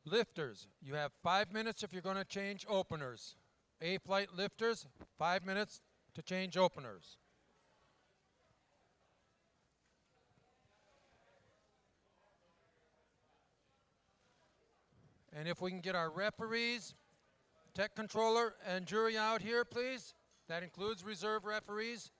Lifters, you have 5 minutes if you're going to change openers. A-flight lifters, 5 minutes to change openers. And if we can get our referees, tech controller, and jury out here, please. That includes reserve referees.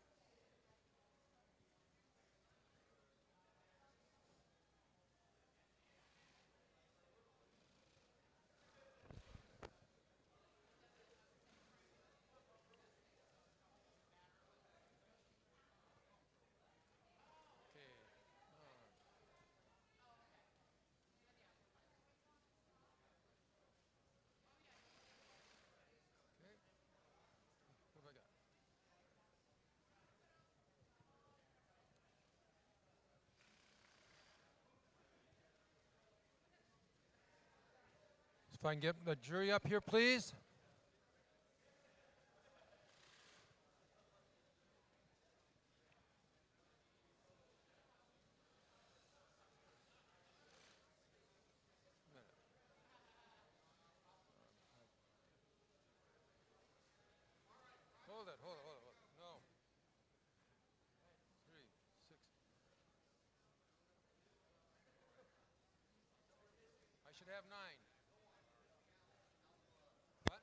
What have I got? If I can get the jury up here, please. Hold it, hold it, hold it, hold it. No. 3, 6. I should have 9. What?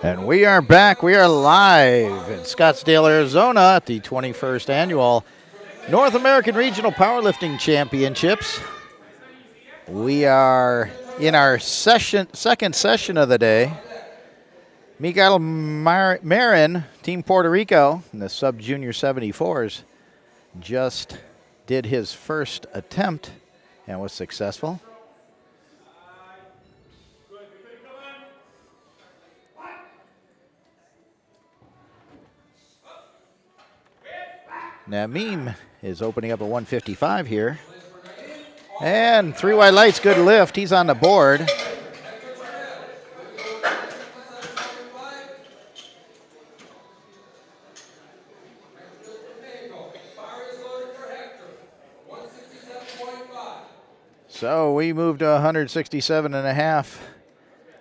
And we are back. We are live in Scottsdale, Arizona at the 21st Annual North American Regional Powerlifting Championships. We are in our second session of the day. Miguel Marin, Team Puerto Rico, in the sub-junior 74s, just did his first attempt and was successful. Nameem is opening up a 155 here. And 3 wide lights, good lift. He's on the board. So we moved to 167.5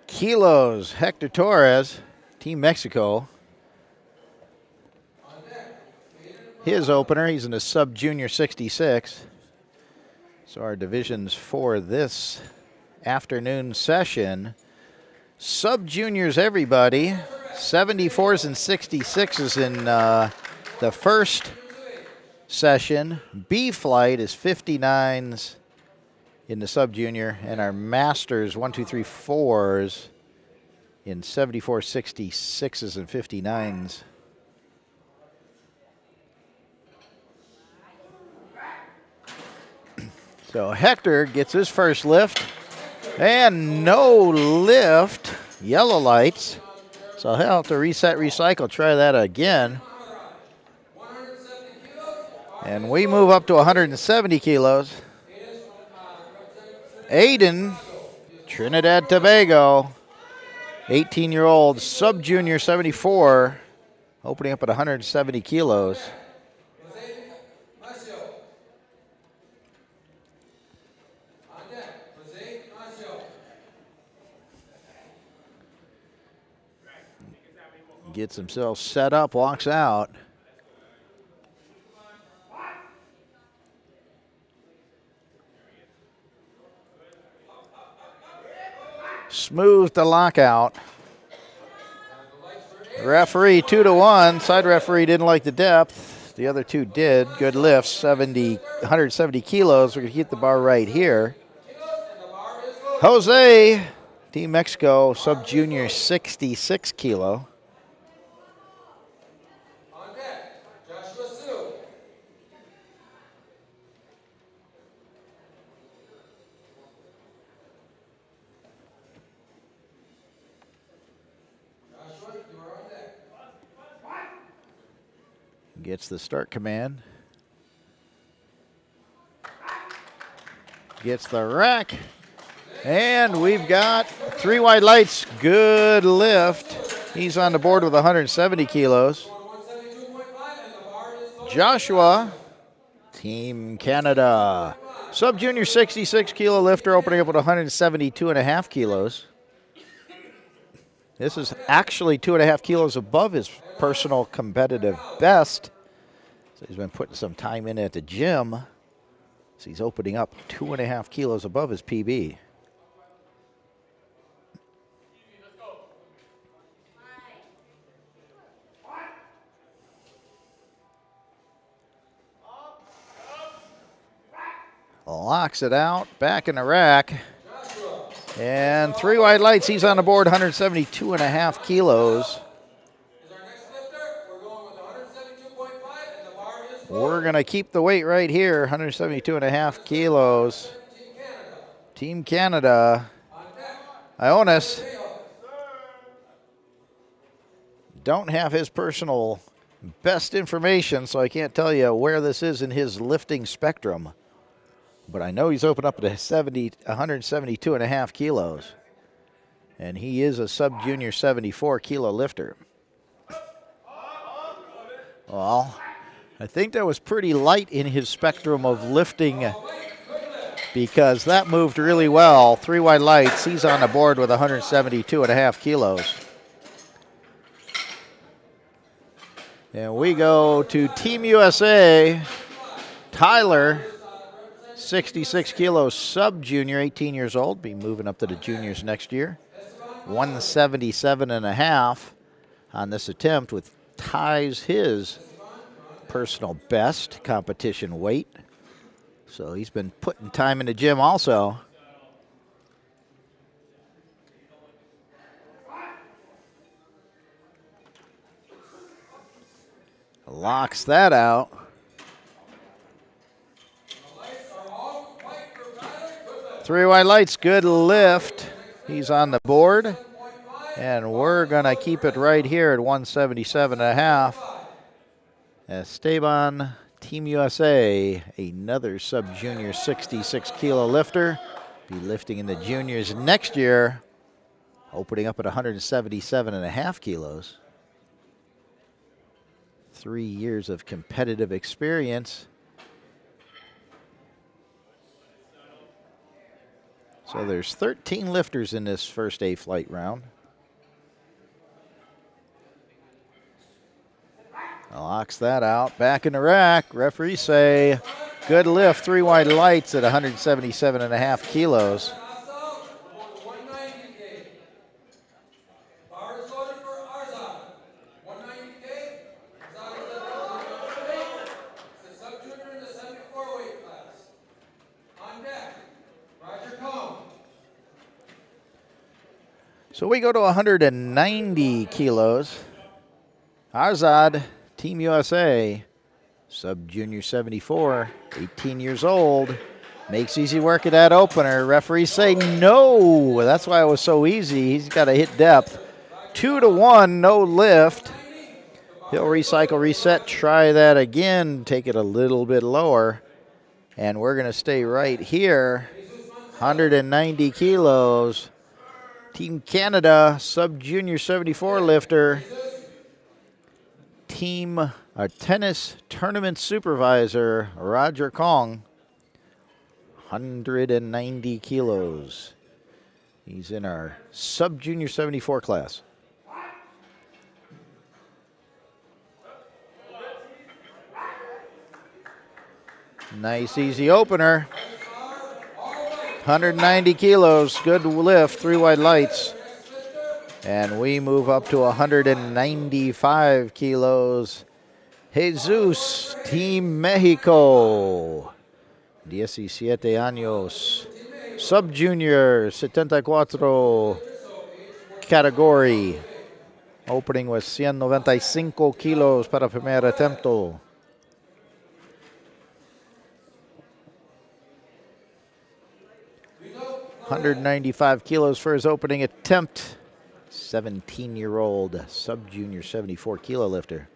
kilos. Hector Torres, Team Mexico. His opener, he's in the sub-junior 66. So our divisions for this afternoon session. Sub-juniors, everybody. 74s and 66s in the first session. B flight is 59s in the sub-junior, and our masters 1, 2, 3, 4s in 74, 66s, and 59s. So Hector gets his first lift, and no lift, yellow lights. So he'll have to reset, recycle, try that again. And we move up to 170 kilos. Aiden, Trinidad Tobago, 18-year-old sub-junior 74, opening up at 170 kilos. Gets himself set up, walks out. Smooth to lockout. Referee 2-1. Side referee didn't like the depth. The other two did. Good lifts, 170 kilos. We're going to keep the bar right here. Jose, Team Mexico, sub-junior 66 kilo. Gets the start command. Gets the rack. And we've got 3 wide lights. Good lift. He's on the board with 170 kilos. Joshua, Team Canada. Sub-junior 66 kilo lifter opening up with 172.5 kilos. This is actually 2.5 kilos above his personal competitive best. So he's been putting some time in at the gym. So he's opening up 2.5 kilos above his PB. Locks it out, back in the rack. And 3 wide lights, he's on the board, 172.5 kilos. We're going to keep the weight right here, 172.5 kilos. Team Canada. Ionis. Don't have his personal best information, so I can't tell you where this is in his lifting spectrum. But I know he's opened up to 172.5 kilos. And he is a sub-junior 74 kilo lifter. Well, I think that was pretty light in his spectrum of lifting because that moved really well. 3 wide lights. He's on the board with 172.5 kilos. And we go to Team USA. Tyler, 66 kilos, sub-junior, 18 years old. Be moving up to the juniors next year. 177.5 on this attempt, with ties his personal best competition weight. So he's been putting time in the gym also. Locks that out. Three white lights, good lift. He's on the board. And we're going to keep it right here at 177.5. Esteban, Team USA, another sub-junior 66-kilo lifter. Be lifting in the juniors next year, opening up at 177.5 kilos. 3 years of competitive experience. So there's 13 lifters in this first A flight round. Locks that out. Back in the rack. Referees say good lift. Three white lights at 177.5 kilos. So we go to 190 kilos. Arzad, Team USA, sub-junior 74, 18 years old. Makes easy work of that opener. Referees say no. That's why it was so easy. He's got to hit depth. 2-1, no lift. He'll recycle, reset, try that again. Take it a little bit lower. And we're going to stay right here. 190 kilos. Team Canada, sub-junior 74 lifter. Team tennis tournament supervisor, Roger Kong, 190 kilos. He's in our sub-junior 74 class. Nice, easy opener. 190 kilos, good lift, three white lights. And we move up to 195 kilos. Jesus, Team Mexico. 17 años. Sub-junior, 74 category. Opening with 195 kilos para primer attempt. 195 kilos for his opening attempt. 17-year-old sub-junior 74-kilo lifter.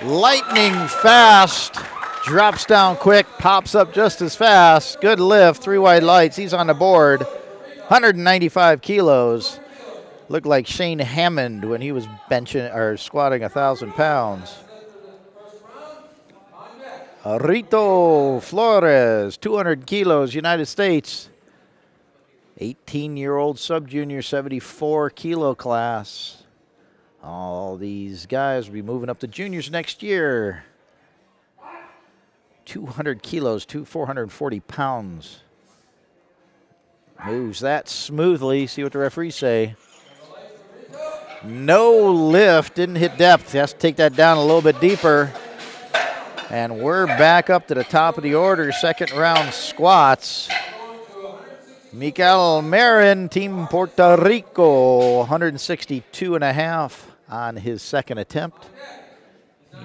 Lightning fast, drops down quick, pops up just as fast. Good lift, three white lights. He's on the board. 195 kilos. Looked like Shane Hammond when he was benching or squatting 1,000 pounds. Rito Flores, 200 kilos, United States. 18-year-old sub-junior 74-kilo class. All these guys will be moving up to juniors next year. 200 kilos, 440 pounds. Moves that smoothly. See what the referees say. No lift, didn't hit depth. Has to take that down a little bit deeper. And we're back up to the top of the order. Second round squats. Miguel Marin, Team Puerto Rico, 162.5 on his second attempt.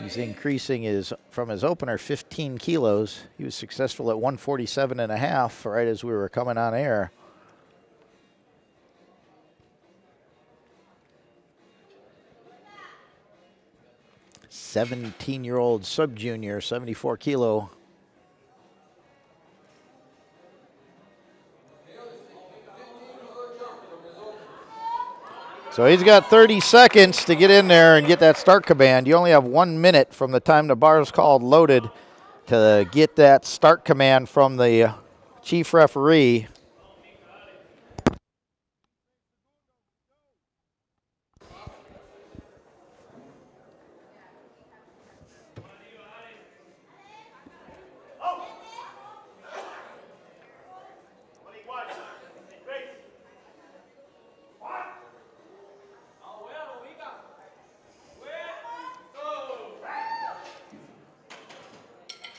He's increasing from his opener 15 kilos. He was successful at 147.5 right as we were coming on air. 17-year-old sub-junior, 74 kilo. So he's got 30 seconds to get in there and get that start command. You only have 1 minute from the time the bar is called loaded to get that start command from the chief referee.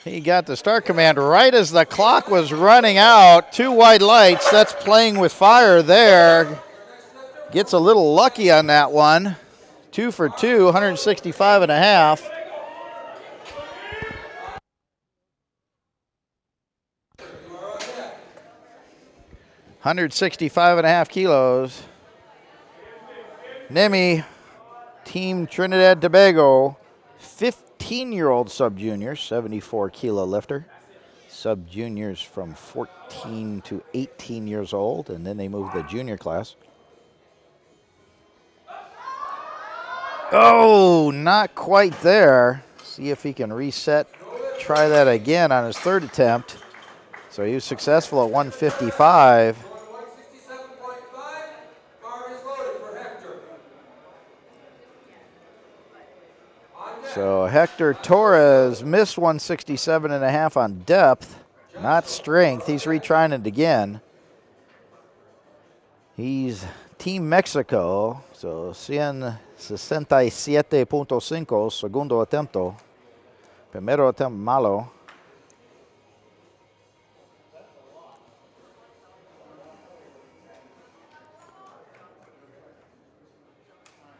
He got the start command right as the clock was running out. 2 white lights. That's playing with fire there. Gets a little lucky on that one. 2 for 2, 165 and a half. 165 and a half kilos. Nemi, Team Trinidad Tobago, 15-year-old sub-junior, 74-kilo lifter. Sub-juniors from 14 to 18 years old, and then they move the junior class. Oh, not quite there. See if he can reset. Try that again on his third attempt. So he was successful at 155. So Hector Torres missed 167 and a half on depth, not strength. He's retrying it again. He's Team Mexico, so 167.5, segundo attempt. Primero attempt malo.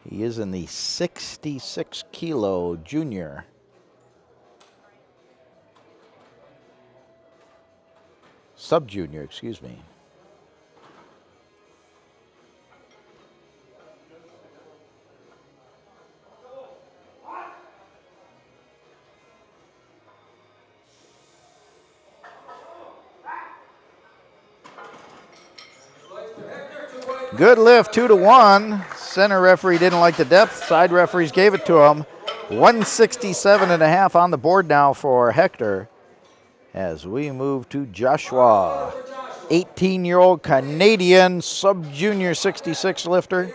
He is in the 66-kilo junior. Sub-junior, excuse me. Good lift, 2-1. Center referee didn't like the depth. Side referees gave it to him. 167 and a half on the board now for Hector. As we move to Joshua, 18-year-old Canadian sub-junior 66 lifter.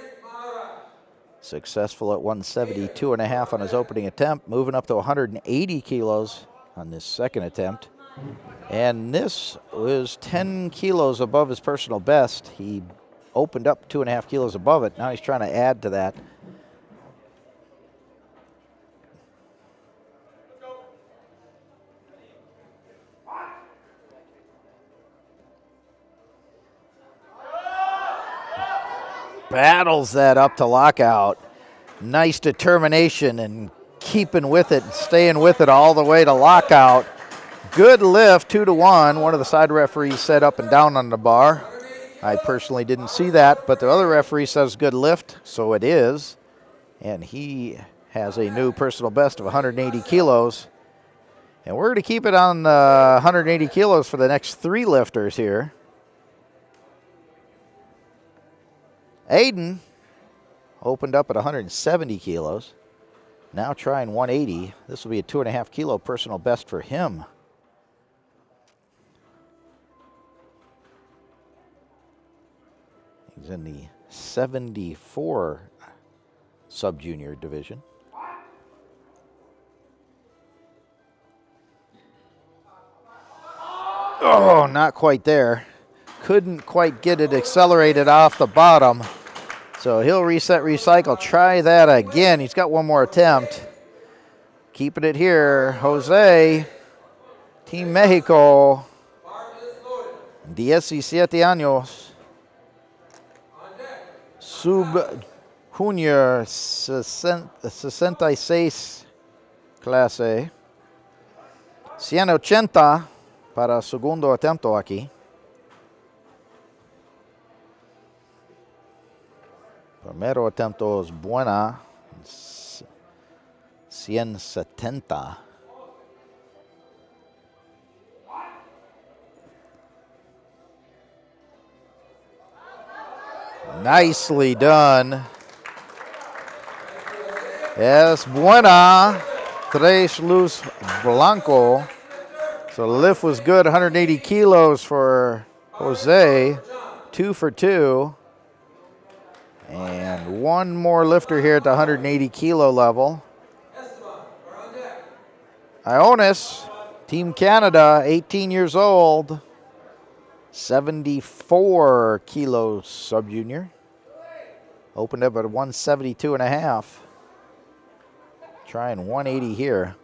Successful at 172 and a half on his opening attempt, moving up to 180 kilos on this second attempt. And this was 10 kilos above his personal best. He opened up 2.5 kilos above it. Now he's trying to add to that. Battles that up to lockout. Nice determination and keeping with it, staying with it all the way to lockout. Good lift, 2-1. One of the side referees said up and down on the bar. I personally didn't see that, but the other referee says good lift, so it is. And he has a new personal best of 180 kilos. And we're going to keep it on 180 kilos for the next 3 lifters here. Aiden opened up at 170 kilos. Now trying 180. This will be a 2.5 kilo personal best for him. He's in the 74 sub-junior division. Oh, not quite there. Couldn't quite get it accelerated off the bottom. So he'll reset, recycle, try that again. He's got one more attempt. Keeping it here, Jose, Team Mexico, 17 años. Sub-junior 66 clase. 180 para segundo atento aquí. Primero atento es buena. 170. Nicely done. Es buena. 3 luz blanco. So the lift was good, 180 kilos for Jose. 2 for 2. And one more lifter here at the 180 kilo level. Ionis, Team Canada, 18 years old. 74 kilos sub-junior. Opened up at 172 and a half. Trying 180 here.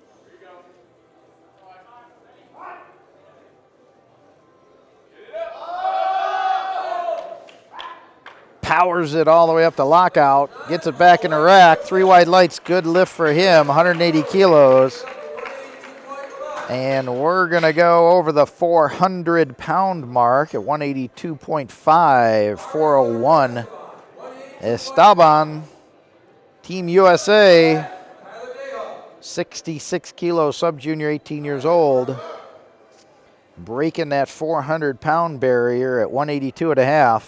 powers it all the way up to lockout, gets it back in the rack. 3 wide lights, good lift for him, 180 kilos. And we're going to go over the 400-pound mark at 182.5, 401. Esteban, Team USA, 66 kilo sub-junior, 18 years old, breaking that 400-pound barrier at 182.5.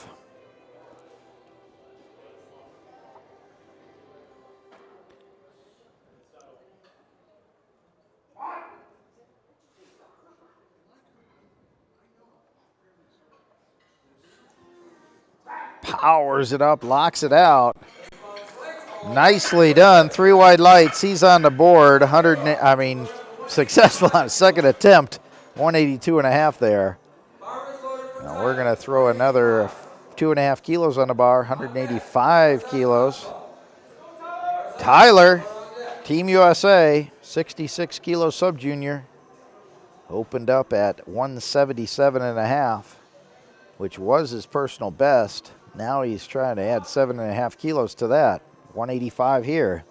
Powers it up, locks it out. Nicely done. 3 wide lights. He's on the board. Successful on his second attempt. 182.5 there. Now we're going to throw another 2.5 kilos on the bar. 185 kilos. Tyler, Team USA, 66 kilo sub-junior. Opened up at 177.5, which was his personal best. Now he's trying to add 7.5 kilos to that. 185 here.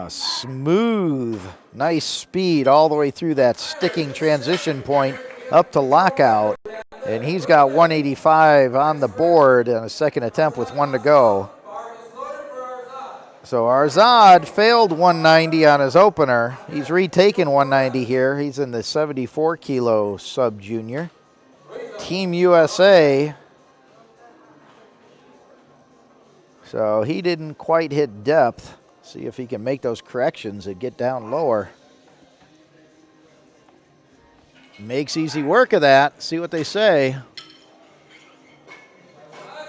Smooth, nice speed all the way through that sticking transition point up to lockout. And he's got 185 on the board on a second attempt with 1 to go. So Arzad failed 190 on his opener. He's retaken 190 here. He's in the 74 kilo sub-junior. Team USA. So he didn't quite hit depth. See if he can make those corrections and get down lower. Makes easy work of that. See what they say.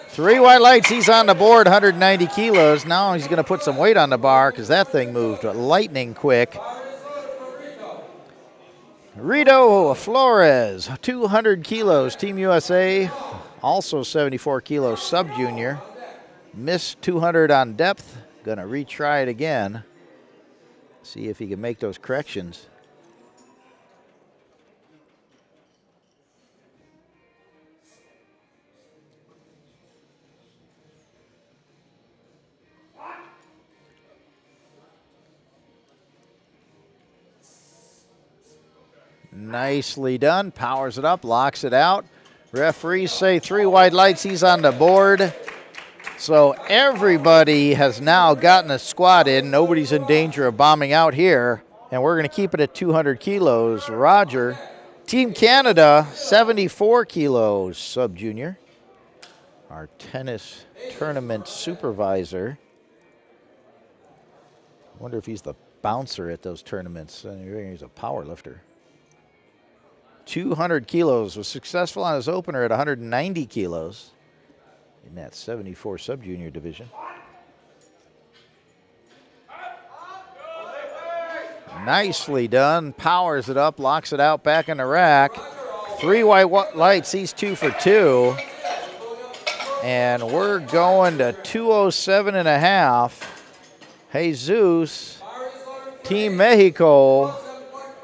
3 wide lights, he's on the board, 190 kilos. Now he's going to put some weight on the bar because that thing moved lightning quick. Rito Flores, 200 kilos, Team USA, also 74 kilos, sub-junior. Missed 200 on depth. Going to retry it again. See if he can make those corrections. Nicely done. Powers it up, locks it out. Referees say 3 wide lights, he's on the board. So everybody has now gotten a squat in. Nobody's in danger of bombing out here. And we're going to keep it at 200 kilos. Roger, Team Canada, 74 kilos, sub-junior. Our tennis tournament supervisor. Wonder if he's the bouncer at those tournaments. He's a power lifter. 200 kilos, was successful on his opener at 190 kilos in that 74 sub-junior division. Nicely done, powers it up, locks it out, back in the rack. 3 white lights, he's 2 for 2. And we're going to 207.5. Jesus, Team Mexico,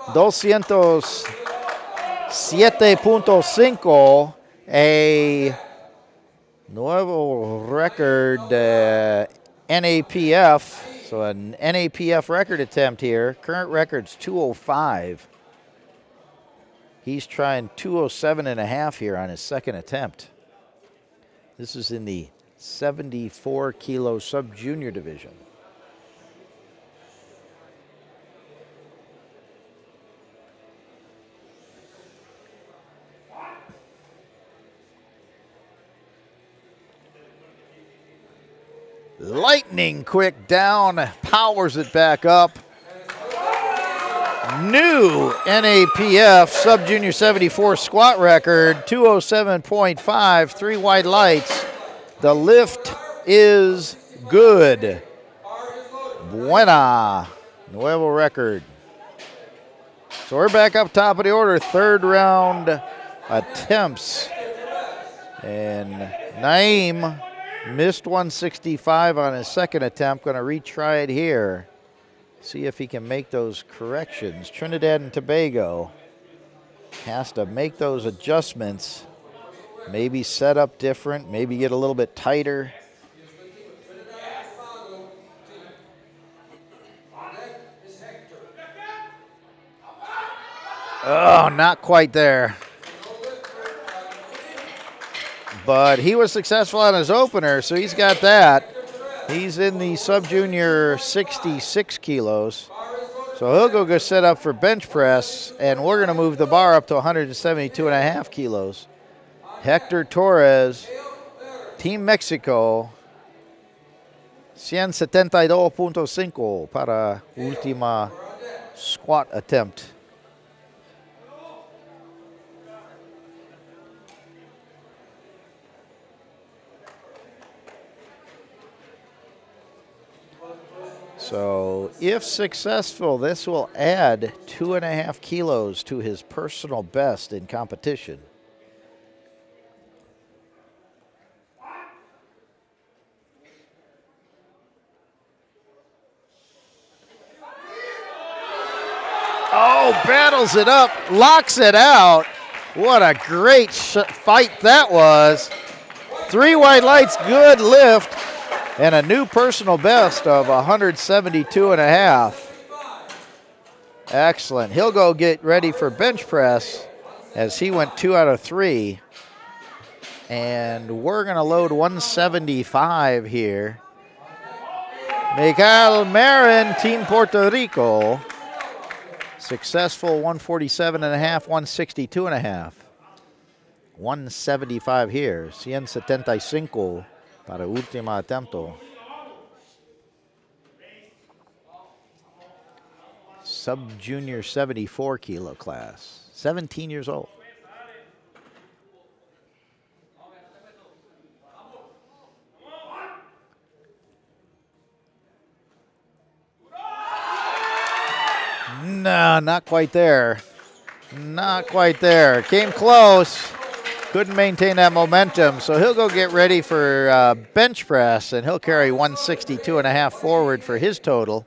207.5, a nuevo record, NAPF. So an NAPF record attempt here. Current record's 205. He's trying 207.5 here on his second attempt. This is in the 74 kilo sub-junior division. Lightning quick down, powers it back up. New NAPF sub-junior 74 squat record, 207.5, 3 wide lights. The lift is good. Buena, nuevo record. So we're back up top of the order, 3rd round attempts. And Naeem missed 165 on his second attempt. Going to retry it here. See if he can make those corrections. Trinidad and Tobago has to make those adjustments. Maybe set up different, maybe get a little bit tighter. Oh, not quite there. But he was successful on his opener, so he's got that. He's in the sub-junior 66 kilos. So he'll go set up for bench press, and we're going to move the bar up to 172.5 kilos. Hector Torres, Team Mexico, 172.5 para última squat attempt. So if successful, this will add 2.5 kilos to his personal best in competition. Oh, battles it up, locks it out. What a great fight that was. 3 white lights, good lift, and a new personal best of 172.5. Excellent. He'll go get ready for bench press as he went 2 out of 3. And we're going to load 175 here. Miguel Marin, Team Puerto Rico. Successful 147.5, 162.5. 175 here. 175 para última atento. Sub-junior 74 kilo class. 17 years old. No, not quite there. Not quite there. Came close. Couldn't maintain that momentum. So he'll go get ready for bench press, and he'll carry 162.5 forward for his total.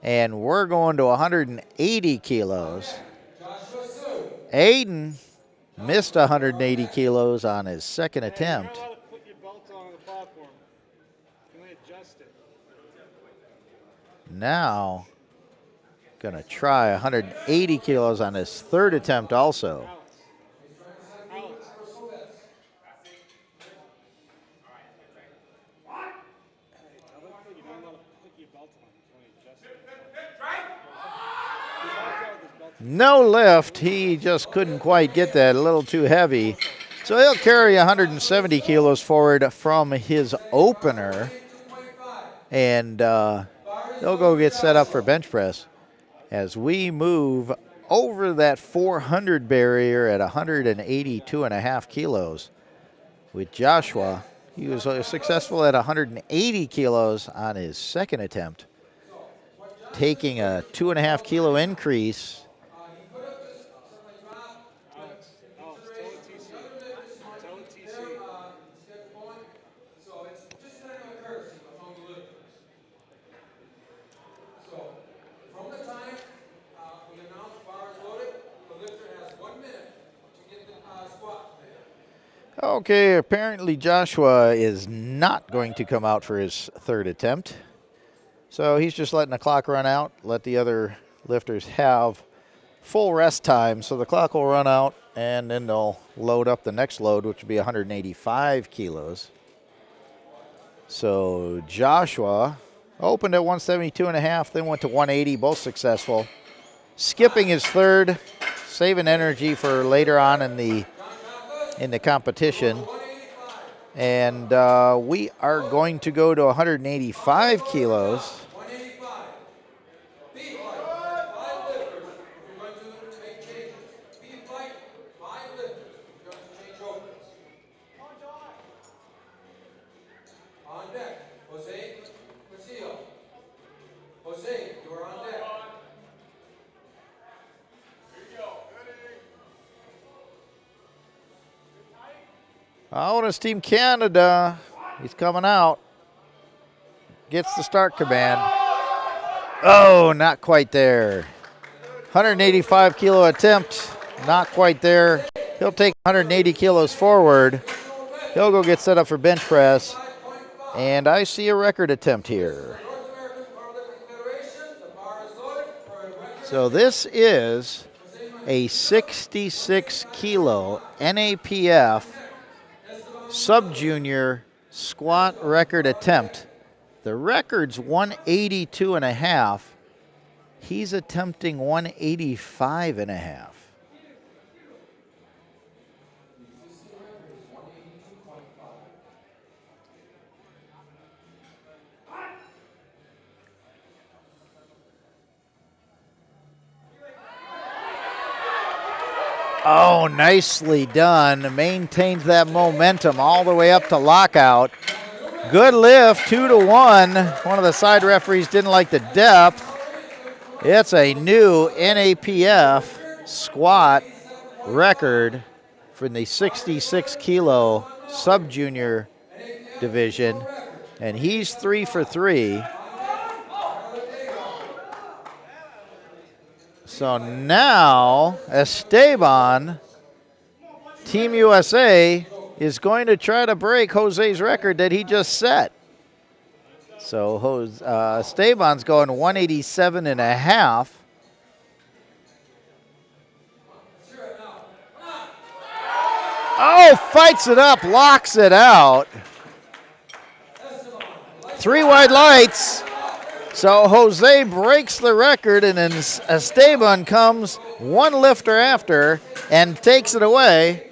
And we're going to 180 kilos. Aiden missed 180 kilos on his second attempt. Now, gonna try 180 kilos on his third attempt also. No lift, he just couldn't quite get that, a little too heavy. So he'll carry 170 kilos forward from his opener, and he'll go get set up for bench press as we move over that 400 barrier at 182.5 kilos with Joshua. He was successful at 180 kilos on his second attempt, taking a 2.5 kilo increase. Okay, apparently Joshua is not going to come out for his third attempt. So he's just letting the clock run out, let the other lifters have full rest time. So the clock will run out, and then they'll load up the next load, which will be 185 kilos. So Joshua opened at 172.5, then went to 180, both successful. Skipping his third, saving energy for later on in the competition. And we are going to go to 185 kilos. Oh, it's Team Canada. He's coming out. Gets the start command. Oh, not quite there. 185 kilo attempt, not quite there. He'll take 180 kilos forward. He'll go get set up for bench press. And I see a record attempt here. So this is a 66 kilo NAPF sub-junior squat record attempt. The record's 182 and a half. He's attempting 185 and a half. Oh, nicely done. Maintains that momentum all the way up to lockout. Good lift, 2-1. One of the side referees didn't like the depth. It's a new NAPF squat record for the 66 kilo sub-junior division. And he's 3 for 3. So now Esteban, Team USA, is going to try to break Jose's record that he just set. So Esteban's going 187 and a half. Oh, fights it up, locks it out. 3 wide lights. So Jose breaks the record, and then Esteban comes one lifter after and takes it away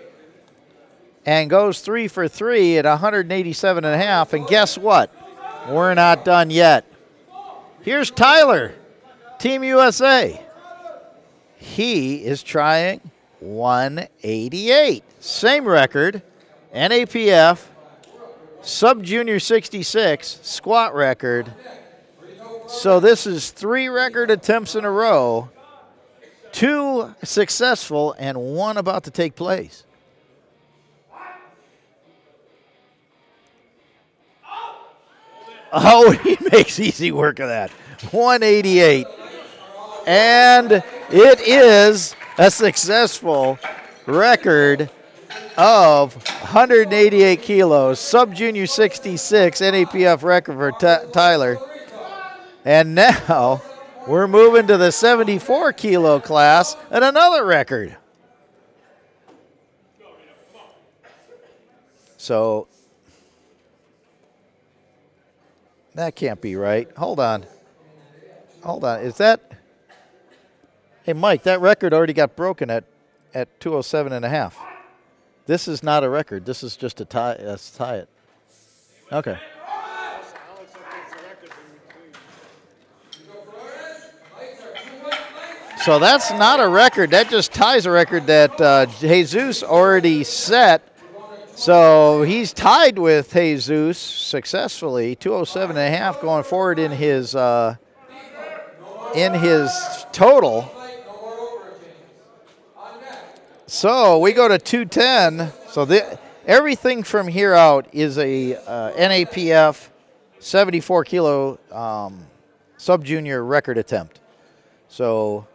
and goes 3 for 3 at 187 and a half. And guess what? We're not done yet. Here's Tyler, Team USA. He is trying 188. Same record, NAPF, sub-junior 66, squat record. So this is 3 record attempts in a row, 2 successful and 1 about to take place. Oh, he makes easy work of that. 188. And it is a successful record of 188 kilos, sub-junior 66, NAPF record for Tyler. And now we're moving to the 74 kilo class and another record. So that can't be right. Hold on. Is that? Hey, Mike, that record already got broken at 207 and a half. This is not a record. This is just a tie. Let's tie it. Okay. So that's not a record. That just ties a record that Jesus already set. So he's tied with Jesus successfully, 207 and a half going forward in his total. So we go to 210. So everything from here out is a NAPF 74 kilo sub-junior record attempt. So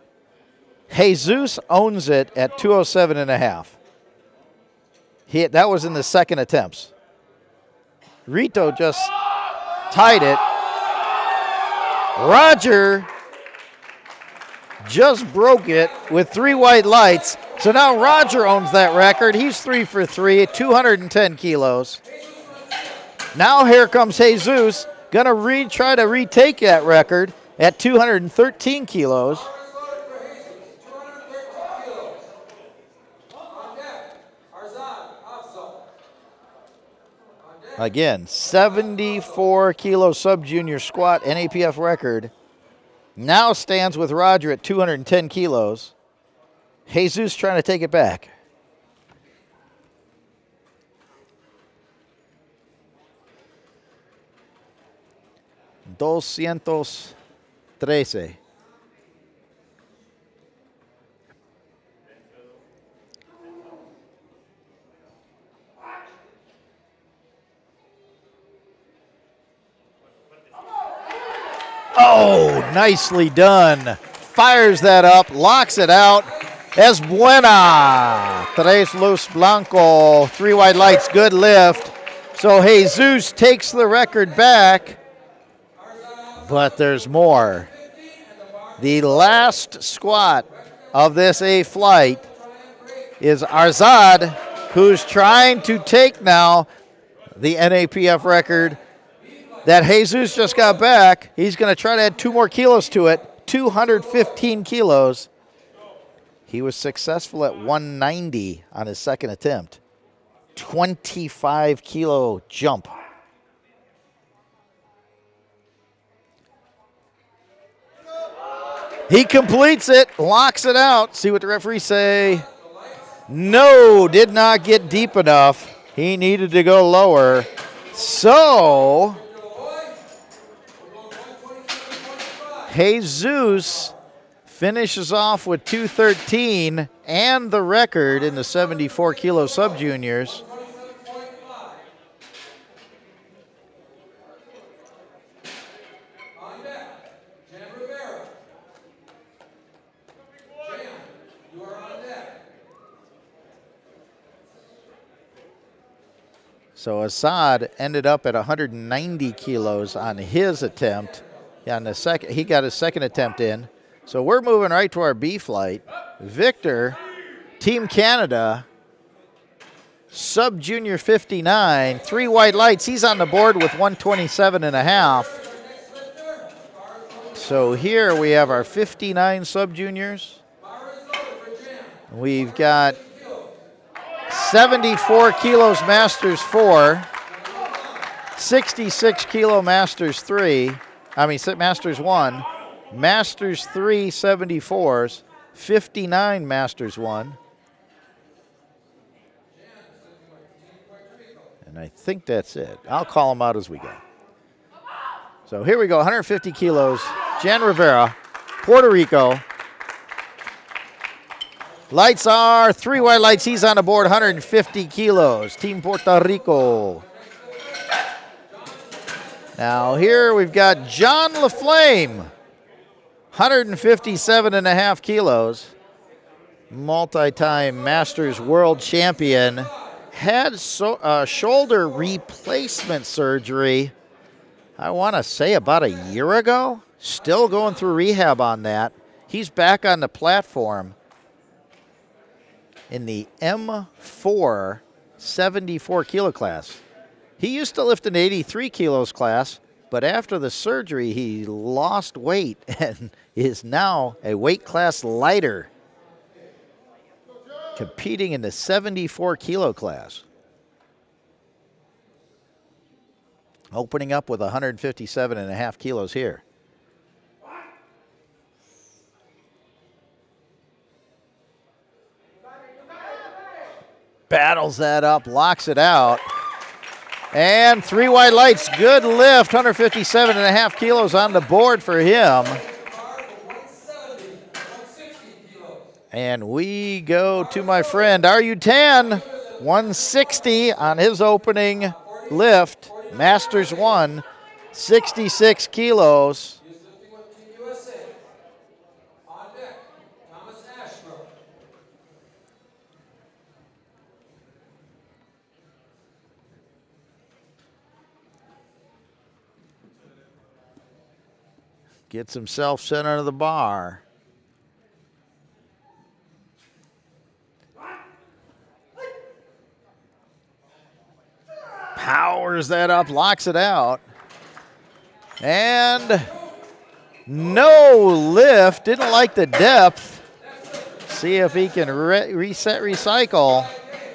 Jesus owns it at 207 and a half. That was in the second attempts. Rito just tied it. Roger just broke it with 3 white lights. So now Roger owns that record. He's 3 for 3 at 210 kilos. Now here comes Jesus, gonna try to retake that record at 213 kilos. Again, 74 kilo sub-junior squat NAPF record. Now stands with Roger at 210 kilos. Jesus trying to take it back. $213. Oh, nicely done. Fires that up, locks it out. Es buena. Tres Los Blanco. 3 wide lights, good lift. So Jesus takes the record back, but there's more. The last squat of this A flight is Arzad, who's trying to take now the NAPF record that Jesus just got back. He's going to try to add 2 more kilos to it, 215 kilos. He was successful at 190 on his second attempt. 25 kilo jump. He completes it, locks it out. See what the referees say. No, did not get deep enough. He needed to go lower. So, Jesus finishes off with 213 and the record in the 74 kilo sub-juniors. So Assad ended up at 190 kilos on his attempt. On the second, he got his second attempt in. So we're moving right to our B flight. Victor, Team Canada, sub-junior 59, 3 white lights. He's on the board with 127.5. So here we have our 59 sub-juniors. We've got 74 kilos Masters 4, 66 kilo Masters 3, Masters 1, Masters 3 74s, 59 Masters 1. And I think that's it. I'll call them out as we go. So here we go, 150 kilos, Jan Rivera, Puerto Rico. Lights are 3 white lights. He's on the board, 150 kilos. Team Puerto Rico. Now here we've got John LaFlame, 157.5 kilos. Multi-time Masters World Champion. Had shoulder replacement surgery, I want to say about a year ago. Still going through rehab on that. He's back on the platform in the M4 74 kilo class. He used to lift an 83 kilos class, but after the surgery, he lost weight and is now a weight class lighter, competing in the 74 kilo class. Opening up with 157.5 kilos here. Battles that up, locks it out. And 3 white lights, good lift, 157.5 kilos on the board for him. And we go to my friend RU10, 160 on his opening lift. Masters 1, 66 kilos. Gets himself set under the bar. Powers that up, locks it out. And no lift, didn't like the depth. See if he can reset, recycle.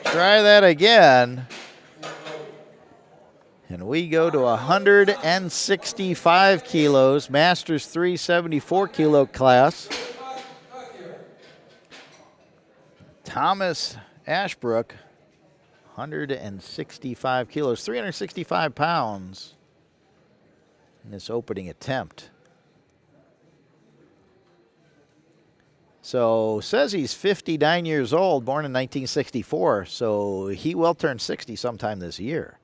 Try that again. And we go to 165 kilos, Masters 3 74 kilo class. Thomas Ashbrook, 165 kilos, 365 pounds in this opening attempt. So says he's 59 years old, born in 1964, so he will turn 60 sometime this year.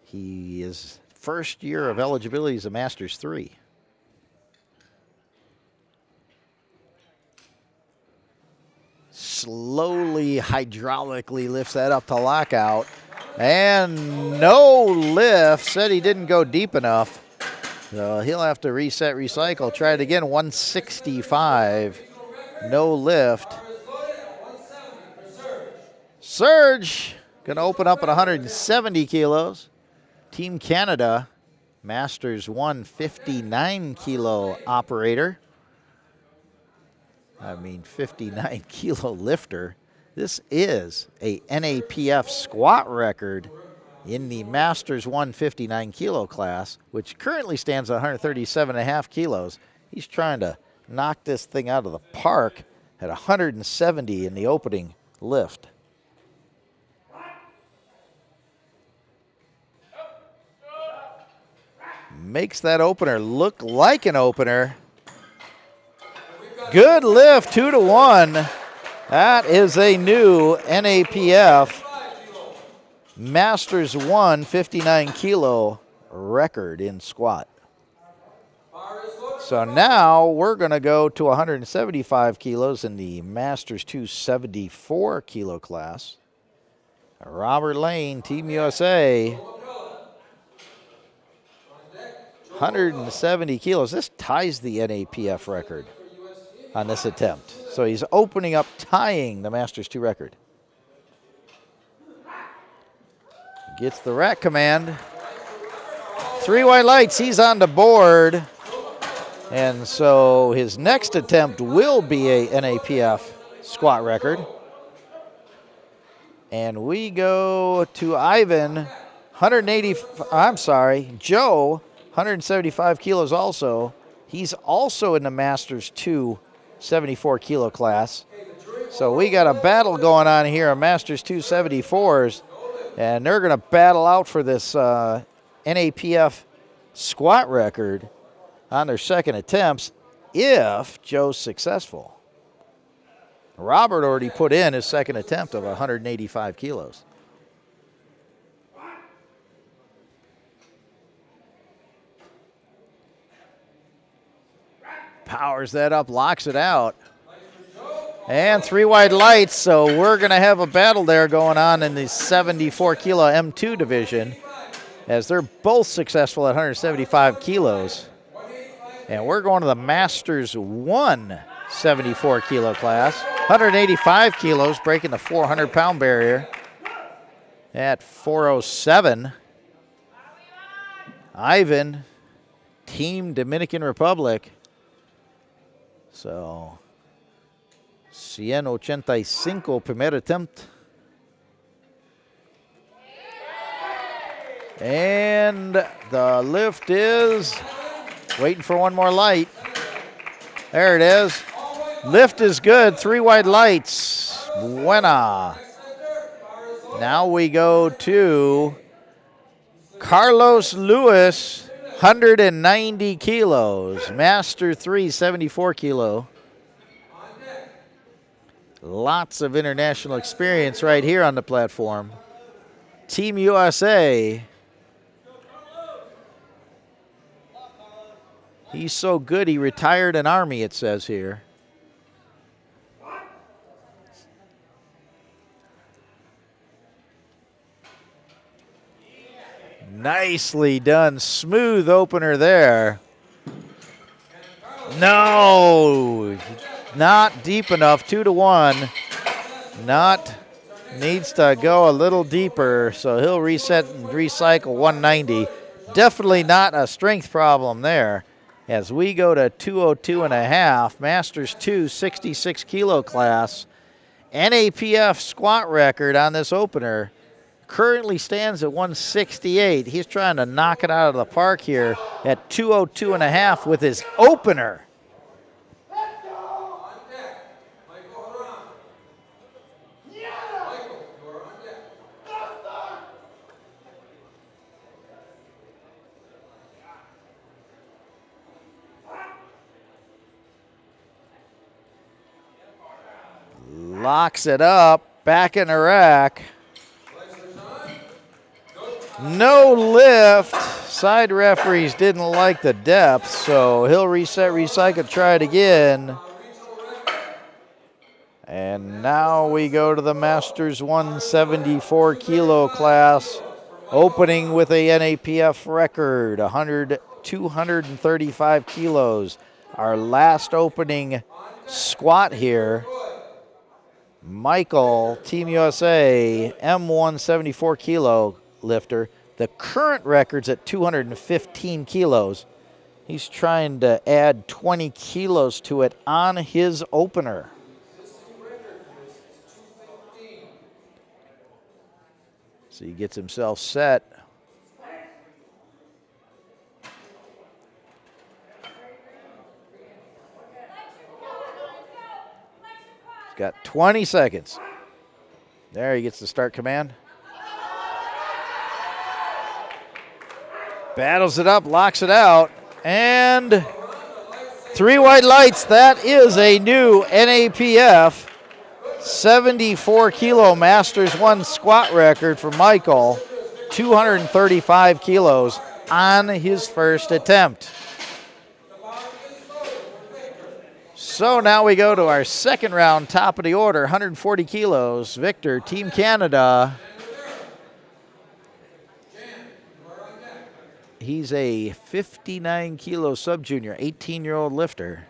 He is first year of eligibility as a Masters 3. slowly hydraulically lifts that up to lockout. And no lift. Said he didn't go deep enough. So he'll have to reset, recycle. Try it again. 165. No lift. Surge. Going to open up at 170 kilos. Team Canada. Masters 1 59-kilo operator. 59-kilo lifter. This is a NAPF squat record in the Masters 1 59-kilo class, which currently stands at 137.5 kilos. He's trying to knock this thing out of the park at 170 in the opening lift. Makes that opener look like an opener. Good lift, 2-1. That is a new NAPF Masters 1 59-kilo record in squat. So now we're going to go to 175 kilos in the Masters 2 74-kilo class. Robert Lane, Team USA. 170 kilos. This ties the NAPF record on this attempt. So he's opening up, tying the Masters 2 record. Gets the rack command. 3 white lights, he's on the board. And so his next attempt will be a NAPF squat record. And we go to Ivan, Joe, 175 kilos also. He's also in the Masters 2 74-kilo class. So we got a battle going on here, a Masters 2 74s. And they're going to battle out for this NAPF squat record on their second attempts if Joe's successful. Robert already put in his second attempt of 185 kilos. Powers that up, locks it out. And 3 white lights, so we're going to have a battle there going on in the 74-kilo M2 division as they're both successful at 175 kilos. And we're going to the Masters 1 74-kilo class. 185 kilos, breaking the 400-pound barrier at 407. Ivan, Team Dominican Republic. So 185, primer attempt. And the lift is waiting for one more light. There it is. Lift is good. 3 white lights. Buena. Now we go to Carlos Lewis, 190 kilos. Master 3, 74 kilo. Lots of international experience right here on the platform. Team USA. He's so good he retired an Army, it says here. Nicely done. Smooth opener there. No, not deep enough. 2-1. Not, needs to go a little deeper, so he'll reset and recycle 190. Definitely not a strength problem there. As we go to 202.5, Masters 2 66-kilo class. NAPF squat record on this opener currently stands at 168. He's trying to knock it out of the park here at 202.5 with his opener. Locks it up, back in the rack. No lift. Side referees didn't like the depth, so he'll reset, recycle, try it again. And now we go to the Masters 174 kilo class, opening with a NAPF record, 235 kilos. Our last opening squat here. Michael, Team USA, M174 kilo lifter. The current record's at 215 kilos. He's trying to add 20 kilos to it on his opener. So he gets himself set. He's got 20 seconds. There, he gets the start command. Battles it up, locks it out, and 3 white lights. That is a new NAPF 74 kilo Masters 1 squat record for Michael. 235 kilos on his first attempt. So now we go to our second round, top of the order, 140 kilos. Victor, Team Canada. He's a 59 kilo sub-junior, 18-year-old lifter.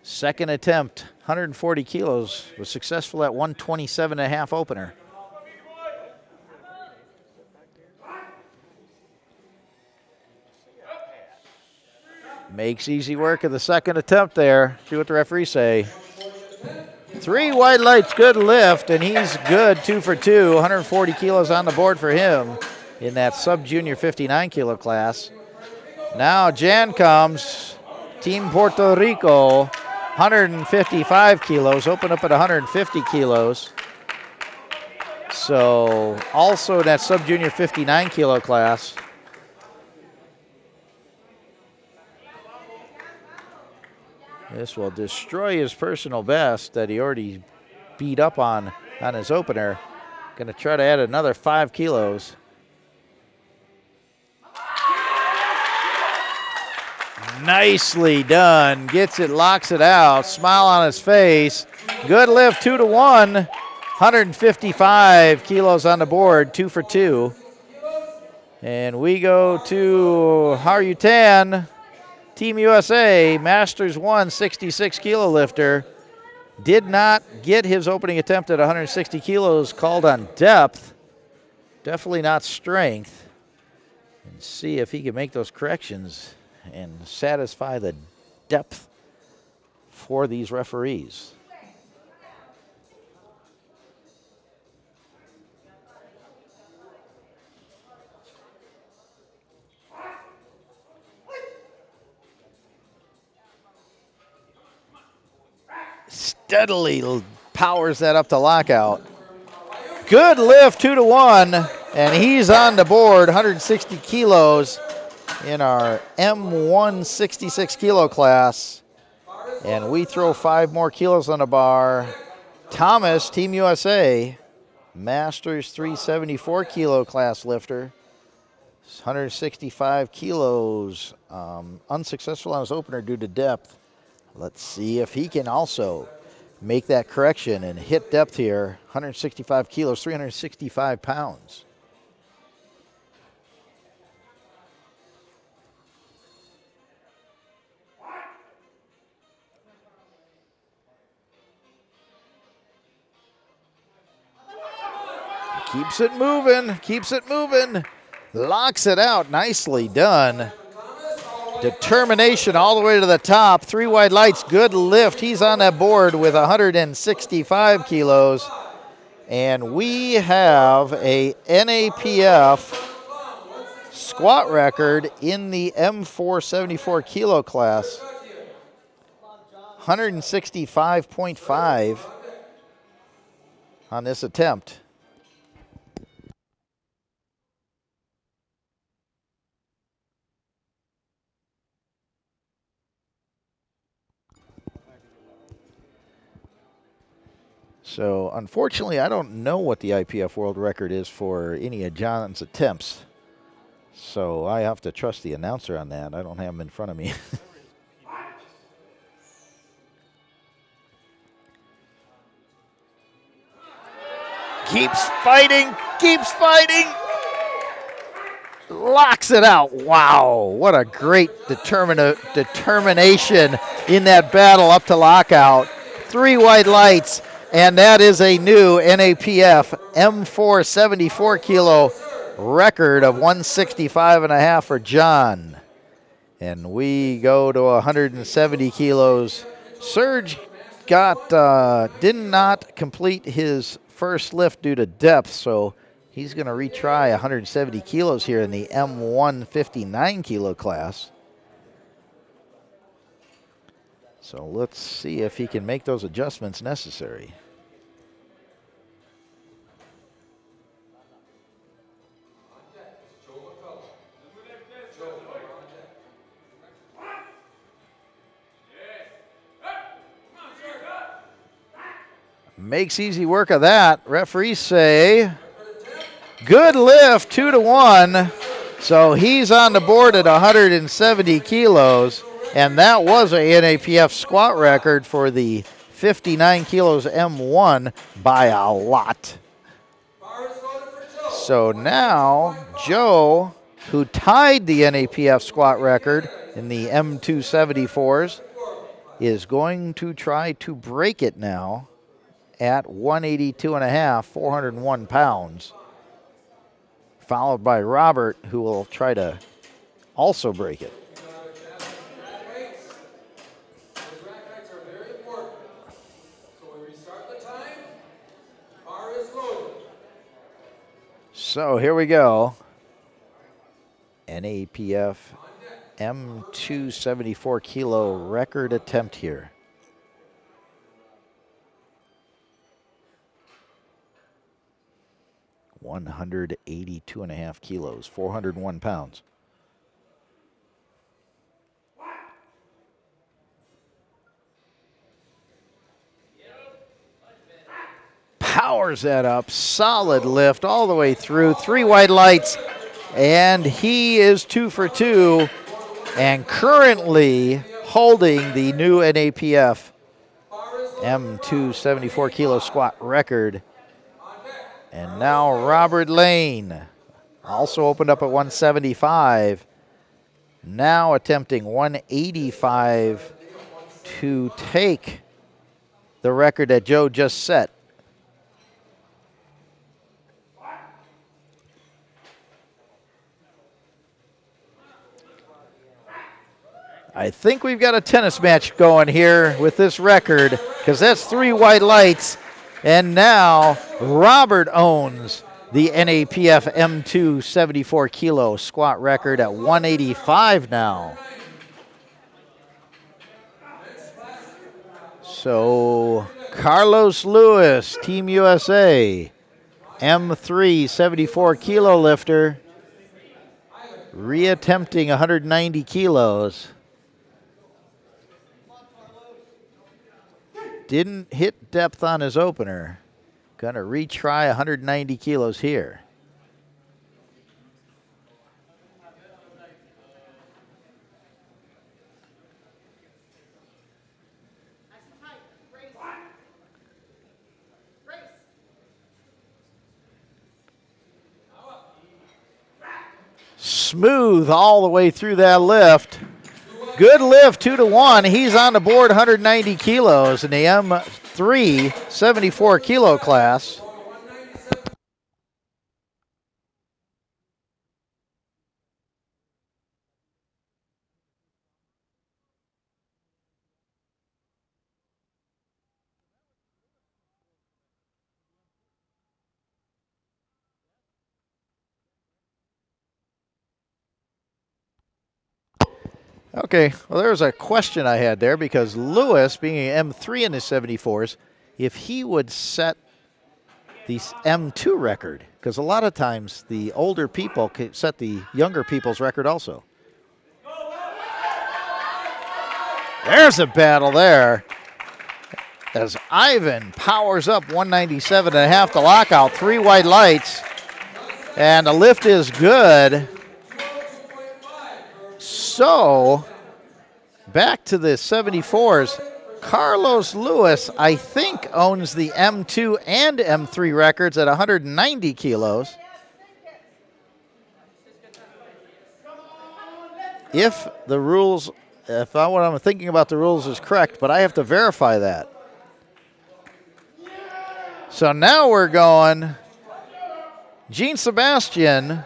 Second attempt, 140 kilos, was successful at 127.5 opener. Makes easy work of the second attempt there. See what the referees say. 3 white lights, good lift, and he's good, 2 for 2. 140 kilos on the board for him in that sub-junior 59 kilo class. Now Jan comes, Team Puerto Rico, 155 kilos, open up at 150 kilos. So also that sub-junior 59 kilo class. This will destroy his personal best that he already beat up on his opener. Going to try to add another 5 kilos. Nicely done. Gets it, locks it out. Smile on his face. Good lift, 2 to 1. 155 kilos on the board, 2 for 2. And we go to Haryu Tan, Team USA, Masters 1 66 kilo lifter. Did not get his opening attempt at 160 kilos, called on depth. Definitely not strength. And see if he can make those corrections and satisfy the depth for these referees. Steadily powers that up to lockout. Good lift, 2 to 1, and he's on the board, 160 kilos in our M1 66 kilo class. And we throw 5 more kilos on the bar. Thomas, Team USA, Masters 374 kilo class lifter. 165 kilos, unsuccessful on his opener due to depth. Let's see if he can also make that correction and hit depth here. 165 kilos, 365 pounds. Keeps it moving, locks it out, nicely done. Determination all the way to the top. 3 wide lights, good lift. He's on that board with 165 kilos. And we have a NAPF squat record in the M474 kilo class. 165.5 on this attempt. So, unfortunately, I don't know what the IPF world record is for any of John's attempts. So, I have to trust the announcer on that. I don't have him in front of me. Keeps fighting, keeps fighting. Locks it out. Wow, what a great determination in that battle up to lockout. 3 white lights, and that is a new NAPF M4 74 kilo record of 165.5 for John. And we go to 170 kilos. Serge did not complete his first lift due to depth, so he's going to retry 170 kilos here in the M1 59 kilo class. So let's see if he can make those adjustments necessary. Makes easy work of that. Referees say good lift, 2-1. So he's on the board at 170 kilos, and that was a NAPF squat record for the 59 kilos M1 by a lot. So now Joe, who tied the NAPF squat record in the M274s, is going to try to break it now at 182.5, 401 pounds, followed by Robert, who will try to also break it. So here we go. NAPF M274 kilo record attempt here. $182.5 kilos, 401 pounds. Powers that up, solid lift all the way through, 3 white lights, and he is 2 for 2, and currently holding the new NAPF M274 kilo squat record. And now Robert Lane, also opened up at 175, now attempting 185 to take the record that Joe just set. I think we've got a tennis match going here with this record, because that's 3 white lights. And now Robert owns the NAPF M274 kilo squat record at 185 now. So Carlos Lewis, Team USA, M3 74 kilo lifter, reattempting 190 kilos. Didn't hit depth on his opener. Gonna retry 190 kilos here. Smooth all the way through that lift. Good lift, 2-1. He's on the board, 190 kilos in the M3 74 kilo class. Okay, well, there's a question I had there, because Lewis, being an M3 in his 74s, if he would set the M2 record, because a lot of times the older people can set the younger people's record also. There's a battle there as Ivan powers up 197.5 to lockout, 3 white lights, and the lift is good. So back to the 74s, Carlos Lewis, I think, owns the M2 and M3 records at 190 kilos. If the rules, what I'm thinking about the rules is correct, but I have to verify that. So now we're going. Gene Sebastian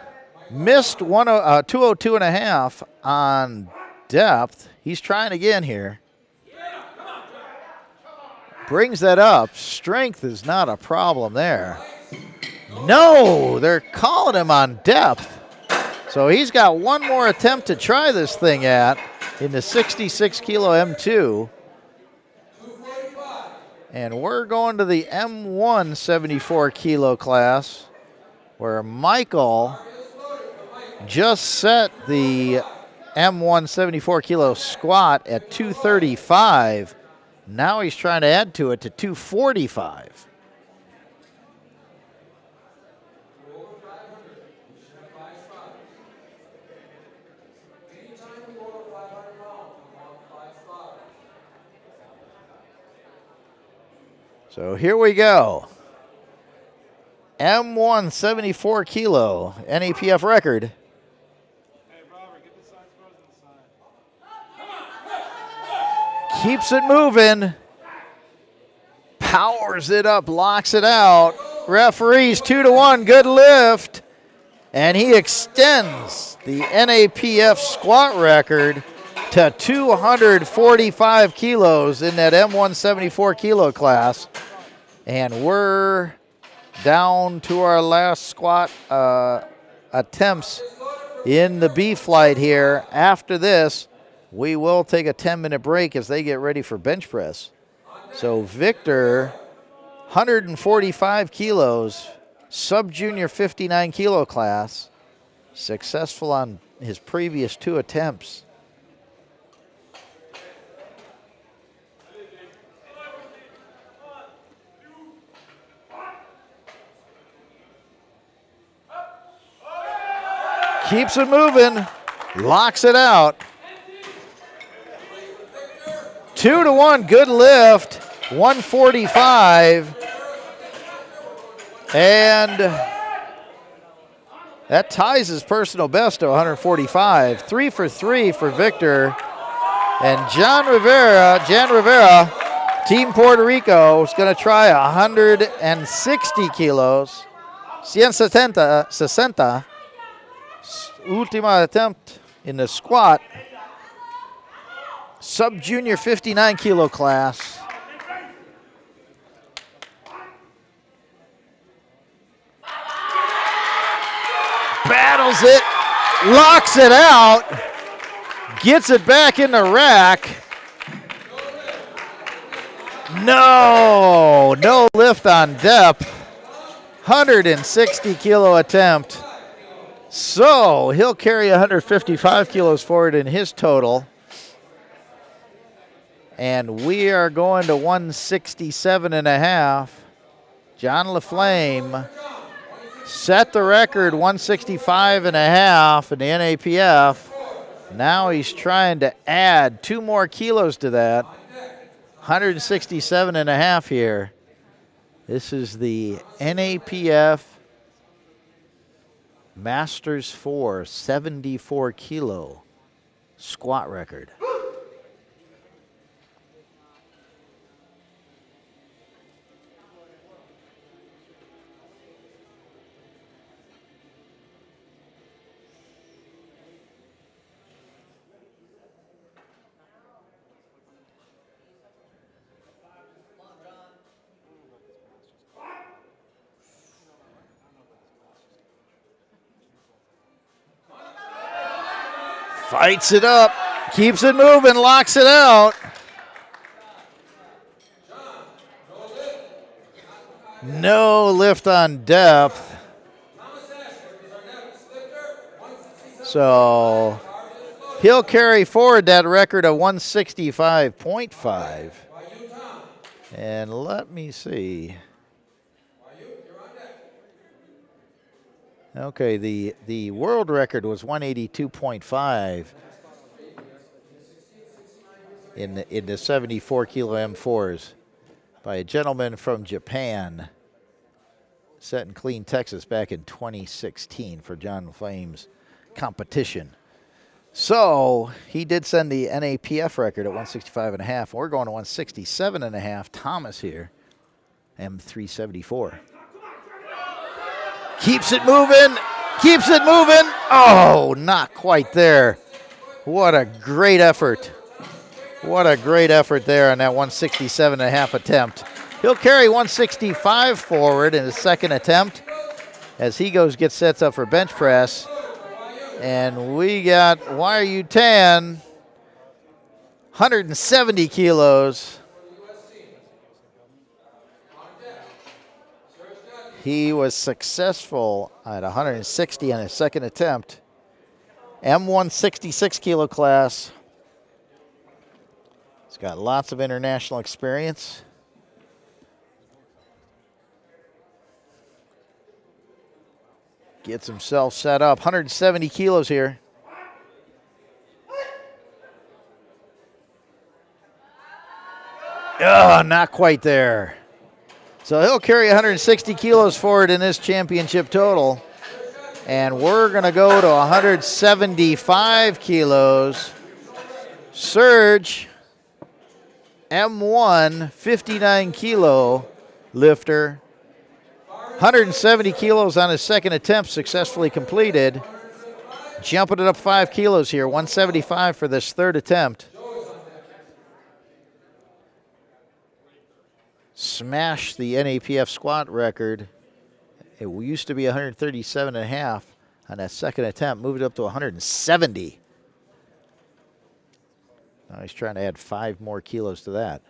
missed 202.5 on depth. He's trying again here. Brings that up. Strength is not a problem there. No, they're calling him on depth. So he's got one more attempt to try this thing at in the 66 kilo M2. And we're going to the M1 74 kilo class, where Michael just set the M1 74 kilo squat at 235. Now he's trying to add to it to 245. So here we go. M1 74 kilo, NAPF record. Hey, Robert, get the sides on the side. Keeps it moving. Powers it up, locks it out. Referees 2-1, good lift. And he extends the NAPF squat record to 245 kilos in that M1 74 kilo class. And we're down to our last squat attempts in the B flight here. After this, we will take a 10-minute break as they get ready for bench press. So Victor, 145 kilos, sub-junior 59 kilo class, successful on his previous 2 attempts. Keeps it moving, locks it out. 2-1, good lift, 145. And that ties his personal best to 145. 3 for 3 for Victor. And Jan Rivera, Team Puerto Rico, is going to try 160 kilos. 160. Ultima attempt in the squat. Sub-junior 59 kilo class. Battles it, locks it out, gets it back in the rack. No lift on depth. 160 kilo attempt. So he'll carry 155 kilos forward in his total. And we are going to 167.5. John LaFlame set the record 165.5 in the NAPF. Now he's trying to add 2 more kilos to that. 167.5 here. This is the NAPF Masters 4 74 kilo squat record. Fights it up, keeps it moving, locks it out. No lift on depth. So he'll carry forward that record of 165.5. And let me see. Okay, the world record was 182.5. in the 74 kilo M4s by a gentleman from Japan, set in Clean, Texas back in 2016 for John Flame's competition. So he did send the NAPF record at 165.5. We're going to 167.5. Thomas here, M374. Keeps it moving. Keeps it moving. Oh, not quite there. What a great effort. What a great effort there on that 167.5 attempt. He'll carry 165 forward in his second attempt as he gets sets up for bench press. And we got Wire U Tan, 170 kilos. He was successful at 160 on his second attempt. M166 kilo class. He's got lots of international experience. Gets himself set up. 170 kilos here. Oh, not quite there. So he'll carry 160 kilos forward in this championship total. And we're going to go to 175 kilos. Serge, M1, 59 kilo lifter. 170 kilos on his second attempt, successfully completed. Jumping it up 5 kilos here, 175 for this third attempt. Smashed the NAPF squat record. It used to be 137.5 on that second attempt, moved it up to 170. Now he's trying to add 5 more kilos to that.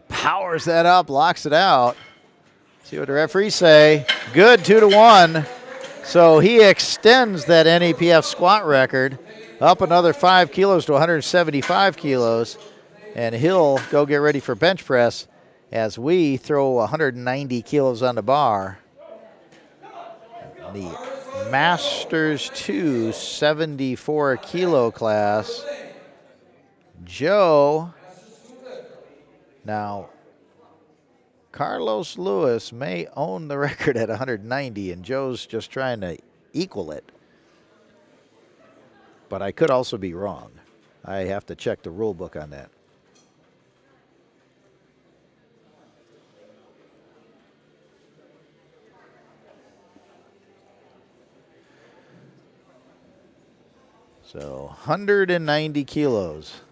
Powers that up, locks it out. See what the referees say. Good, 2-1. So he extends that NAPF squat record up another 5 kilos to 175 kilos. And he'll go get ready for bench press as we throw 190 kilos on the bar. The Masters 2 74 kilo class. Joe. Now, Carlos Lewis may own the record at 190, and Joe's just trying to equal it. But I could also be wrong. I have to check the rule book on that. So 190 kilos.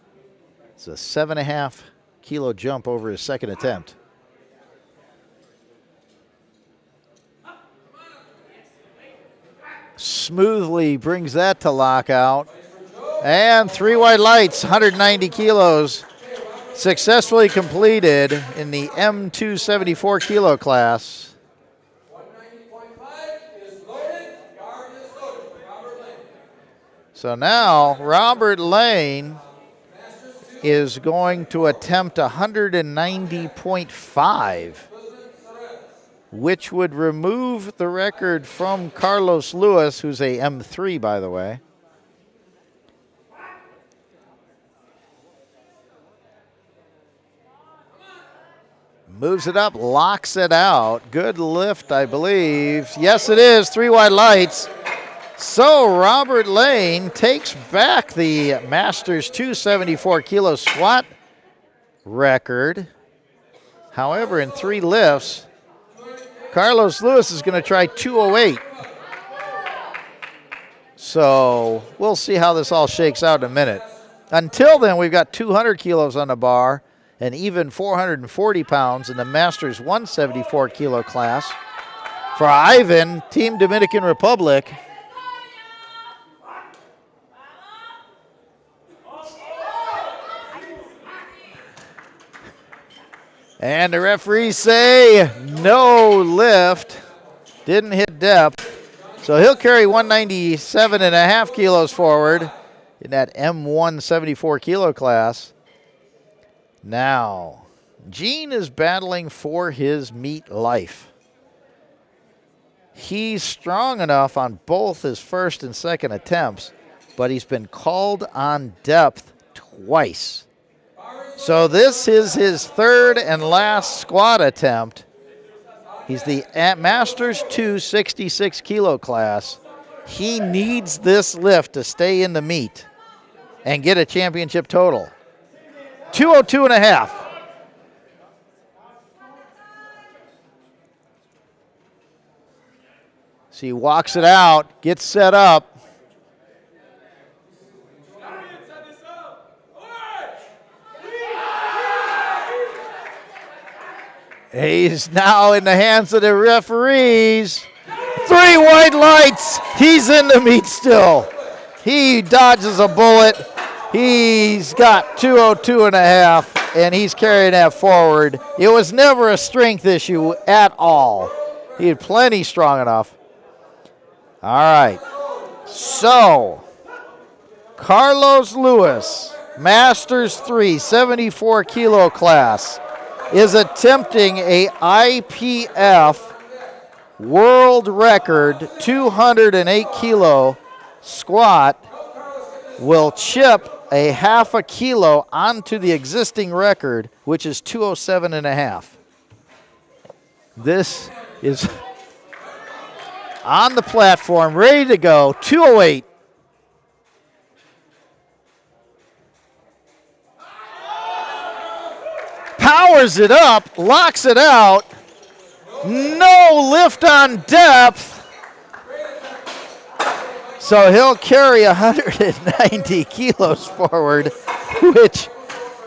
It's a 7.5 kilo jump over his second attempt. Smoothly brings that to lockout. And 3 white lights, 190 kilos. Successfully completed in the M274 kilo class. So now Robert Lane is going to attempt 190.5, which would remove the record from Carlos Lewis, who's a M3, by the way. Moves it up, locks it out. Good lift, I believe. Yes, it is. 3 white lights. So Robert Lane takes back the Masters 274 kilo squat record. However, in 3 lifts, Carlos Lewis is going to try 208. So we'll see how this all shakes out in a minute. Until then, we've got 200 kilos on the bar and even 440 pounds in the Masters 174 kilo class. For Ivan, Team Dominican Republic. And the referees say no lift, didn't hit depth. So he'll carry 197.5 kilos forward in that M174 kilo class. Now, Gene is battling for his meat life. he's strong enough on both his first and second attempts, but he's been called on depth twice. So this is his third and last squat attempt. He's the Masters 2 66 kilo class. He needs this lift to stay in the meet and get a championship total. 202 and a half. So he walks it out, gets set up. He's now in the hands of the referees. 3 white lights. He's in the meet still. He dodges a bullet. He's got 202 and a half, and he's carrying that forward. It was never a strength issue at all. He had plenty strong enough. All right. So, Carlos Lewis, Masters 3, 74 kilo class, is attempting a IPF world record 208 kilo squat. Will chip a half a kilo onto the existing record, which is 207 and a half. This is on the platform, ready to go, 208. Powers it up, locks it out. No lift on depth. So he'll carry 190 kilos forward,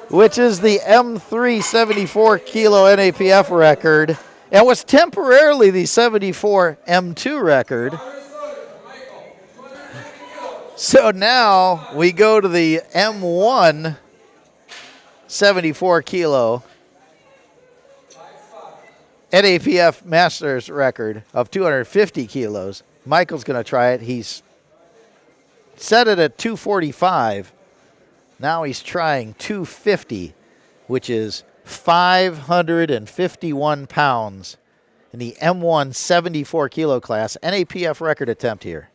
which is the M3 74 kilo NAPF record, and was temporarily the 74 M2 record. So now we go to the M1 74 kilo NAPF Masters record of 250 kilos. Michael's going to try it. He's set it at 245. Now he's trying 250, which is 551 pounds in the M1 74 kilo class. NAPF record attempt here.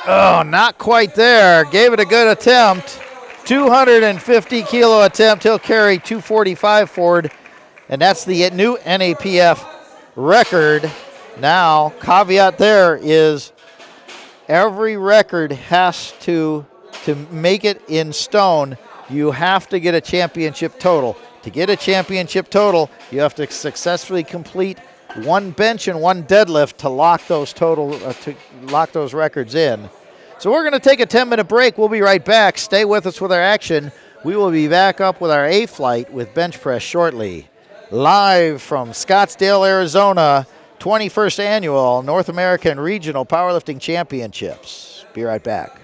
Oh, not quite there. Gave it a good attempt. 250 kilo attempt. He'll carry 245 forward, and that's the new NAPF record. Now, caveat there is every record has to make it in stone, you have to get a championship total. To get a championship total, you have to successfully complete one bench and one deadlift to lock those records in. So we're going to take a 10-minute break. We'll be right back. Stay with us with our action. We will be back up with our A flight with bench press shortly. Live from Scottsdale, Arizona, 21st Annual North American Regional Powerlifting Championships. Be right back.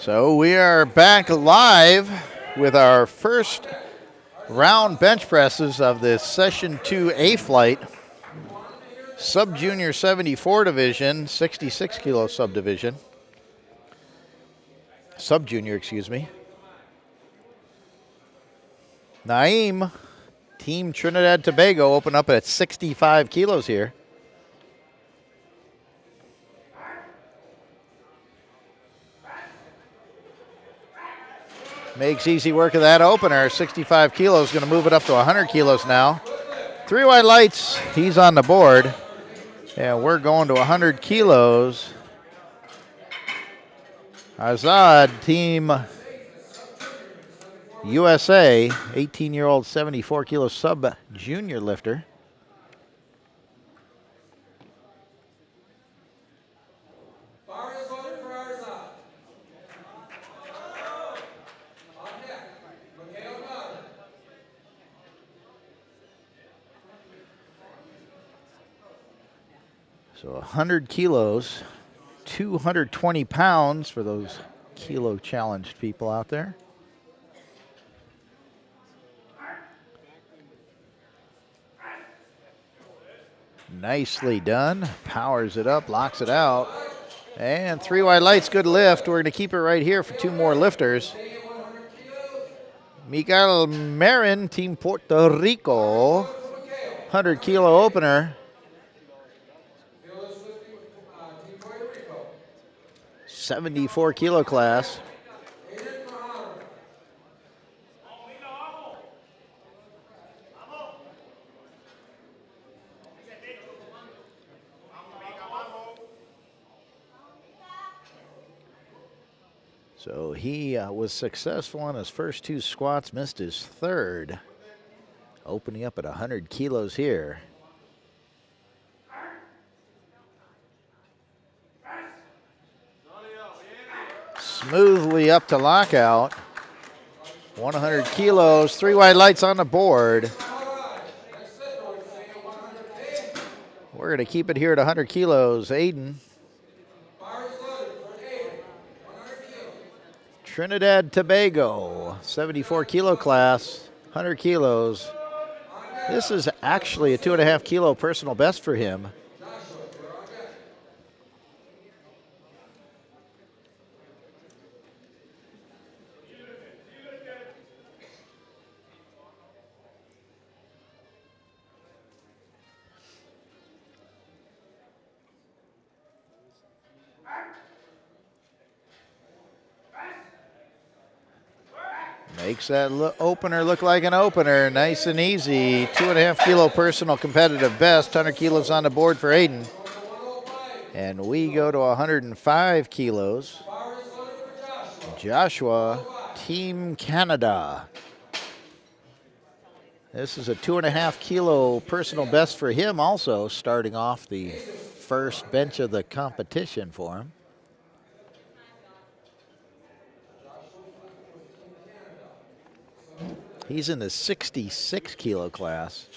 So we are back live with our first round bench presses of the Session 2 A Flight Sub-Junior 74 division, 66 kilo subdivision. Sub-Junior, excuse me. Naeem, Team Trinidad Tobago, open up at 65 kilos here. Makes easy work of that opener. 65 kilos, going to move it up to 100 kilos now. 3 wide lights, he's on the board. And we're going to 100 kilos. Azad, Team USA, 18-year-old 74 kilo sub-junior lifter. So 100 kilos, 220 pounds for those kilo challenged people out there. Nicely done. Powers it up, locks it out. And 3 wide lights, good lift. We're going to keep it right here for 2 more lifters. Miguel Marin, Team Puerto Rico, 100 kilo opener. 74 kilo class. So he was successful on his first 2 squats, missed his third. Opening up at 100 kilos here. Smoothly up to lockout. 100 kilos, 3 wide lights on the board. We're going to keep it here at 100 kilos. Aiden. Trinidad Tobago, 74 kilo class, 100 kilos. This is actually a 2.5 kilo personal best for him. Makes that opener look like an opener. Nice and easy. 2.5 kilo personal competitive best. 100 kilos on the board for Aiden. And we go to 105 kilos. Joshua, Team Canada. This is a 2.5 kilo personal best for him also, starting off the first bench of the competition for him. He's in the 66 kilo class.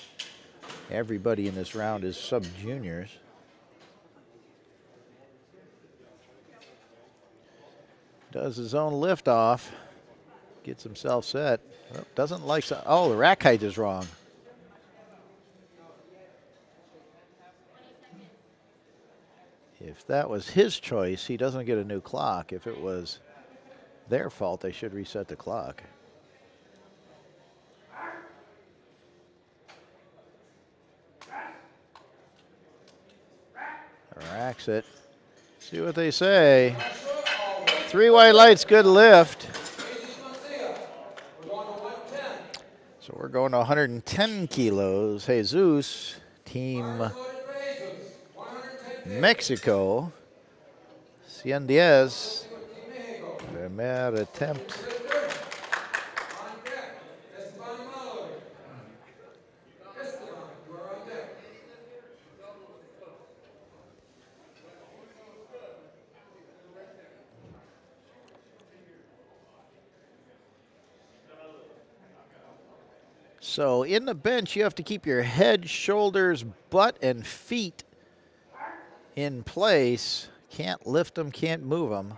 Everybody in this round is sub-juniors. Does his own lift off. Gets himself set. Oh, doesn't like, oh, the rack height is wrong. If that was his choice, he doesn't get a new clock. If it was their fault, they should reset the clock. Racks it. See what they say. 3 wide lights, good lift. So we're going to 110 kilos. Jesus, Team Mexico. 110. Primer attempt. So in the bench, you have to keep your head, shoulders, butt, and feet in place. Can't lift them, can't move them.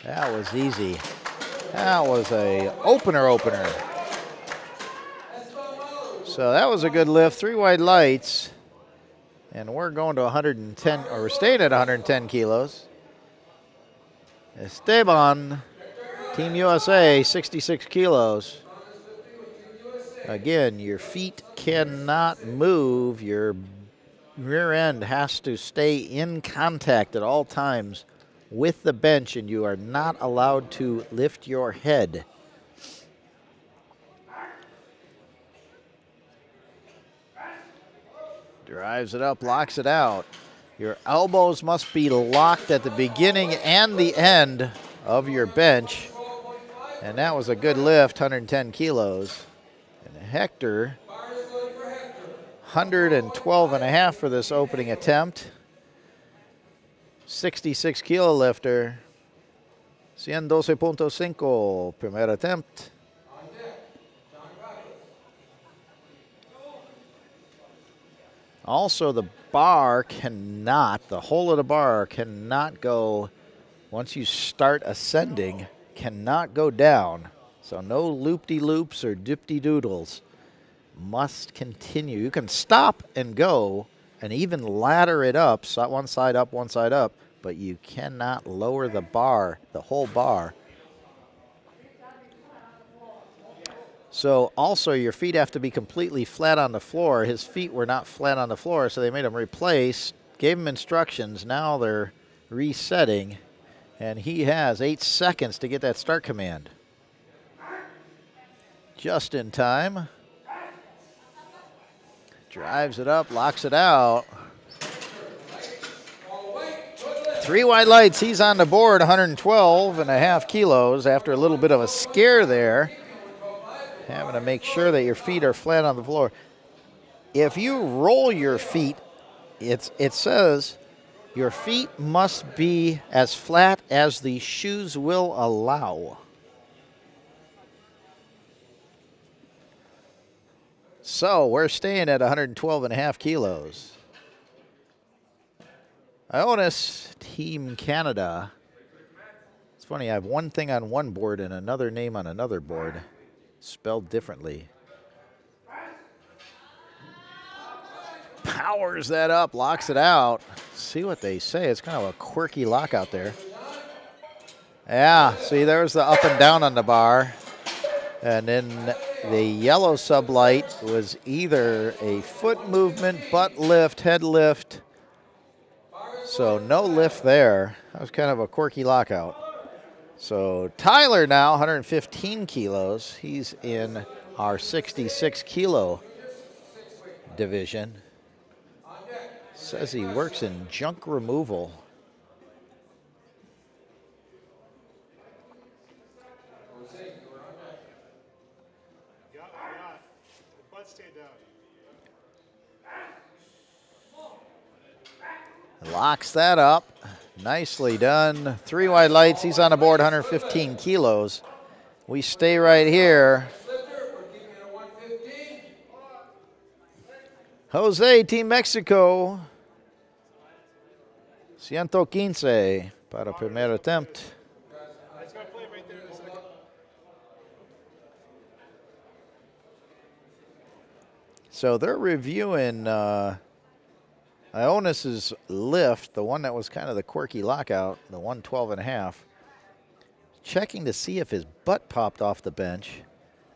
that was easy. That was a opener. So that was a good lift. 3 wide lights. And we're going to 110, or we're staying at 110 kilos. Esteban, Team USA, 66 kilos. Again, your feet cannot move. Your rear end has to stay in contact at all times with the bench, and you are not allowed to lift your head. Drives it up, locks it out. Your elbows must be locked at the beginning and the end of your bench. And that was a good lift, 110 kilos. And Hector, 112 and a half for this opening attempt. 66 kilo lifter. 112.5, primer attempt. Also, the bar cannot, the whole of the bar cannot go, once you start ascending, cannot go down. So no loop-de-loops or dip-de-doodles. Must continue. You can stop and go and even ladder it up, one side up, but you cannot lower the bar, the whole bar. So also your feet have to be completely flat on the floor. His feet were not flat on the floor, so they made him replace, gave him instructions. Now they're resetting, and he has 8 seconds to get that start command. Just in time. Drives it up, locks it out. 3 wide lights, he's on the board, 112 and a half kilos after a little bit of a scare there. Having to make sure that your feet are flat on the floor. If you roll your feet, it says your feet must be as flat as the shoes will allow. So we're staying at 112 and a half kilos. Ionis, Team Canada. It's funny, I have one thing on one board and another name on another board, spelled differently. Powers that up, locks it out. See what they say. It's kind of a quirky lock out there. Yeah, see, there's the up and down on the bar. And then the yellow sublight was either a foot movement, butt lift, head lift. So no lift there. That was kind of a quirky lockout. So Tyler now, 115 kilos. He's in our 66 kilo division. Says he works in junk removal. Locks that up. Nicely done. 3 wide lights. He's on the board, 115 kilos. We stay right here. Jose, Team Mexico. 115 para primer attempt. So they're reviewing Ionis's lift, the one that was kind of the quirky lockout, the 112 and a half. Checking to see if his butt popped off the bench.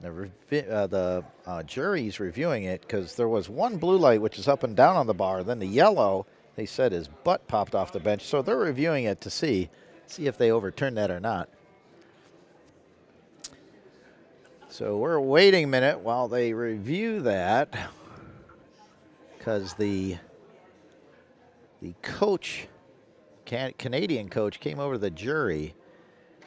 The jury's reviewing it because there was one blue light which is up and down on the bar. Then the yellow, they said his butt popped off the bench. So they're reviewing it to see if they overturn that or not. So we're waiting a minute while they review that because the coach, Canadian coach, came over to the jury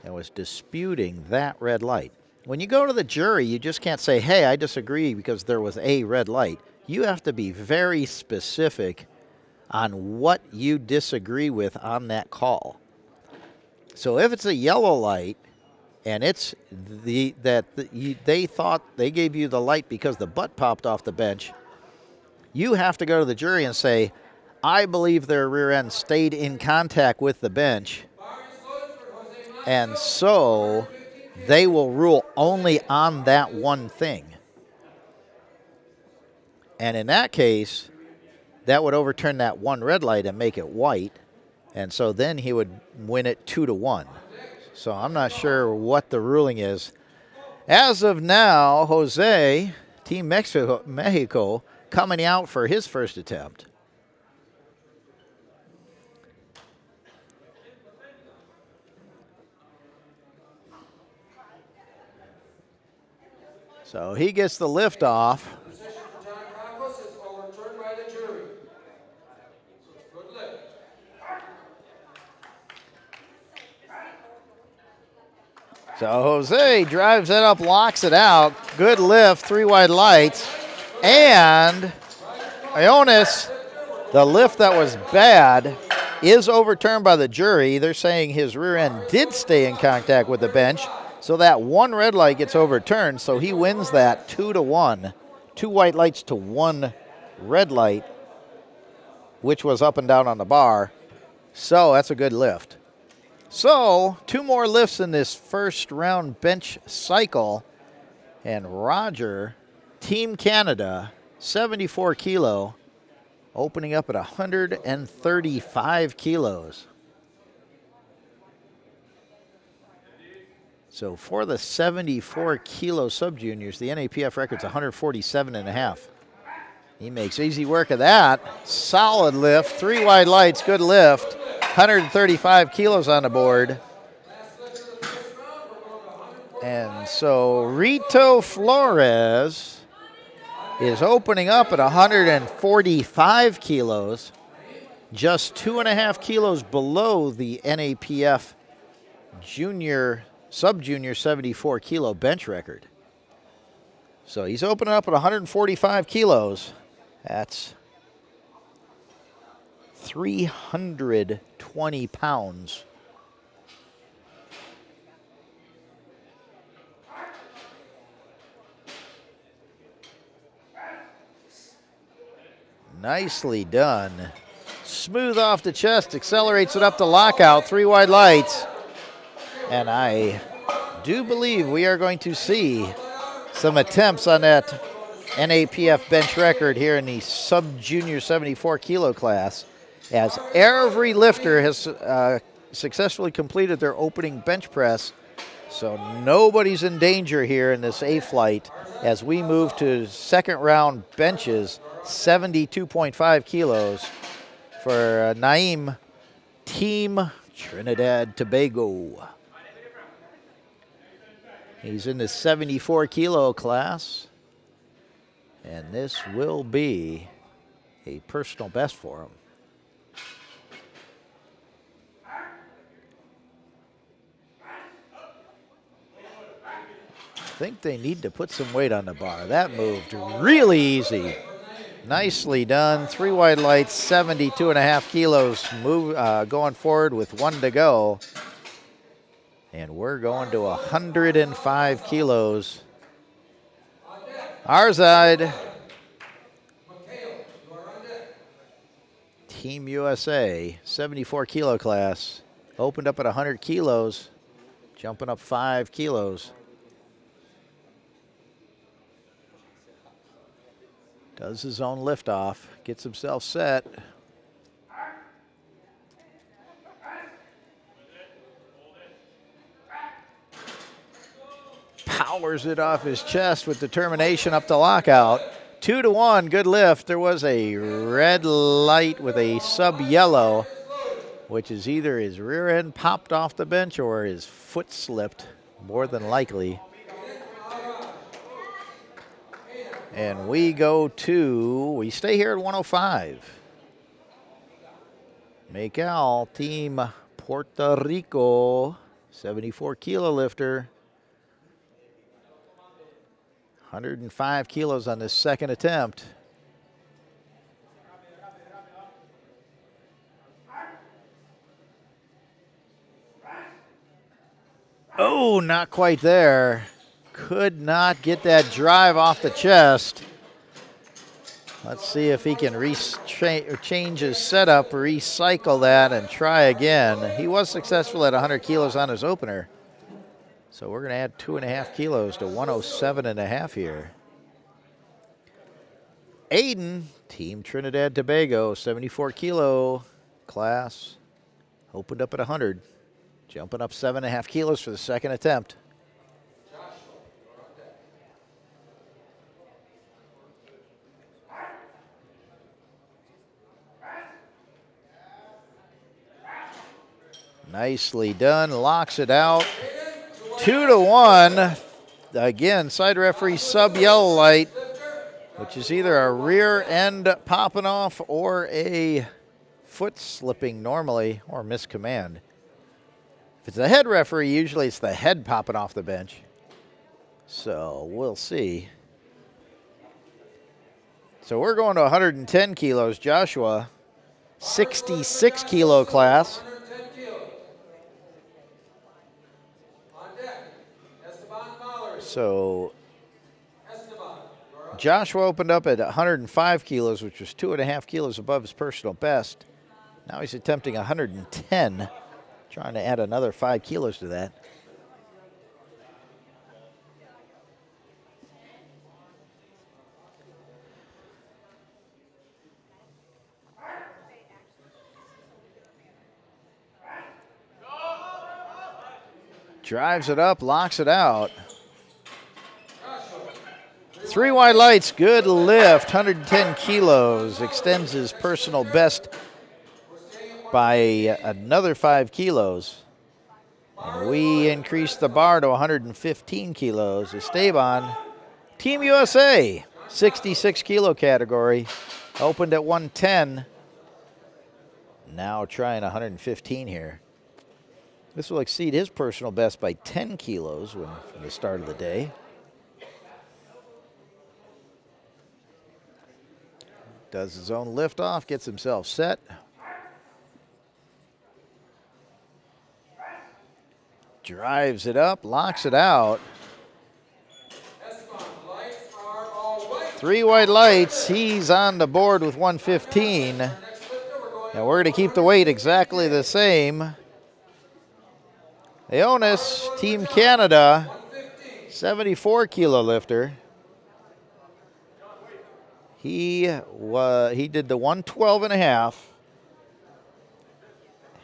and was disputing that red light. When you go to the jury, you just can't say, hey, I disagree because there was a red light. You have to be very specific on what you disagree with on that call. So if it's a yellow light and it's they thought they gave you the light because the butt popped off the bench, you have to go to the jury and say, I believe their rear end stayed in contact with the bench. And so they will rule only on that one thing. And in that case, that would overturn that one red light and make it white. And so then he would win it 2-1. So I'm not sure what the ruling is. As of now, Jose, Team Mexico, coming out for his first attempt. So he gets the lift off. So Jose drives it up, locks it out. Good lift, 3 wide lights. And Ionis, the lift that was bad, is overturned by the jury. They're saying his rear end did stay in contact with the bench. So that one red light gets overturned. So he wins that 2-1. 2 white lights to 1 red light, which was up and down on the bar. So that's a good lift. So 2 more lifts in this first round bench cycle. And Roger, Team Canada, 74 kilo, opening up at 135 kilos. So for the 74 kilo sub-juniors, the NAPF record's 147.5. He makes easy work of that. Solid lift, 3 wide lights, good lift. 135 kilos on the board. And so Rito Flores is opening up at 145 kilos, just 2.5 kilos below the NAPF junior, sub-junior 74 kilo bench record. So he's opening up at 145 kilos. That's 320 pounds. Nicely done. Smooth off the chest, accelerates it up to lockout, 3 wide lights. And I do believe we are going to see some attempts on that NAPF bench record here in the sub-junior 74 kilo class, as every lifter has successfully completed their opening bench press. So nobody's in danger here in this A flight as we move to second round benches, 72.5 kilos for Naim, Team Trinidad Tobago. He's in the 74 kilo class, and this will be a personal best for him. I think they need to put some weight on the bar. That moved really easy. Nicely done. 3 wide lights, 72.5 kilos going forward with 1 to go. And we're going to 105 kilos. Our side, Team USA, 74 kilo class, opened up at 100 kilos, jumping up 5 kilos. Does his own liftoff, gets himself set. Powers it off his chest with determination up to lockout. 2-1, good lift. There was a red light with a sub-yellow, which is either his rear end popped off the bench or his foot slipped, more than likely. And we stay here at 105. Miguel, Team Puerto Rico, 74 kilo lifter. 105 kilos on this second attempt. Oh, not quite there. Could not get that drive off the chest. Let's see if he can change his setup, recycle that, and try again. He was successful at 100 kilos on his opener. So we're going to add 2.5 kilos to 107.5 here. Aiden, Team Trinidad Tobago, 74 kilo class, opened up at 100, jumping up 7.5 kilos for the second attempt. Nicely done, locks it out. 2-1. Again, side referee sub yellow light, which is either a rear end popping off or a foot slipping normally, or miscommand. If it's the head referee, usually it's the head popping off the bench. So we'll see. So we're going to 110 kilos. Joshua, 66 kilo class. So Joshua opened up at 105 kilos, which was 2.5 kilos above his personal best. Now he's attempting 110, trying to add another 5 kilos to that. Drives it up, locks it out. 3 wide lights, good lift, 110 kilos, extends his personal best by another 5 kilos. And we increased the bar to 115 kilos. Esteban, Team USA, 66 kilo category, opened at 110. Now trying 115 here. This will exceed his personal best by 10 kilos from the start of the day. Does his own lift off, gets himself set. Drives it up, locks it out. 3 white lights, he's on the board with 115. Now we're going to keep the weight exactly the same. Leonis, Team Canada, 74 kilo lifter. He did the 112.5.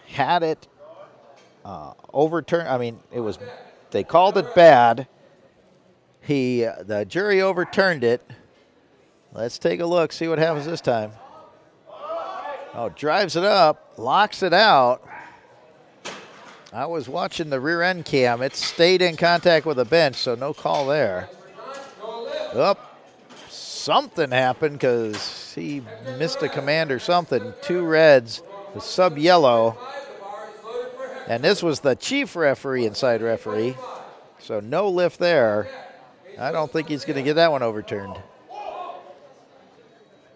Had it overturned. I mean, they called it bad. The jury overturned it. Let's take a look, see what happens this time. Oh, drives it up, locks it out. I was watching the rear end cam. It stayed in contact with the bench, so no call there. Up, something happened because he missed a command or something. 2 reds, the sub yellow. And this was the chief referee and side referee, so no lift there. I don't think he's going to get that one overturned.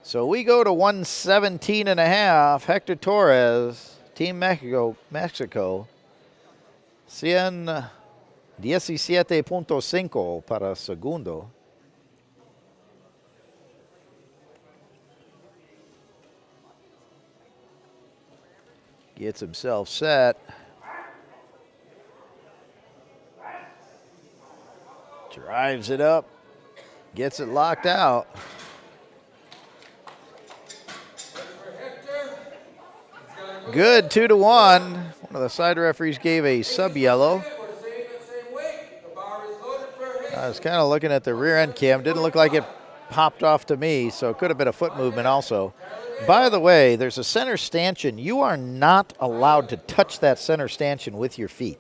So we go to 117.5. Hector Torres, Team Mexico. 117.5 para segundo. Gets himself set. Drives it up. Gets it locked out. Good, 2-1. One of the side referees gave a sub yellow. I was kind of looking at the rear end cam. Didn't look like it popped off to me, so it could have been a foot movement also. By the way, there's a center stanchion. You are not allowed to touch that center stanchion with your feet.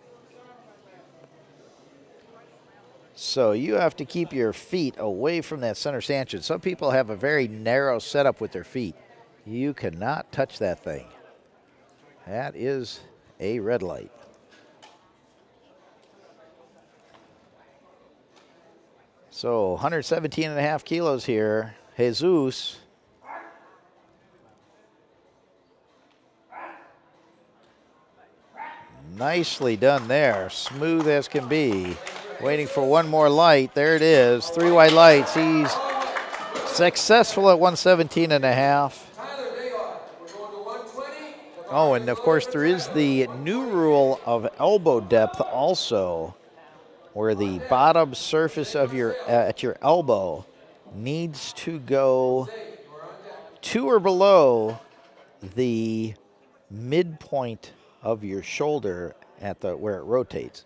So you have to keep your feet away from that center stanchion. Some people have a very narrow setup with their feet. You cannot touch that thing. That is a red light. So 117.5 kilos here. Jesus. Nicely done there. Smooth as can be. Waiting for one more light. There it is. 3 white lights. He's Successful at 117 and a half. Oh, and of course there is the new rule of elbow depth also, where the bottom surface of your at your elbow needs to go to or below the midpoint of your shoulder at the where it rotates.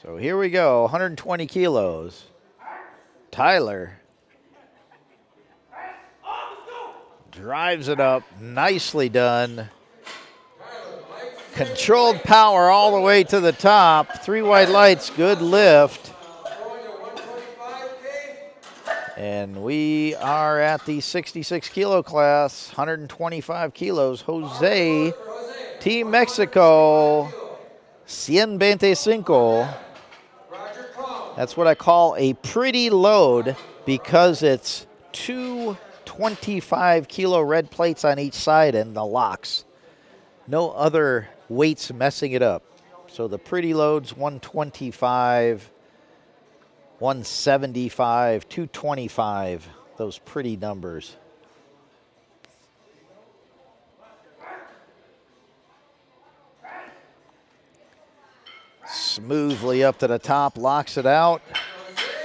So here we go, 120 kilos. Tyler drives it up, nicely done. Controlled power all the way to the top. 3 white lights, good lift. And we are at the 66 kilo class, 125 kilos. Jose, Team Mexico, 125. That's what I call a pretty load because it's 2 25 kilo red plates on each side and the locks. No other weights messing it up. So the pretty loads 125, 175, 225, those pretty numbers. Smoothly up to the top, locks it out.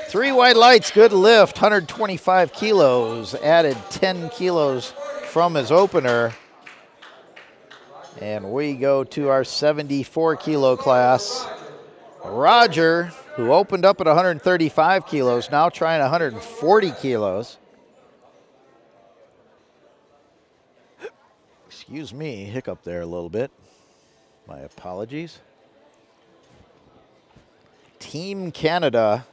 3 white lights, good lift, 125 kilos, added 10 kilos from his opener. And we go to our 74 kilo class. Roger, who opened up at 135 kilos, now trying 140 kilos. Excuse me, hiccup there a little bit. My apologies. Team Canada.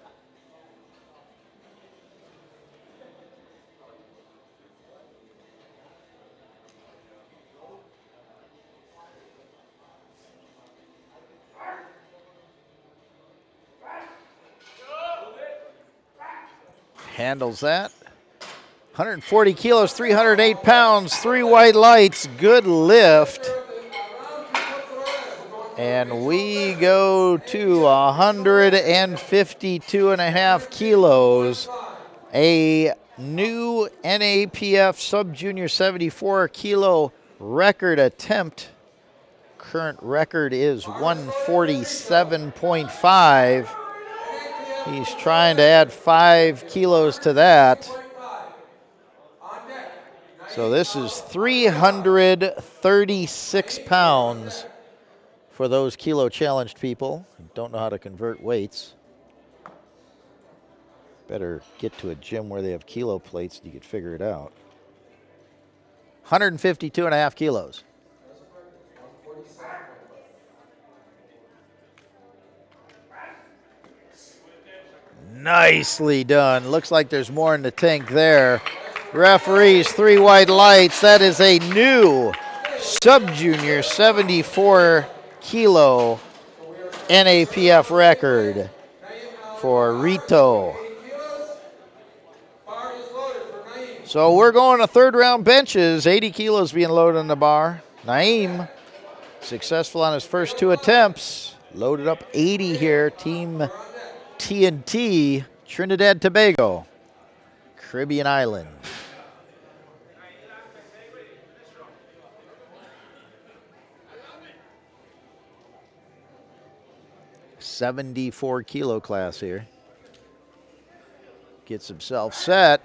Handles that. 140 kilos, 308 pounds, 3 white lights, good lift. And we go to 152 and a half kilos. A new NAPF sub-junior 74 kilo record attempt. Current record is 147.5. He's trying to add 5 kilos to that. So this is 336 pounds for those kilo challenged people who don't know how to convert weights. Better get to a gym where they have kilo plates and you could figure it out. 152 and a half kilos. Nicely done. Looks like there's more in the tank there. Referees, 3 white lights. That is a new sub-junior 74 kilo NAPF record for Rito. So we're going to third round benches. 80 kilos being loaded on the bar. Naeem, successful on his first 2 attempts. Loaded up 80 here. Team TNT, Trinidad Tobago, Caribbean Island. $74 kilo class here. Gets himself set.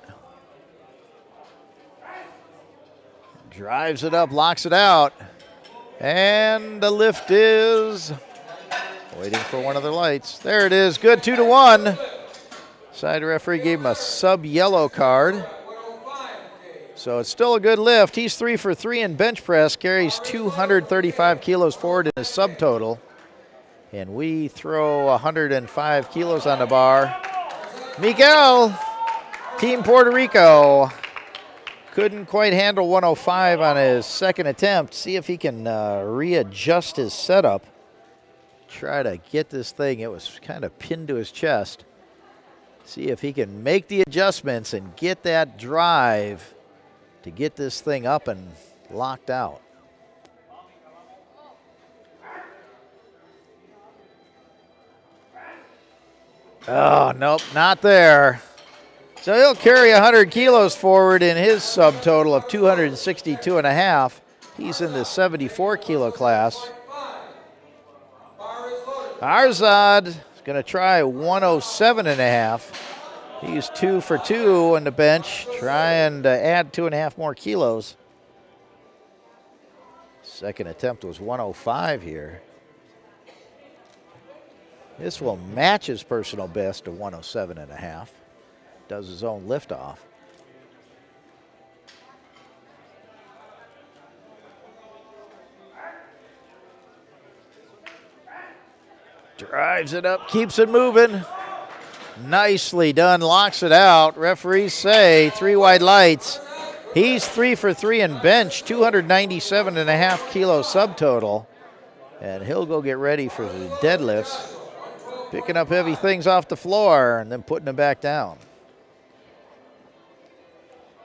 Drives it up, locks it out. And the lift is waiting for one of the lights. There it is, good, 2-1. Side referee gave him a sub-yellow card. So it's still a good lift. He's 3 for 3 in bench press, carries 235 kilos forward in his subtotal. And we throw 105 kilos on the bar. Miguel, Team Puerto Rico, couldn't quite handle 105 on his second attempt. See if he can readjust his setup. Try to get this thing, it was kind of pinned to his chest. See if he can make the adjustments and get that drive to get this thing up and locked out. Oh, nope, not there. So he'll carry 100 kilos forward in his subtotal of 262 and a half. He's in the 74 kilo class. Arzad is going to try 107 and a half. He's 2 for 2 on the bench, trying to add 2.5 more kilos. Second attempt was 105 here. This will match his personal best to 107 and a half. Does his own liftoff. Drives it up, keeps it moving. Nicely done, locks it out. Referees say 3 wide lights. He's 3 for 3 in bench, 297 and a half kilo subtotal. And he'll go get ready for the deadlifts. Picking up heavy things off the floor and then putting them back down.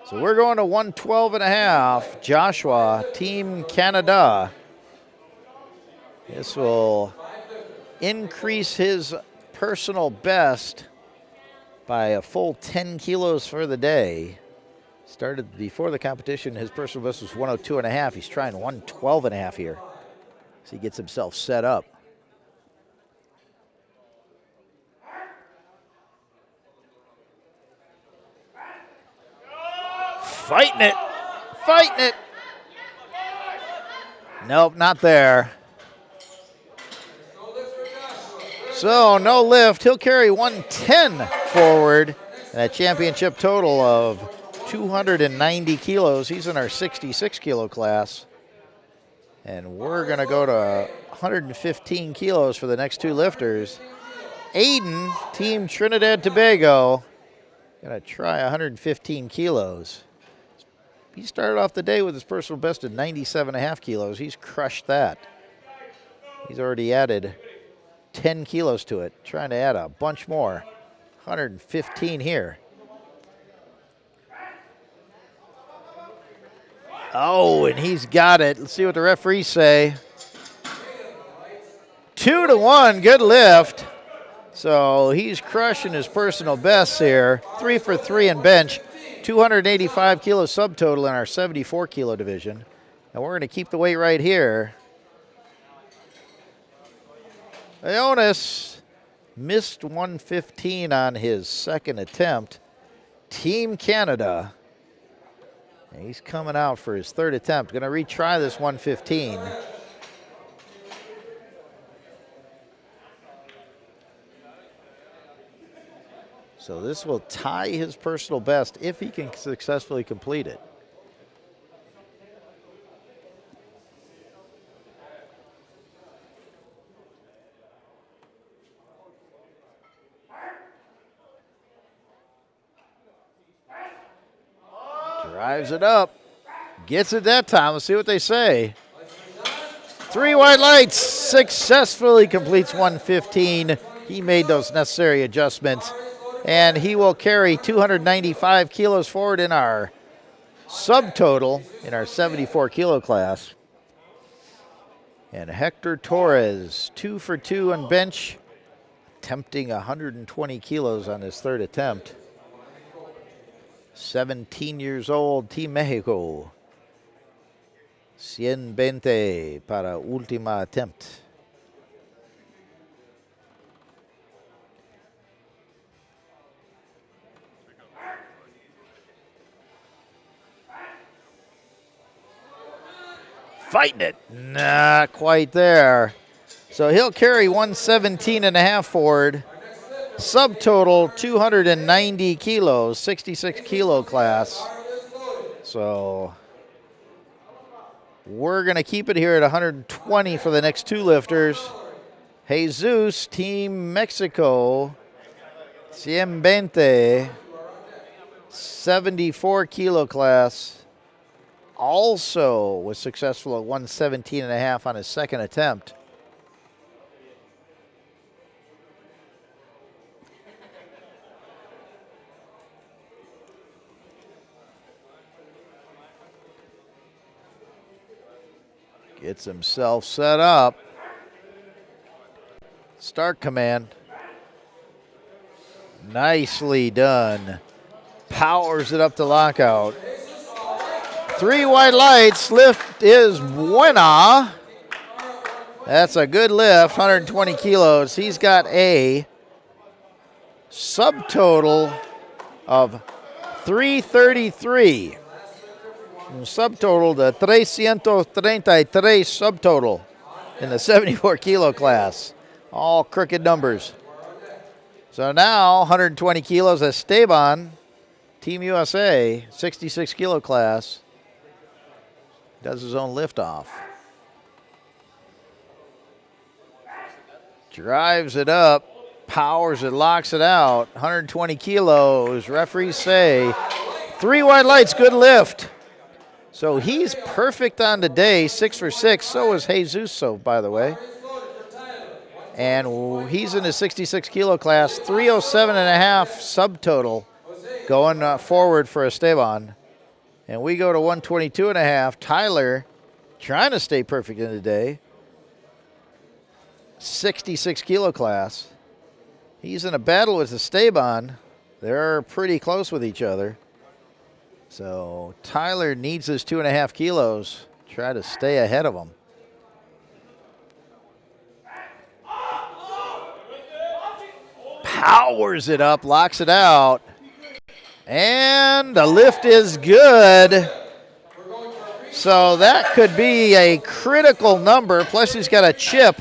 So we're going to 112 and a half. Joshua, Team Canada. This will increase his personal best by a full 10 kilos for the day. Started before the competition, his personal best was 102 and a half. He's trying 112 and a half here. So he gets himself set up. Fighting it, fighting it. Nope, not there. So no lift. He'll carry 110 forward and a championship total of 290 kilos. He's in our 66 kilo class. And we're going to go to 115 kilos for the next 2 lifters. Aiden, Team Trinidad Tobago, going to try 115 kilos. He started off the day with his personal best at 97.5 kilos. He's crushed that. He's already added 10 kilos to it, trying to add a bunch more. 115 here. Oh, and he's got it. Let's see what the referees say. 2-1, good lift. So he's crushing his personal bests here. 3 for 3 in bench. 285 kilo subtotal in our 74 kilo division. And we're going to keep the weight right here. Ionis missed 115 on his second attempt. Team Canada. And he's coming out for his third attempt. Going to retry this 115. So this will tie his personal best if he can successfully complete it. Drives it up. Gets it that time. Let's see what they say. 3 white lights. Successfully completes 115. He made those necessary adjustments. And he will carry 295 kilos forward in our subtotal in our 74 kilo class. And Hector Torres, 2 for 2 on bench, attempting 120 kilos on his third attempt. 17 years old, Team Mexico. 120 para última attempt. Fighting it. Not quite there. So he'll carry 117 and a half forward. Subtotal 290 kilos, 66 kilo class. So we're going to keep it here at 120 for the next 2 lifters. Jesus, Team Mexico, 120, 74 kilo class. Also was successful at 117 and a half on his second attempt. Gets himself set up. Start command. Nicely done. Powers it up to lockout. 3 white lights. Lift is buena. That's a good lift, 120 kilos. He's got a subtotal of 333. Subtotal to 333 subtotal in the 74 kilo class. All crooked numbers. So now 120 kilos Esteban, Team USA, 66 kilo class, does his own liftoff. Drives it up, powers it, locks it out. 120 kilos. Referees say 3 white lights, good lift. So he's perfect on the day, 6 for 6. So is Jesus, by the way. And he's in the 66 kilo class, 307.5 subtotal going forward for Esteban. And we go to 122.5. Tyler trying to stay perfect in the day. 66 kilo class. He's in a battle with Esteban. They're pretty close with each other. So Tyler needs his 2.5 kilos. Try to stay ahead of him. Powers it up, locks it out. And the lift is good. So that could be a critical number. Plus he's got a chip.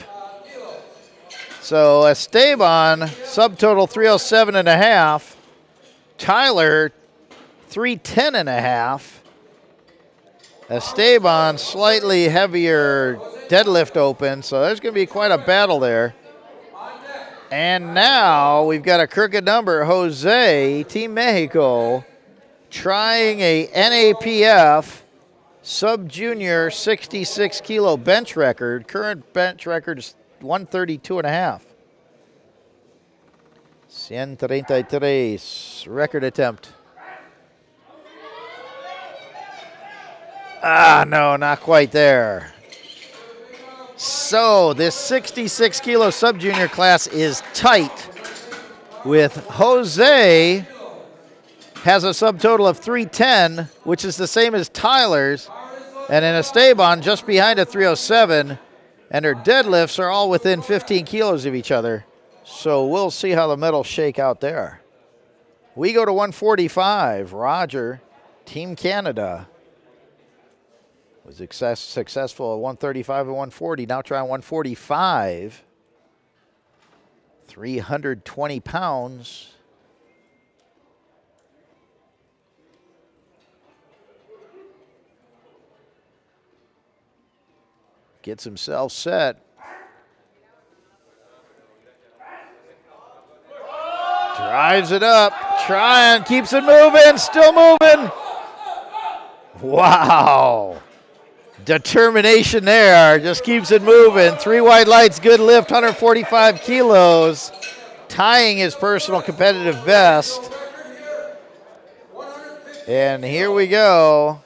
So Esteban, subtotal 307.5. Tyler, 310.5. Esteban, slightly heavier deadlift open. So there's going to be quite a battle there. And now we've got a crooked number. Jose, Team Mexico, trying a NAPF sub-junior 66 kilo bench record. Current bench record is 132.5. 133 record attempt. No, not quite there. So this 66 kilo sub-junior class is tight with Jose has a subtotal of 310, which is the same as Tyler's, and then Esteban just behind at 307, and their deadlifts are all within 15 kilos of each other. So we'll see how the medals shake out there. We go to 145. Roger, Team Canada, was successful at 135 and 140. Now trying 145. 320 pounds. Gets himself set. Drives it up. Trying, keeps it moving, still moving. Wow. Determination there, just keeps it moving. 3 white lights, good lift, 145 kilos. Tying his personal competitive best. And here we go.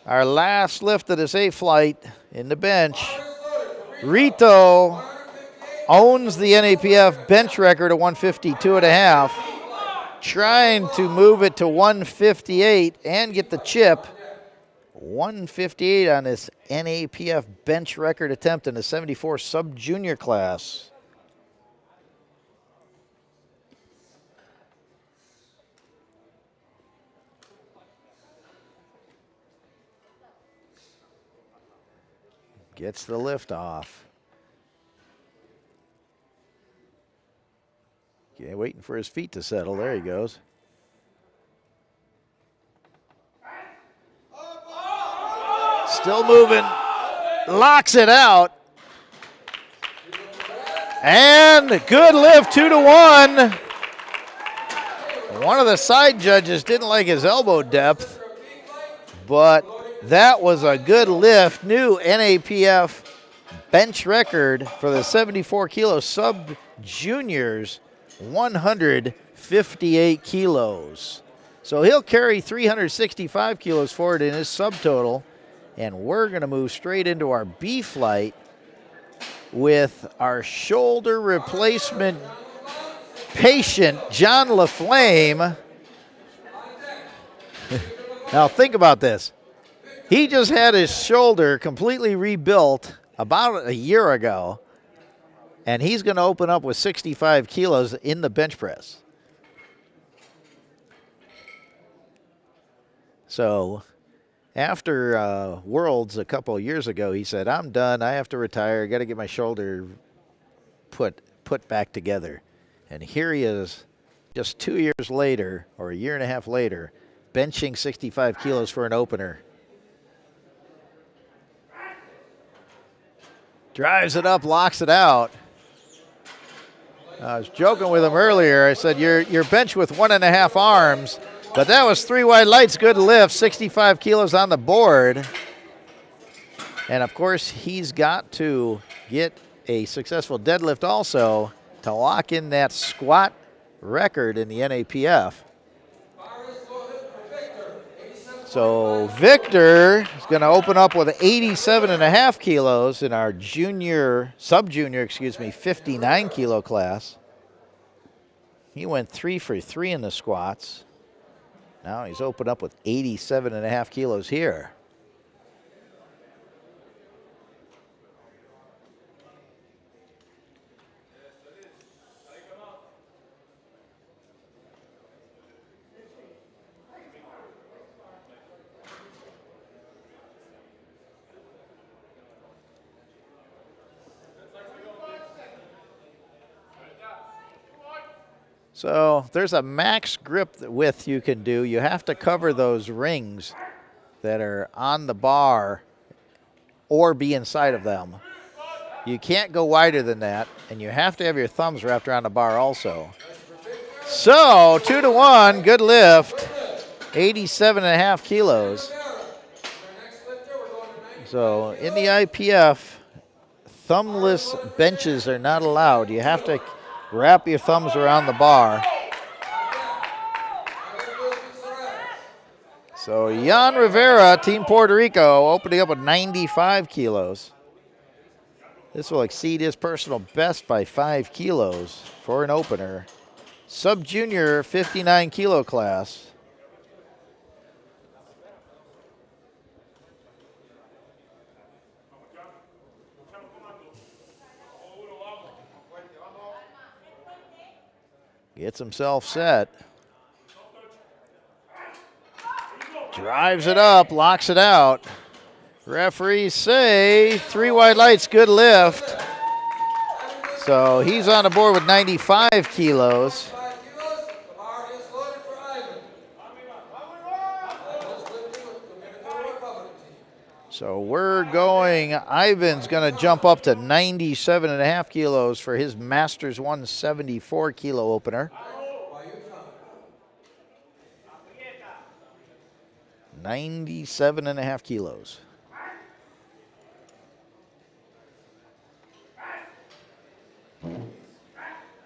Our last lift of this A flight in the bench. Rito owns the NAPF bench record at 152.5. Trying to move it to 158 and get the chip. 158 on this NAPF bench record attempt in the 74 sub-junior class. Gets the lift off. Okay, waiting for his feet to settle. There he goes. Still moving, locks it out. And good lift, 2-1. One of the side judges didn't like his elbow depth, but that was a good lift. New NAPF bench record for the 74 kilo sub juniors, 158 kilos. So he'll carry 365 kilos forward in his subtotal. And we're going to move straight into our B flight with our shoulder replacement patient John LaFlame. Now think about this. He just had his shoulder completely rebuilt about a year ago, and he's going to open up with 65 kilos in the bench press. So after Worlds a couple of years ago, he said, I'm done. I have to retire. I got to get my shoulder put back together. And here he is just 2 years later, or a year and a half later, benching 65 kilos for an opener. Drives it up, locks it out. I was joking with him earlier. I said, you're bench with 1.5 arms, but that was 3 wide lights, good lift, 65 kilos on the board. And of course, he's got to get a successful deadlift also to lock in that squat record in the NAPF. So Victor is going to open up with 87.5 kilos in our sub-junior, 59 kilo class. He went 3 for 3 in the squats. Now he's opened up with 87.5 kilos here. So there's a max grip width you can do. You have to cover those rings that are on the bar or be inside of them. You can't go wider than that, and you have to have your thumbs wrapped around the bar also. So 2-1, good lift, 87.5 kilos. So in the IPF, thumbless benches are not allowed. You have to wrap your thumbs around the bar. So Jan Rivera, Team Puerto Rico, opening up with 95 kilos. This will exceed his personal best by 5 kilos for an opener. Sub-junior 59 kilo class. Gets himself set. Drives it up, locks it out. Referees say 3 wide lights, good lift. So he's on the board with 95 kilos. So we're going, Ivan's going to jump up to 97.5 kilos for his Masters 174 kilo opener. 97.5 kilos.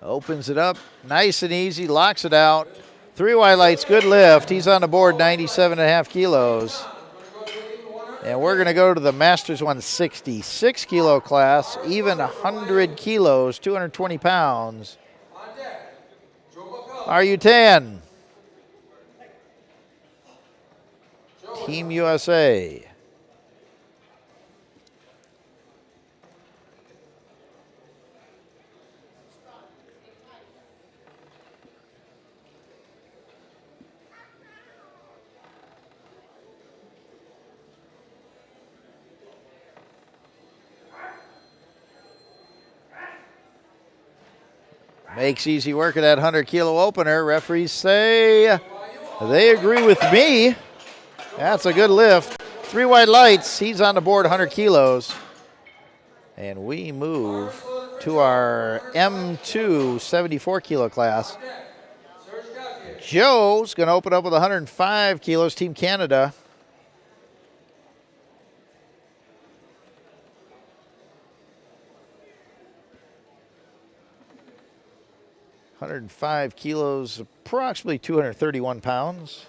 Opens it up, nice and easy, locks it out. 3 wide lights, good lift. He's on the board, 97.5 kilos. And we're going to go to the Masters 166 kilo class, even 100 kilos, 220 pounds. RU10. Team USA. Makes easy work of that 100 kilo opener. Referees say they agree with me. That's a good lift. 3 wide lights. He's on the board, 100 kilos. And we move to our M2 74 kilo class. Joe's going to open up with 105 kilos, Team Canada. $105 kilos, approximately 231 pounds.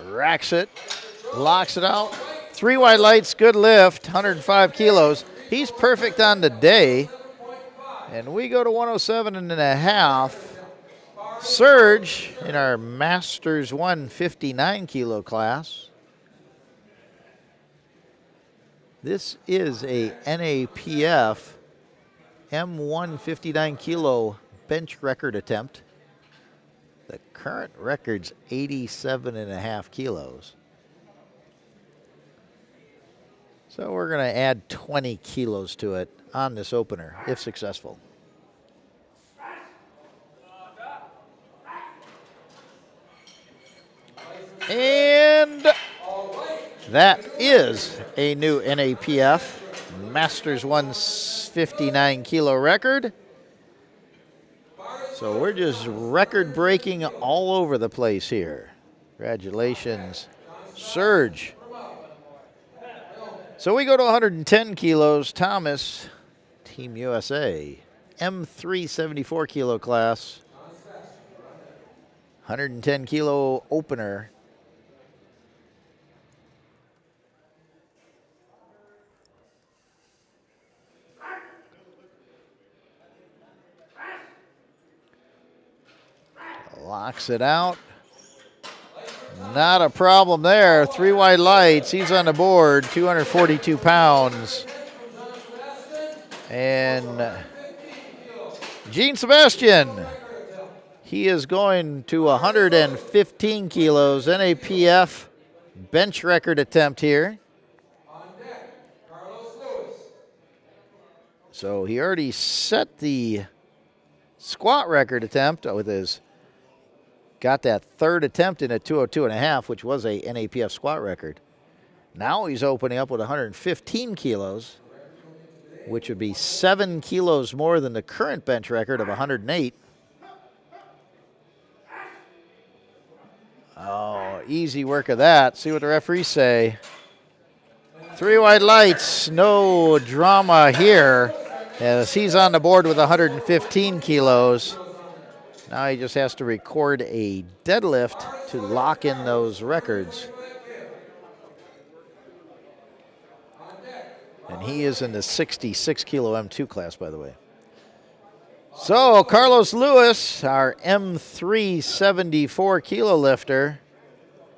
Racks it, locks it out. 3 wide lights, good lift, 105 kilos. He's perfect on the day. And we go to 107 and a half. Surge in our Masters 159 kilo class. This is a NAPF M1 59 kilo bench record attempt. The current record's 87 and a half kilos. So we're going to add 20 kilos to it on this opener, if successful. And that is a new NAPF Masters 159 kilo record. So we're just record breaking all over the place here. Congratulations, Surge. So we go to 110 kilos. Thomas, Team USA, M3 74 kilo class. 110 kilo opener. Locks it out. Not a problem there. 3 wide lights. He's on the board. 242 pounds. And Gene Sebastian. He is going to 115 kilos. NAPF bench record attempt here. So he already set the squat record attempt with his, got that third attempt in at 202 and a half, which was a NAPF squat record. Now he's opening up with 115 kilos, which would be 7 kilos more than the current bench record of 108. Oh, easy work of that. See what the referees say. 3 wide lights, no drama here, as he's on the board with 115 kilos. Now he just has to record a deadlift to lock in those records. And he is in the 66 kilo M2 class, by the way. So Carlos Lewis, our M3 74 kilo lifter,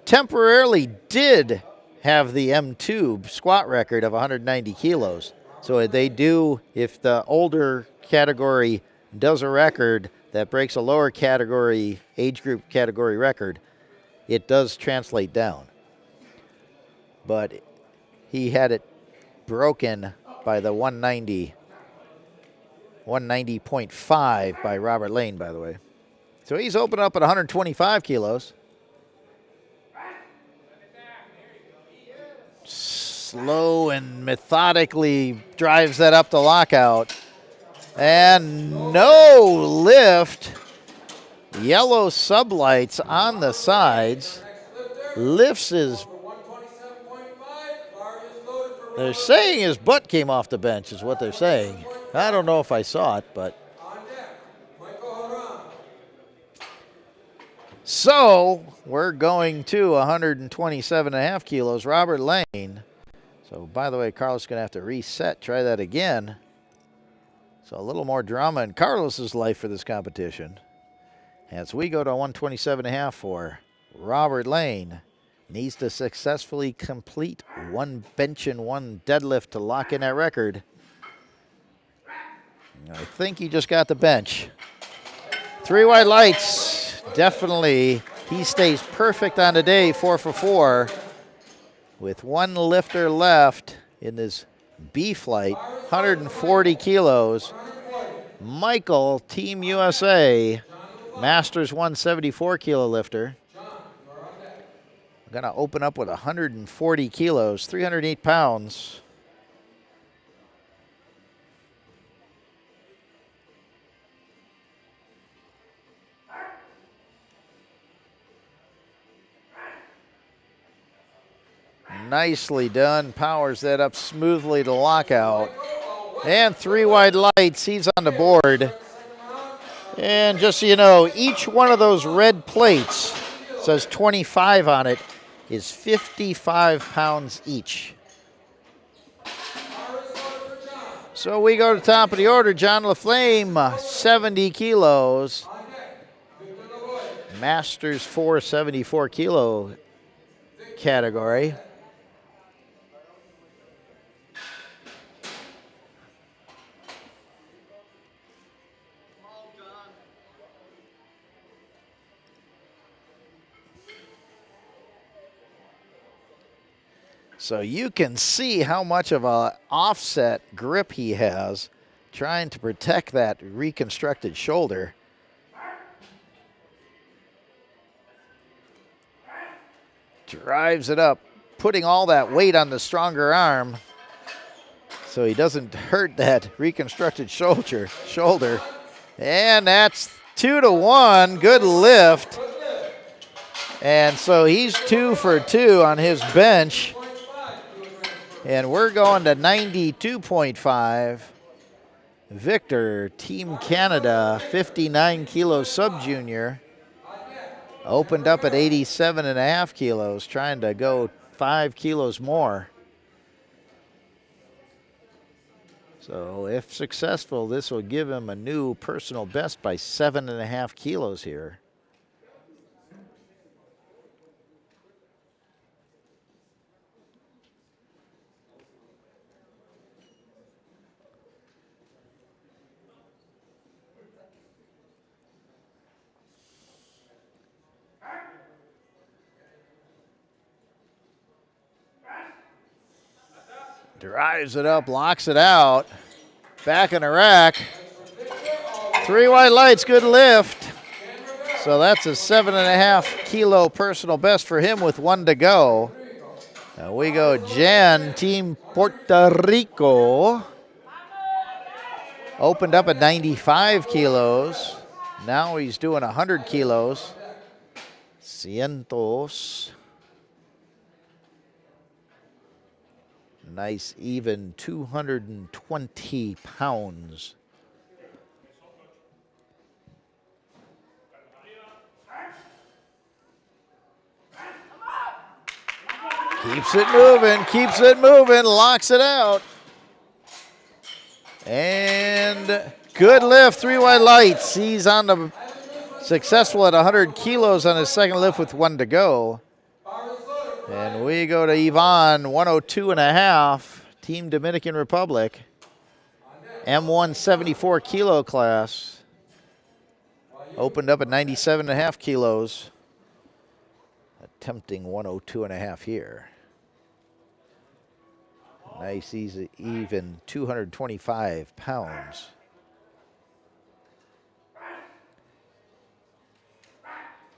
temporarily did have the M2 squat record of 190 kilos. So they do, if the older category does a record that breaks a lower category, age group category record, it does translate down. But he had it broken by the 190.5 by Robert Lane, by the way. So he's opened up at 125 kilos. Slow and methodically drives that up to lockout. And no lift. Yellow sublights on the sides. Lifts his... They're saying his butt came off the bench is what they're saying. I don't know if I saw it, but... So we're going to 127.5 kilos. Robert Lane. So, by the way, Carlos is going to have to reset. Try that again. So a little more drama in Carlos's life for this competition. As we go to 127.5 for Robert Lane. Needs to successfully complete 1 bench and 1 deadlift to lock in that record. I think he just got the bench. 3 wide lights. Definitely, he stays perfect on the day, 4 for 4. With 1 lifter left in this B flight, 140 kilos. Michael, Team USA, Masters 174 kilo lifter. Going to open up with 140 kilos, 308 pounds. Nicely done. Powers that up smoothly to lockout. And 3 wide lights. He's on the board. And just so you know, each one of those red plates says 25 on it. is 55 pounds each. So we go to the top of the order. John LaFlame, 70 kilos. Masters 474 kilo category. So you can see how much of an offset grip he has, trying to protect that reconstructed shoulder. Drives it up, putting all that weight on the stronger arm so he doesn't hurt that reconstructed shoulder. And that's 2-1, good lift. And so he's 2 for 2 on his bench. And we're going to 92.5. Victor, Team Canada, 59 kilo sub-junior. Opened up at 87.5 kilos, trying to go 5 kilos more. So if successful, this will give him a new personal best by 7.5 kilos here. Drives it up, locks it out. Back in the rack. 3 white lights, good lift. So that's a 7.5 kilo personal best for him with 1 to go. Now we go Jan, Team Puerto Rico. Opened up at 95 kilos. Now he's doing 100 kilos. Cientos. Nice even 220 pounds. Keeps it moving, locks it out. And good lift, 3 white lights. He's on the successful at 100 kilos on his second lift with 1 to go. And we go to Yvonne, 102.5, Team Dominican Republic. M1 74 kilo class. Opened up at 97.5 kilos. Attempting 102.5 here. Nice, easy, even 225 pounds.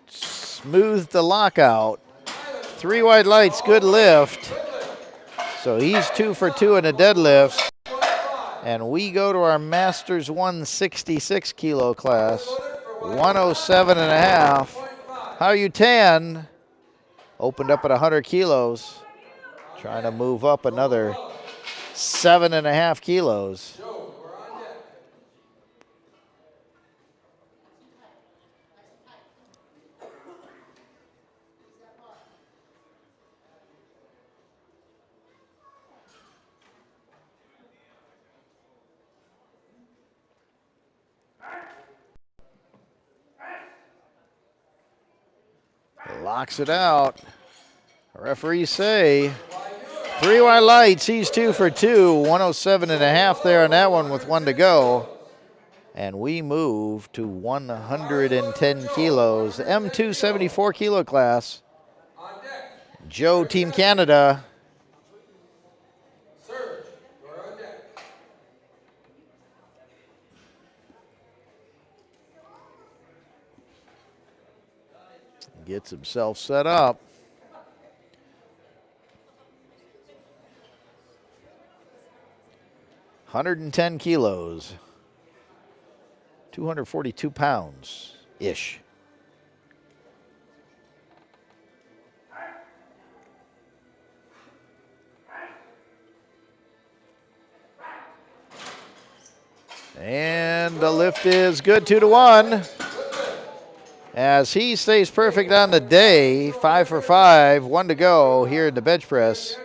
Smooth the lockout. 3 white lights, good lift. So he's 2 for 2 in the deadlifts. And we go to our Masters 166 kilo class. 107.5. How you tan? Opened up at 100 kilos. Trying to move up another 7.5 kilos. Locks it out. Referees say 3 white lights. He's 2 for 2. 107.5 there on that one with 1 to go. And we move to 110 kilos. M2 74 kilo class. Joe, Team Canada. Gets himself set up. $110 kilos. 242 pounds-ish. And the lift is good, 2-1. as he stays perfect on the day. 5 for 5, 1 to go here in the bench press.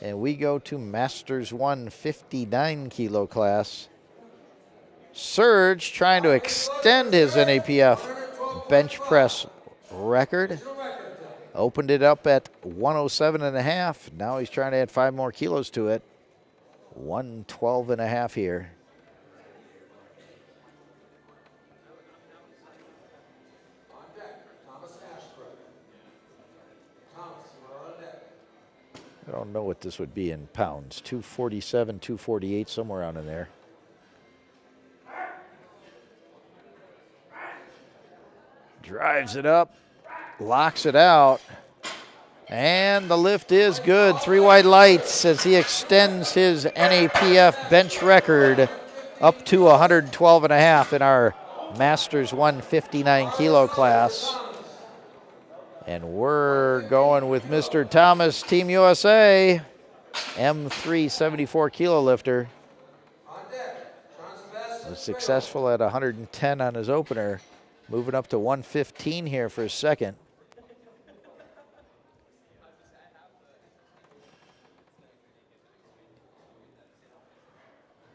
And we go to Masters 1 59-kilo class. Serge trying to extend his NAPF bench press record. Opened it up at 107.5. Now he's trying to add 5 more kilos to it. 112.5 here. I don't know what this would be in pounds. 247, 248, somewhere around in there. Drives it up, locks it out, and the lift is good. 3 white lights as he extends his NAPF bench record up to 112.5 in our Masters 159-kilo class. And we're going with Mr. Thomas, Team USA, M3 74-kilo lifter. Was successful at 110 on his opener. Moving up to 115 here for his second.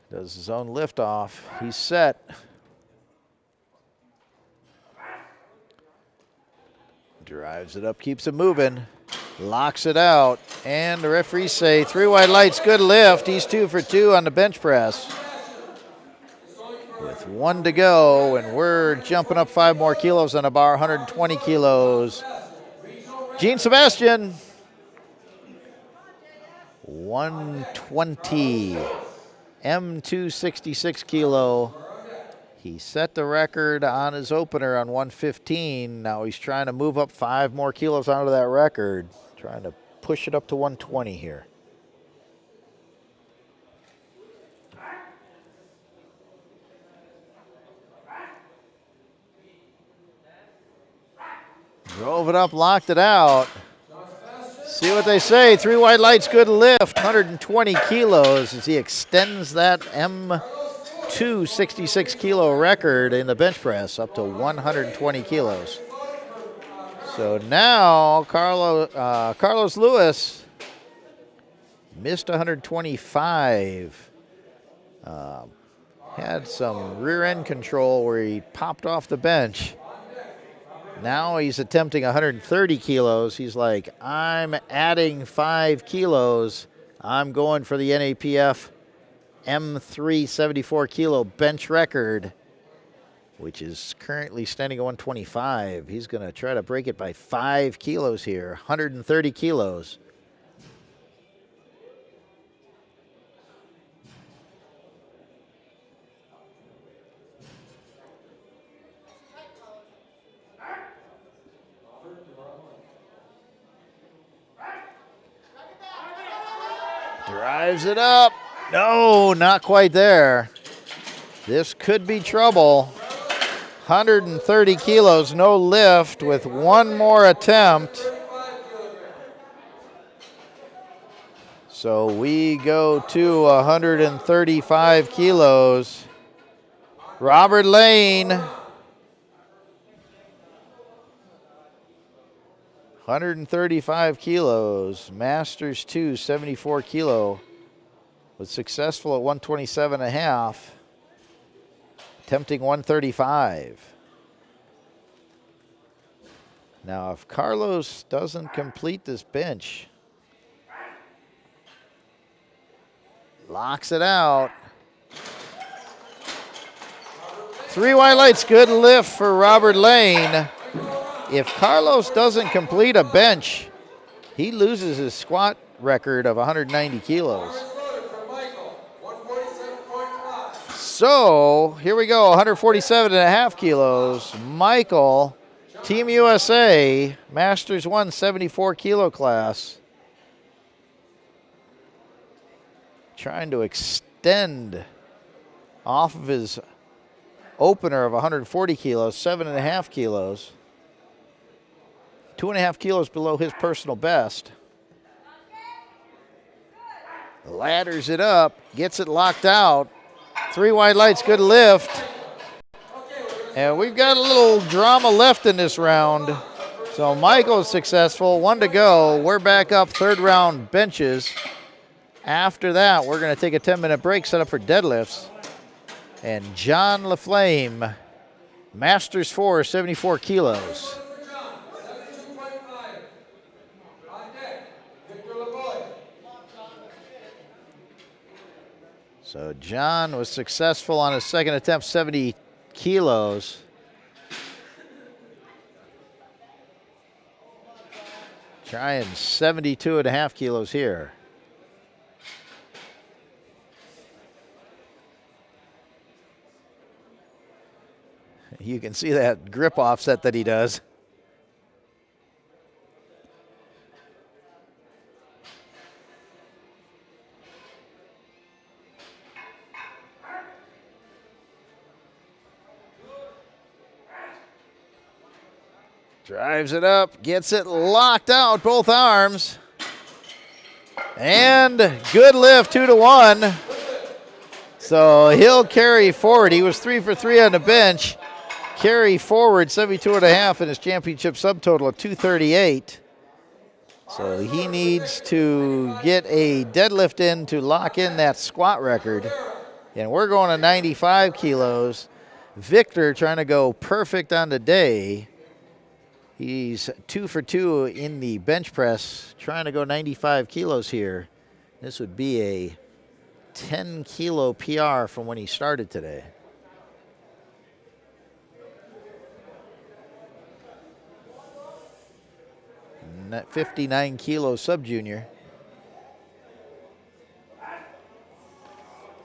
Does his own lift off. He's set. Drives it up, keeps it moving. Locks it out. And the referees say 3 white lights, good lift. He's 2 for 2 on the bench press. With 1 to go, and we're jumping up 5 more kilos on the bar, 120 kilos. Gene Sebastian, 120, M266 kilo. He set the record on his opener on 115. Now he's trying to move up 5 more kilos onto that record, trying to push it up to 120 here. Drove it up, locked it out. See what they say. 3 white lights, good lift. 120 kilos as he extends that M266 kilo record in the bench press up to 120 kilos. So now Carlos Lewis missed 125. Had some rear end control where he popped off the bench. Now he's attempting 130 kilos. He's like, I'm adding 5 kilos. I'm going for the NAPF M3 74 kilo bench record, which is currently standing at 125. He's going to try to break it by 5 kilos here, 130 kilos. Drives it up. No, not quite there. This could be trouble. 130 kilos, no lift with 1 more attempt. So we go to 135 kilos. Robert Lane. 135 kilos, Masters 2, 74 kilo, was successful at 127.5, attempting 135. Now, if Carlos doesn't complete this bench, locks it out. 3 white lights, good lift for Robert Lane. If Carlos doesn't complete a bench, he loses his squat record of 190 kilos. So here we go, 147.5 kilos. Michael, Team USA, Masters 1 74 kilo class. Trying to extend off of his opener of 140 kilos, 7.5 kilos. 2.5 kilos below his personal best. Ladders it up, gets it locked out. 3 white lights, good lift. And we've got a little drama left in this round. So Michael's successful, 1 to go. We're back up, third round benches. After that, we're going to take a 10-minute break, set up for deadlifts. And John LaFlame, Masters 4, 74 kilos. So John was successful on his second attempt, 70 kilos. Trying 72.5 kilos here. You can see that grip offset that he does. Drives it up, gets it locked out, both arms. And good lift, 2 to 1. So he'll carry forward. He was 3 for 3 on the bench. Carry forward 72.5 in his championship subtotal of 238. So he needs to get a deadlift in to lock in that squat record. And we're going to 95 kilos. Victor trying to go perfect on the day. He's 2 for 2 in the bench press, trying to go 95 kilos here. This would be a 10 kilo PR from when he started today. 59 kilo sub-junior.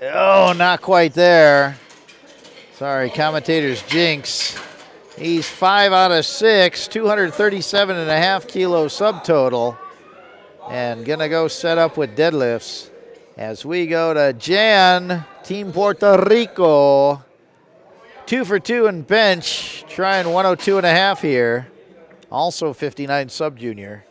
Oh, not quite there. Sorry, commentator's jinx. He's 5 out of 6, 237.5 kilo subtotal. And gonna go set up with deadlifts as we go to Jan, Team Puerto Rico. 2 for 2 in bench, trying 102.5 here. Also 59 sub-junior.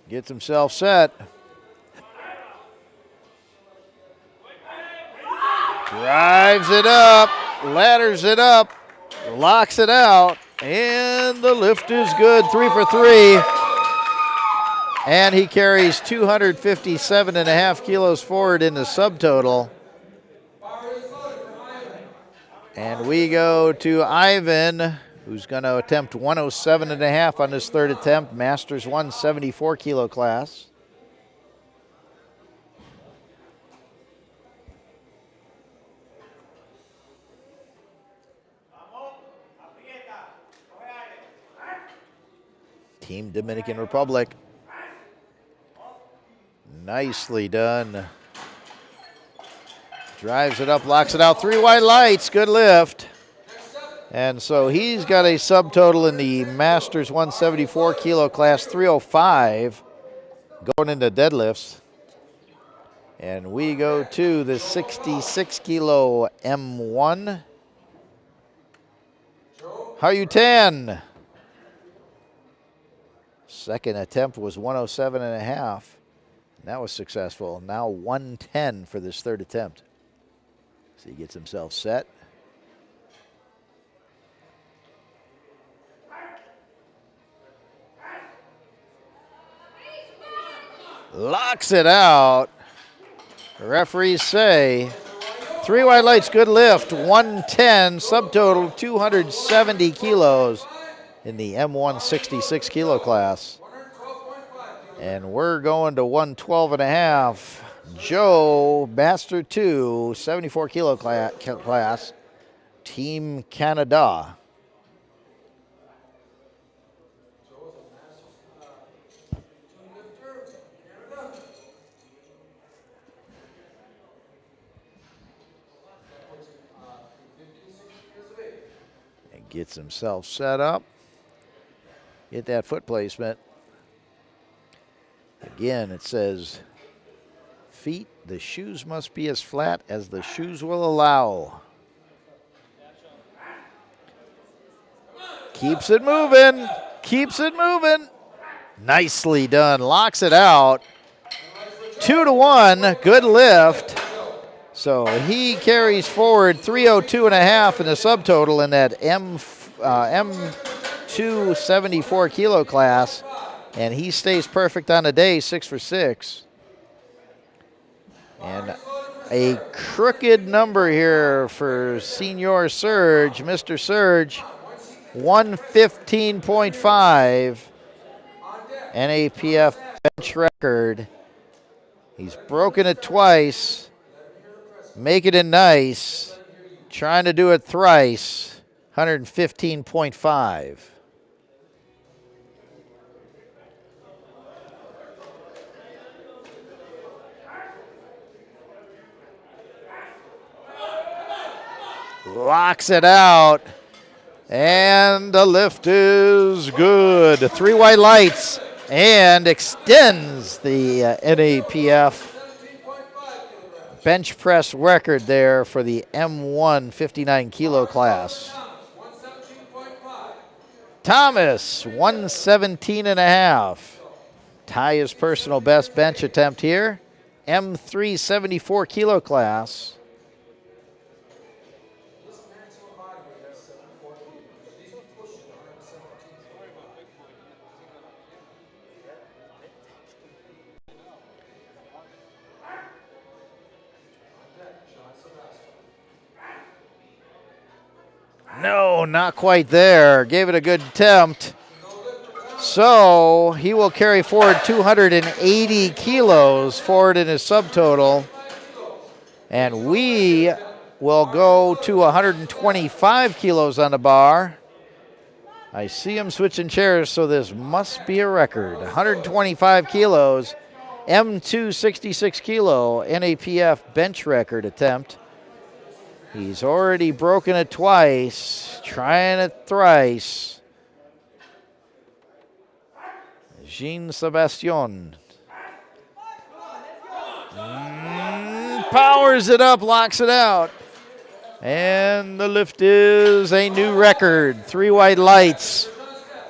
Gets himself set. Drives it up, ladders it up, locks it out, and the lift is good, 3 for 3. And he carries 257.5 kilos forward in the subtotal. And we go to Ivan, who's going to attempt 107.5 on his third attempt, Masters 1, 74 kilo class. Team Dominican Republic. Nicely done. Drives it up, locks it out. 3 white lights, good lift. And so he's got a subtotal in the Masters 174 kilo class, 305, going into deadlifts. And we go to the 66 kilo M1. How you 10? Second attempt was 107.5. That was successful. Now 110 for this third attempt. So he gets himself set. Locks it out. The referees say 3 white lights, good lift, 110, subtotal 270 kilos in the M1 66 kilo class. And we're going to 112.5. Joe, Master 2, 74 kilo class, Team Canada. And gets himself set up. Get that foot placement. Again, it says, feet, the shoes must be as flat as the shoes will allow. Keeps it moving, keeps it moving. Nicely done, locks it out. 2-1, good lift. So he carries forward 302.5 in the subtotal in that M274 kilo class, and he stays perfect on the day, 6 for 6. And a crooked number here for Senior Surge, Mr. Surge, 115.5, NAPF bench record. He's broken it twice, making it nice, trying to do it thrice, 115.5. Locks it out, and the lift is good. 3 white lights, and extends the NAPF bench press record there for the M1 59 kilo class. Thomas, 117.5. Tie his personal best bench attempt here. M3 74 kilo class. No, not quite there. Gave it a good attempt. So he will carry forward 280 kilos forward in his subtotal. And we will go to 125 kilos on the bar. I see him switching chairs, so this must be a record. 125 kilos, M2 66 kilo, NAPF bench record attempt. He's already broken it twice, trying it thrice. Jean-Sebastian. Powers it up, locks it out. And the lift is a new record, 3 white lights.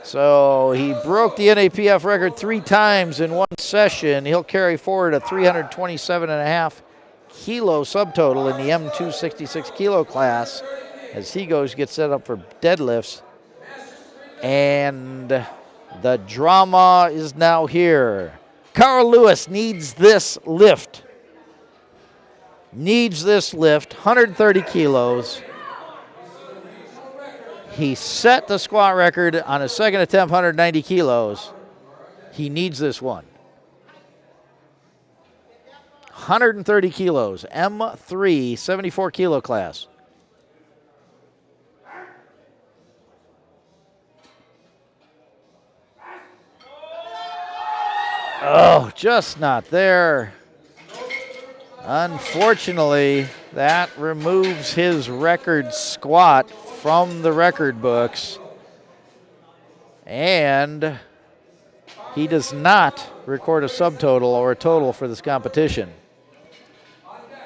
So he broke the NAPF record 3 times in one session. He'll carry forward a 327.5 kilo subtotal in the M266 kilo class as he gets set up for deadlifts. And the drama is now here. Carl Lewis needs this lift. 130 kilos. He set the squat record on his second attempt, 190 kilos. He needs this one. 130 kilos, M3, 74 kilo class. Oh, just not there. Unfortunately, that removes his record squat from the record books. And he does not record a subtotal or a total for this competition.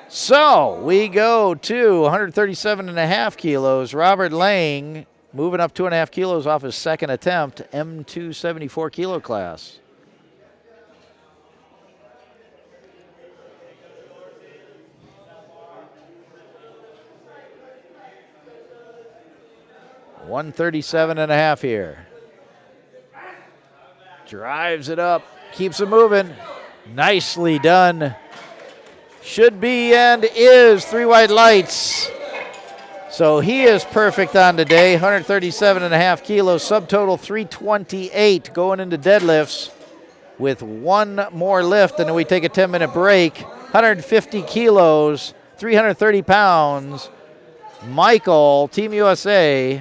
So we go to 137.5 kilos. Robert Lang moving up 2.5 kilos off his second attempt, M2 74 kilo class. $137.5 here. Drives it up, keeps it moving. Nicely done. Should be and is 3 white lights. So he is perfect on the day. 137.5 kilos, subtotal 328 going into deadlifts with one more lift, and then we take a 10-minute break. 150 kilos, 330 pounds. Michael, Team USA,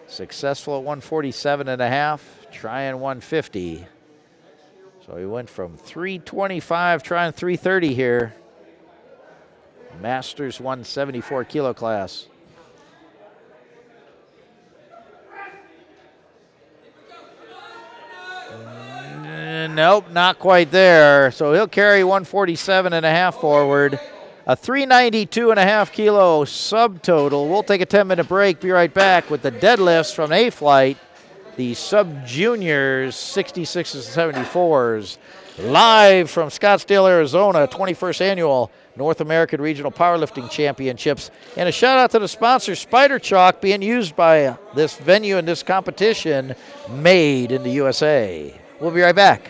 successful at 147.5, trying 150. So he went from 325, trying 330 here. Masters 174 kilo class. Nope, not quite there. So he'll carry 147.5 forward. A 392.5 kilo subtotal. We'll take a 10-minute break. Be right back with the deadlifts from A-Flight the sub-juniors 66s and 74s, live from Scottsdale, Arizona, 21st Annual North American Regional Powerlifting Championships. And a shout out to the sponsor, Spider Chalk, being used by this venue and this competition, made in the USA. We'll be right back.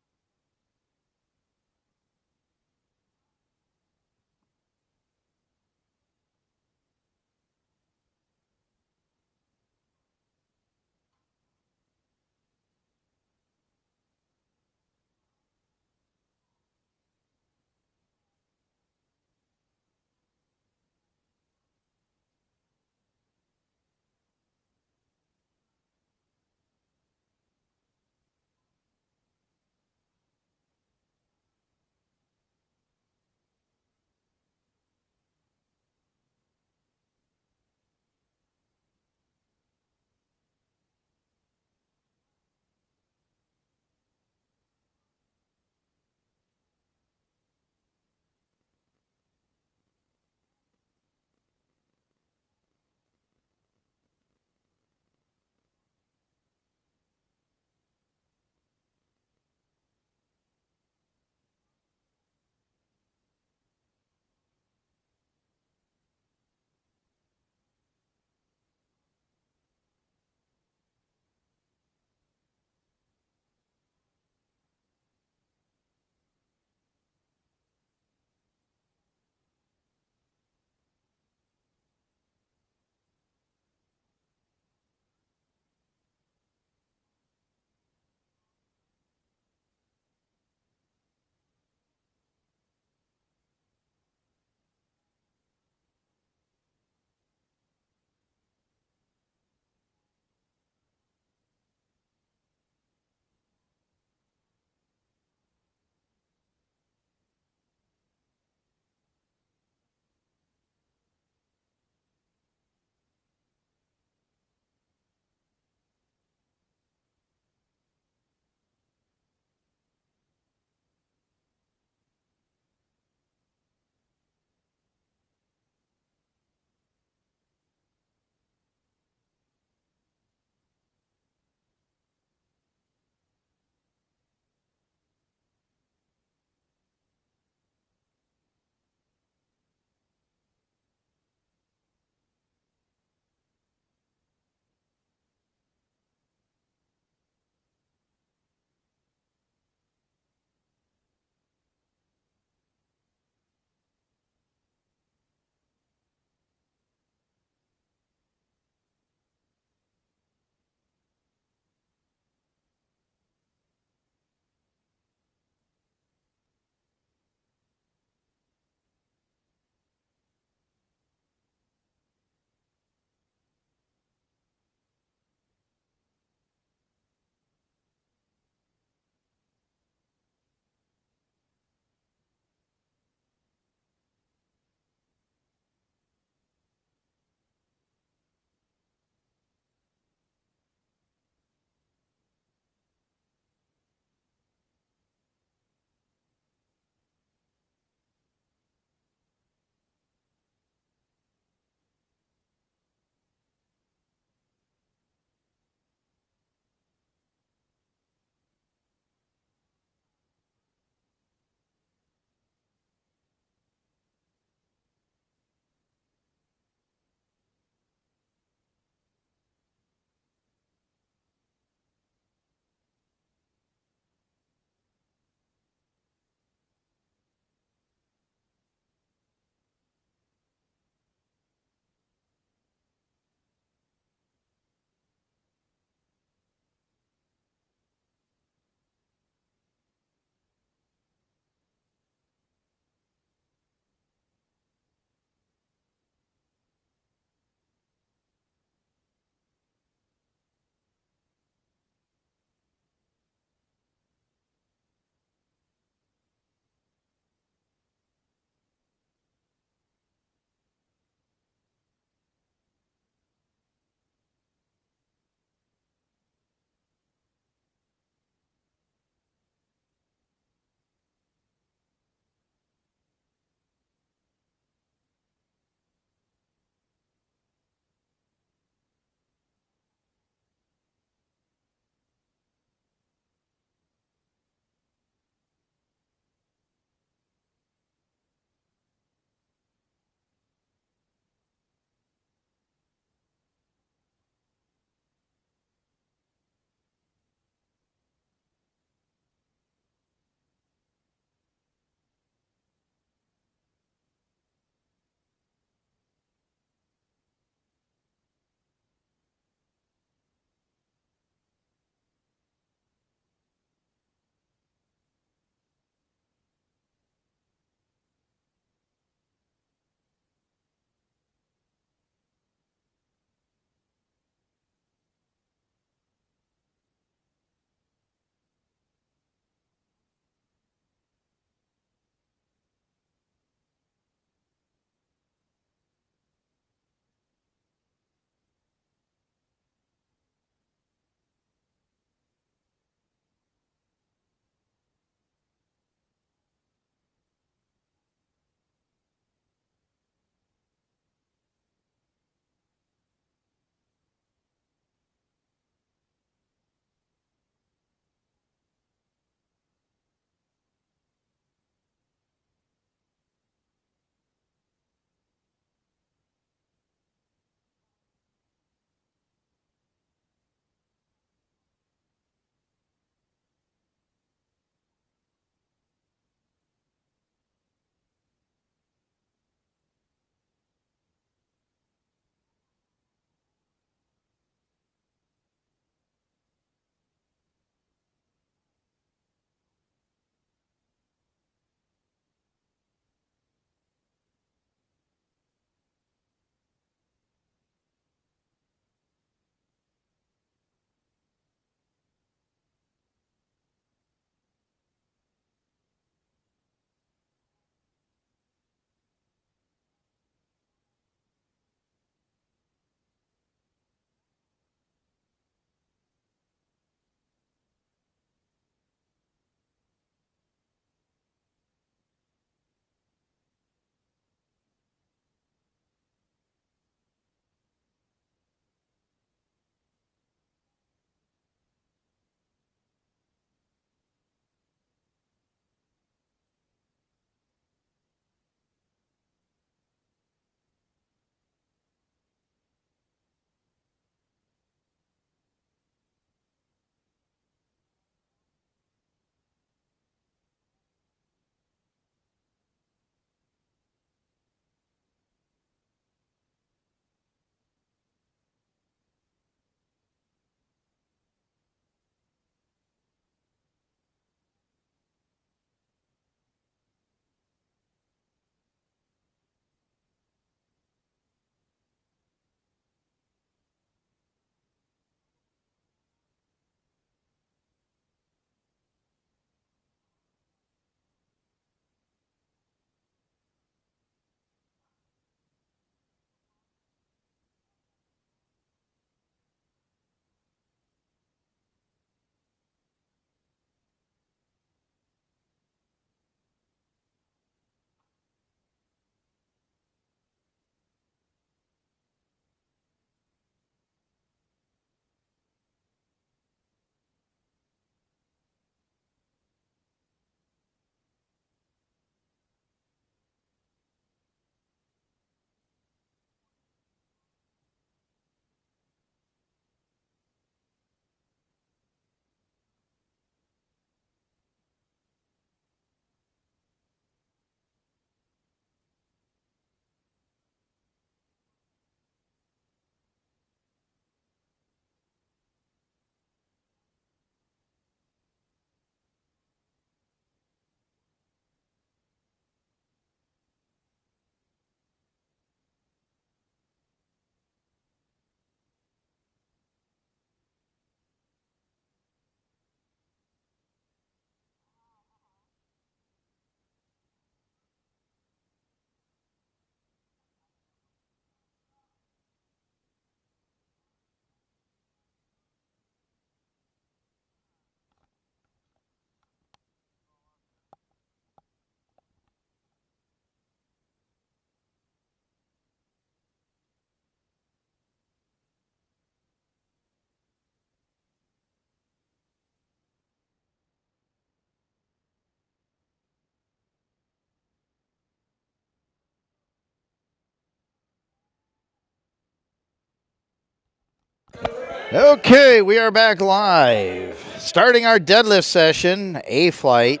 Okay, we are back live. Starting our deadlift session, A flight,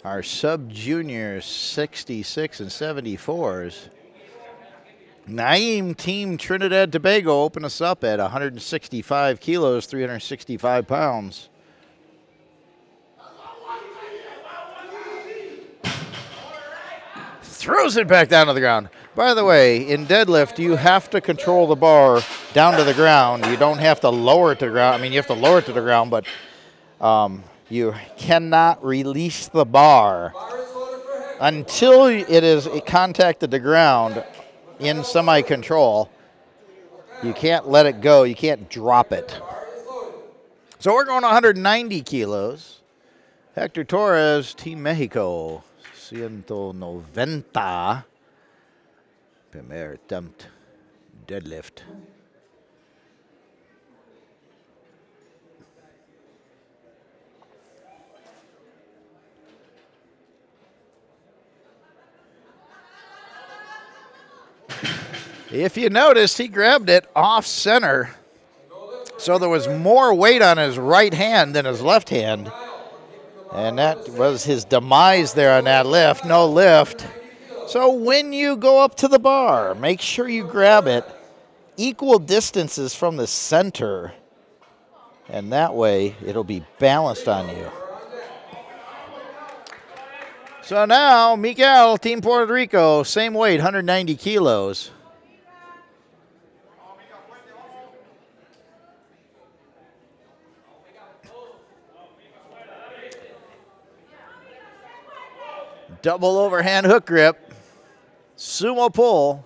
our sub-junior 66 and 74s. Naeem Team Trinidad Tobago open us up at 165 kilos, 365 pounds. Throws it back down to the ground. By the way, in deadlift, you have to control the bar down to the ground. You don't have to lower it to the ground. I mean, you have to lower it to the ground, but you cannot release the bar until it contacted the ground in semi-control. You can't let it go. You can't drop it. So we're going 190 kilos. Hector Torres, Team Mexico, 190. Primer attempt, deadlift. If you notice, he grabbed it off center, so there was more weight on his right hand than his left hand, and that was his demise there on that lift. No lift. So when you go up to the bar, make sure you grab it equal distances from the center, and that way it'll be balanced on you. So now, Miguel, Team Puerto Rico, same weight, 190 kilos. Double overhand hook grip, sumo pull.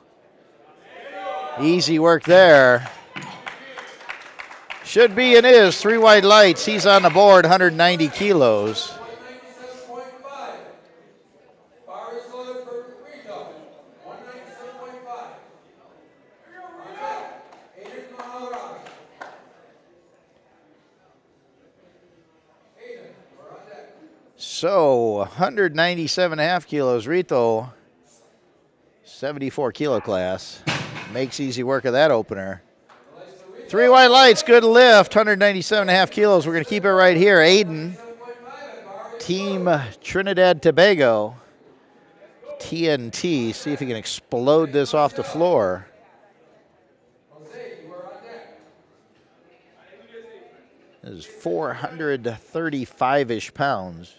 Easy work there. Should be and is 3 white lights. He's on the board, 190 kilos. So 197.5 kilos, Rito, 74 kilo class. Makes easy work of that opener. 3 white lights, good lift, 197.5 kilos. We're going to keep it right here. Aiden, Team Trinidad Tobago, TNT. See if he can explode this off the floor. This is 435-ish pounds.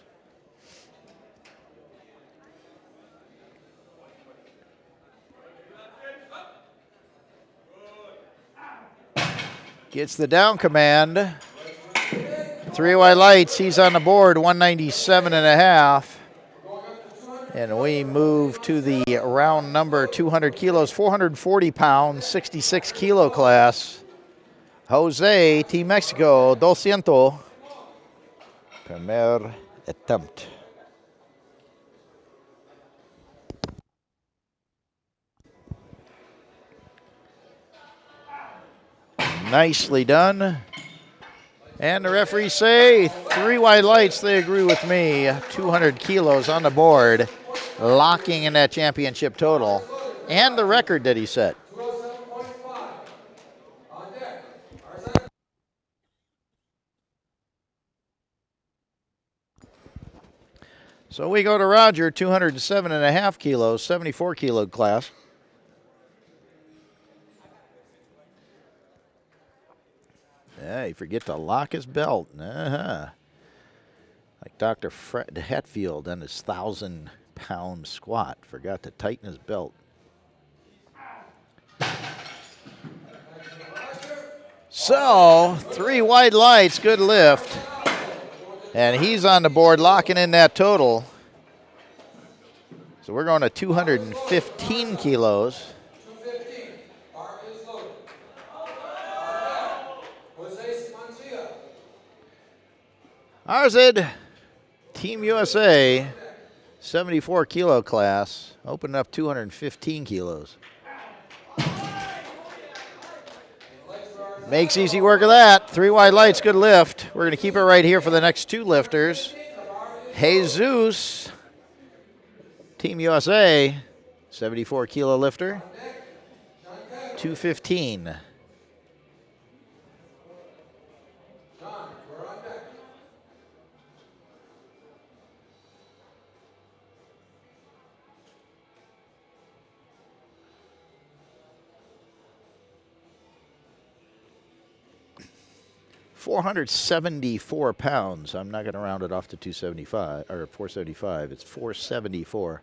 Gets the down command. 3 white lights. He's on the board, 197.5. And we move to the round number 200 kilos, 440 pounds, 66 kilo class. Jose, Team Mexico, 200. Primer attempt. Nicely done. And the referees say 3 white lights. They agree with me. 200 kilos on the board, locking in that championship total and the record that he set. So we go to Roger, 207.5 kilos, 74 kilo class. Yeah, he forget to lock his belt. Like Dr. Fred Hatfield on his 1,000-pound squat. Forgot to tighten his belt. So, 3 white lights, good lift. And he's on the board locking in that total. So we're going to 215 kilos. Arzed, Team USA, 74 kilo class, opening up 215 kilos. Makes easy work of that. 3 white lights, good lift. We're going to keep it right here for the next 2 lifters. Jesus, Team USA, 74 kilo lifter, 215. 474 pounds. I'm not going to round it off to 275 or 475. It's 474.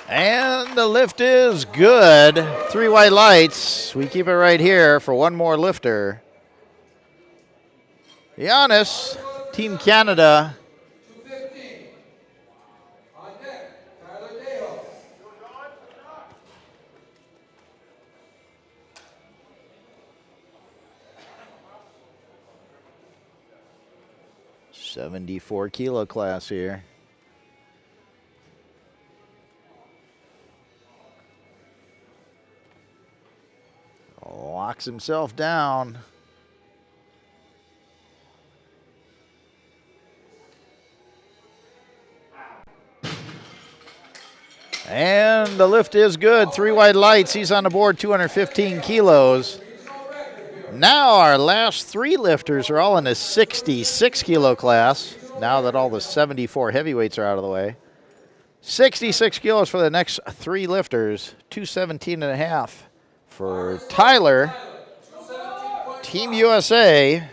And the lift is good. 3 white lights. We keep it right here for one more lifter. Giannis, Team Canada. 74 kilo class here. Locks himself down. And the lift is good. 3 white lights. He's on the board, 215 kilos. Now our last 3 lifters are all in the 66 kilo class, now that all the 74 heavyweights are out of the way. 66 kilos for the next 3 lifters, 217.5 for Tyler, Team USA.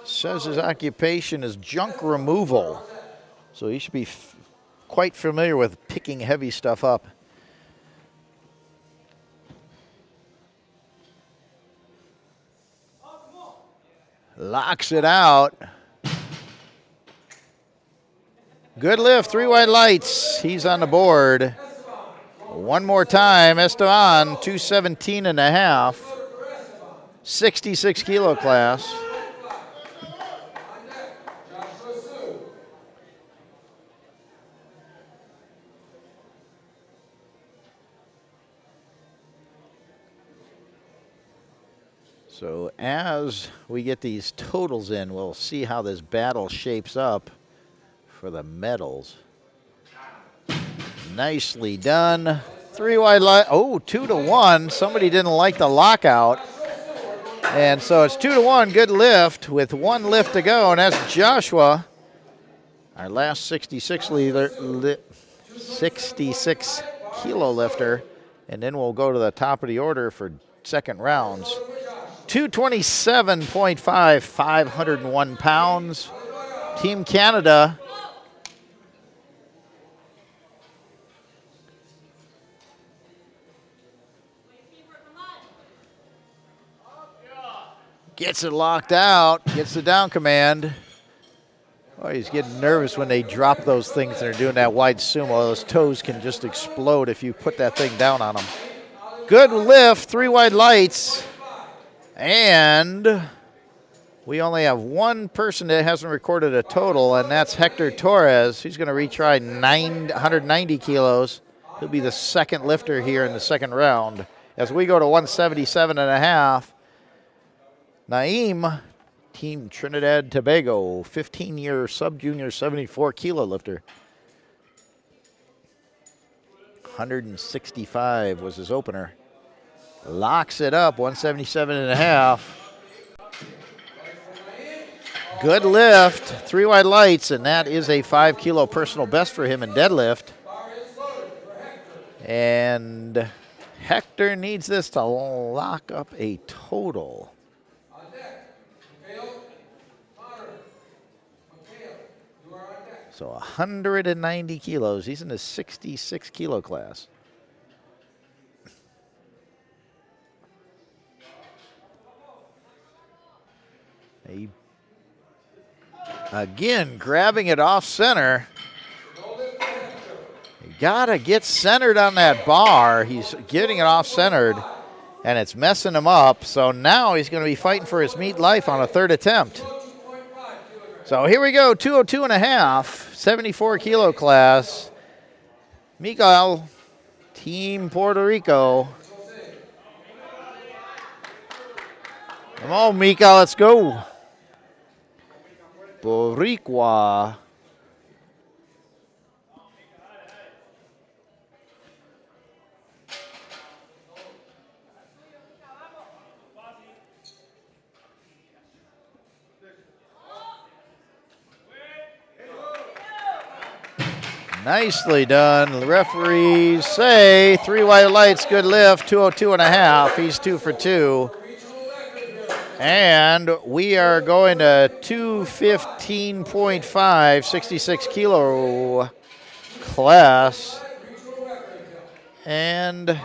Says his occupation is junk removal, so he should be quite familiar with picking heavy stuff up. Locks it out. Good lift, 3 white lights. He's on the board. One more time, Esteban, 217.5. 66 kilo class. So as we get these totals in, we'll see how this battle shapes up for the medals. Nicely done. 3 wide light. Oh, 2-1. Somebody didn't like the lockout. And so it's 2-1. Good lift with 1 lift to go. And that's Joshua, our last 66 kilo lifter. And then we'll go to the top of the order for second rounds. 227.5, 501 pounds. Team Canada. Gets it locked out, gets the down command. Oh, he's getting nervous when they drop those things and they're doing that wide sumo. Those toes can just explode if you put that thing down on them. Good lift, 3 wide lights. And we only have 1 person that hasn't recorded a total, and that's Hector Torres. He's going to retry 190 kilos. He'll be the second lifter here in the second round. As we go to 177.5, Naeem, Team Trinidad Tobago, 15-year sub-junior 74 kilo lifter. 165 was his opener. Locks it up, 177.5. Good lift, 3 wide lights, and that is a 5 kilo personal best for him in deadlift. And Hector needs this to lock up a total. So 190 kilos. He's in the 66 kilo class. He, again, grabbing it off center. You gotta get centered on that bar. He's getting it off centered, and it's messing him up. So now he's going to be fighting for his meat life on a 3rd attempt. So here we go, 202.5, 74 kilo class. Miguel, Team Puerto Rico. Come on, Miguel, let's go. Boricua. Nicely done. The referees say 3 white lights, good lift, 202.5. He's 2 for 2. And we are going to 215.5, 66 kilo class. And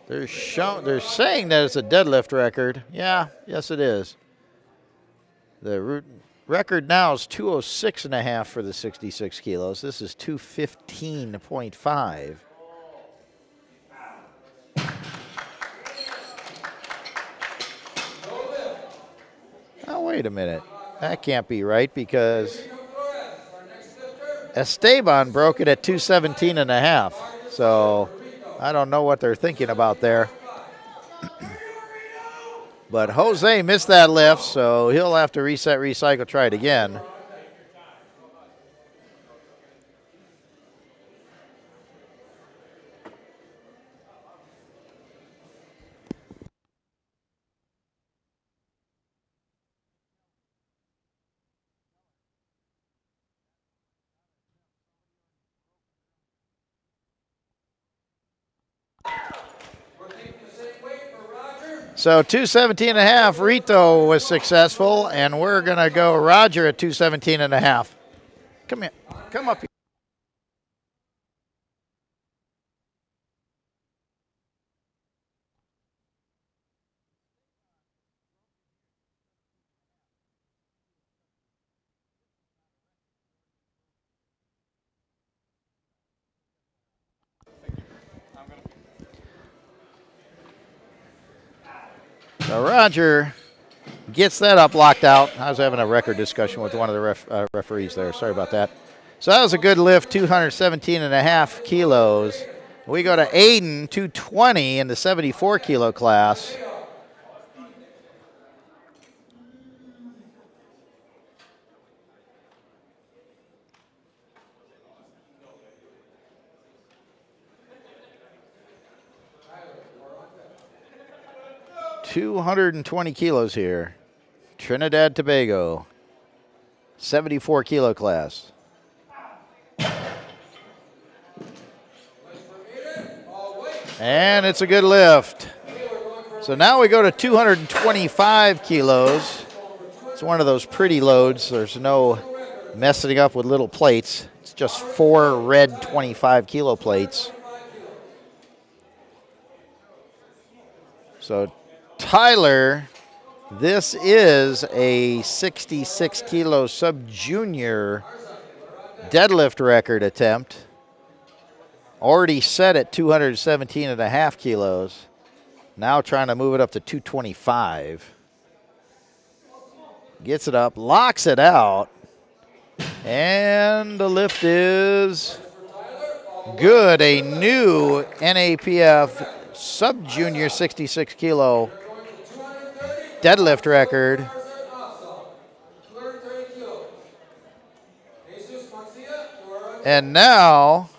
they're saying that it's a deadlift record. Yeah, yes it is. The record now is 206.5 for the 66 kilos. This is 215.5. Oh, wait a minute. That can't be right because Esteban broke it at 217.5. So I don't know what they're thinking about there. But Jose missed that lift, so he'll have to reset, recycle, try it again. So 217.5, Rito was successful, and we're going to go Roger at 217.5. Come here. Come up here. So Roger gets that up, locked out. I was having a record discussion with one of the referees there. Sorry about that. So that was a good lift, 217.5 kilos. We go to Aiden, 220 in the 74 kilo class. $220 kilos here. Trinidad Tobago, 74 kilo class. And it's a good lift. So now we go to 225 kilos. It's one of those pretty loads. There's no messing up with little plates. It's just 4 red 25 kilo plates. So Tyler, this is a 66 kilo sub-junior deadlift record attempt. Already set at 217.5 kilos. Now trying to move it up to 225. Gets it up, locks it out. And the lift is good. A new NAPF sub-junior 66 kilo deadlift record. And now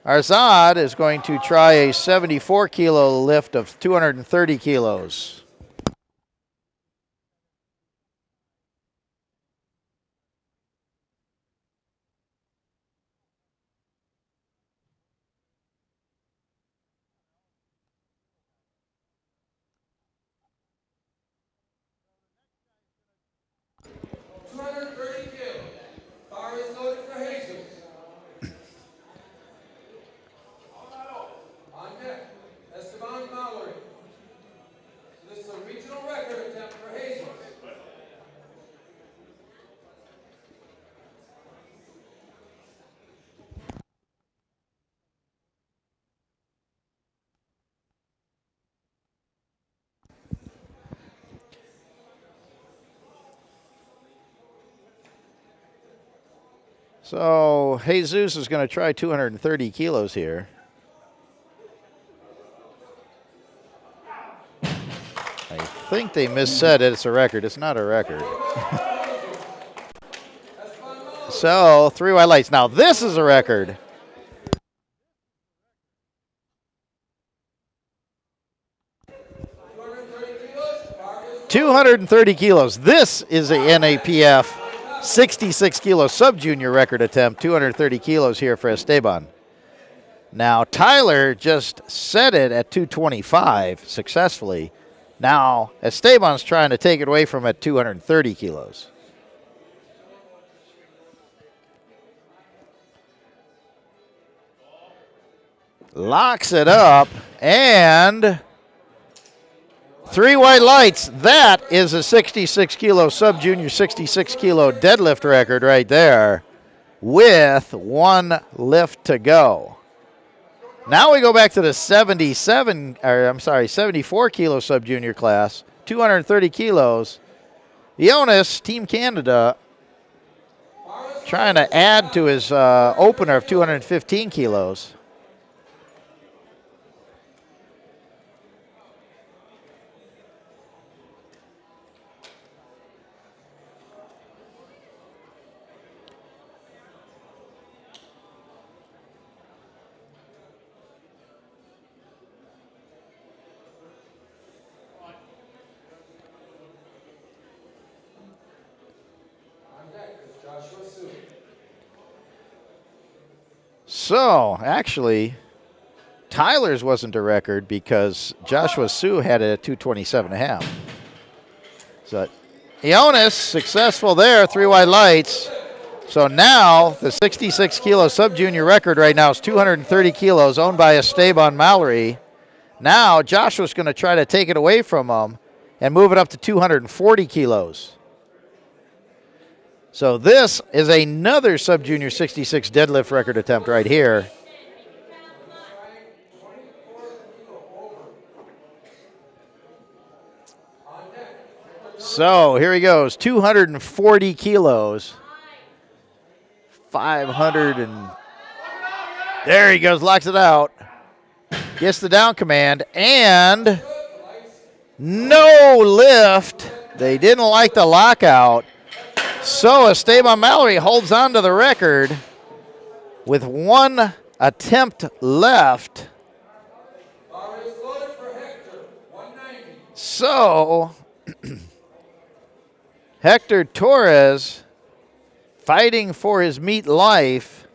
Arzad is going to try a 74 kilo lift of 230 kilos. So Jesus is going to try 230 kilos here. I think they missaid it. It's a record. It's not a record. So 3 white lights. Now this is a record. 230 kilos. This is a NAPF 66 kilo sub-junior record attempt, 230 kilos here for Esteban. Now, Tyler just set it at 225 successfully. Now, Esteban's trying to take it away from at 230 kilos. Locks it up, and 3 white lights. That is a 66 kilo sub-junior 66 kilo deadlift record right there with 1 lift to go. Now we go back to the 74 kilo sub-junior class, 230 kilos. Jonas, Team Canada, trying to add to his opener of 215 kilos. So, actually, Tyler's wasn't a record because Joshua Sue had it at 227.5. So, Jonas successful there, 3 white lights. So now the 66 kilo sub-junior record right now is 230 kilos, owned by Esteban Mallory. Now Joshua's going to try to take it away from him and move it up to 240 kilos. So this is another sub-junior 66 deadlift record attempt right here. So here he goes, 240 kilos. 500 and there he goes, locks it out. Gets the down command and no lift. They didn't like the lockout. So Esteban Mallory holds on to the record with 1 attempt left. So Hector Torres, fighting for his meat life,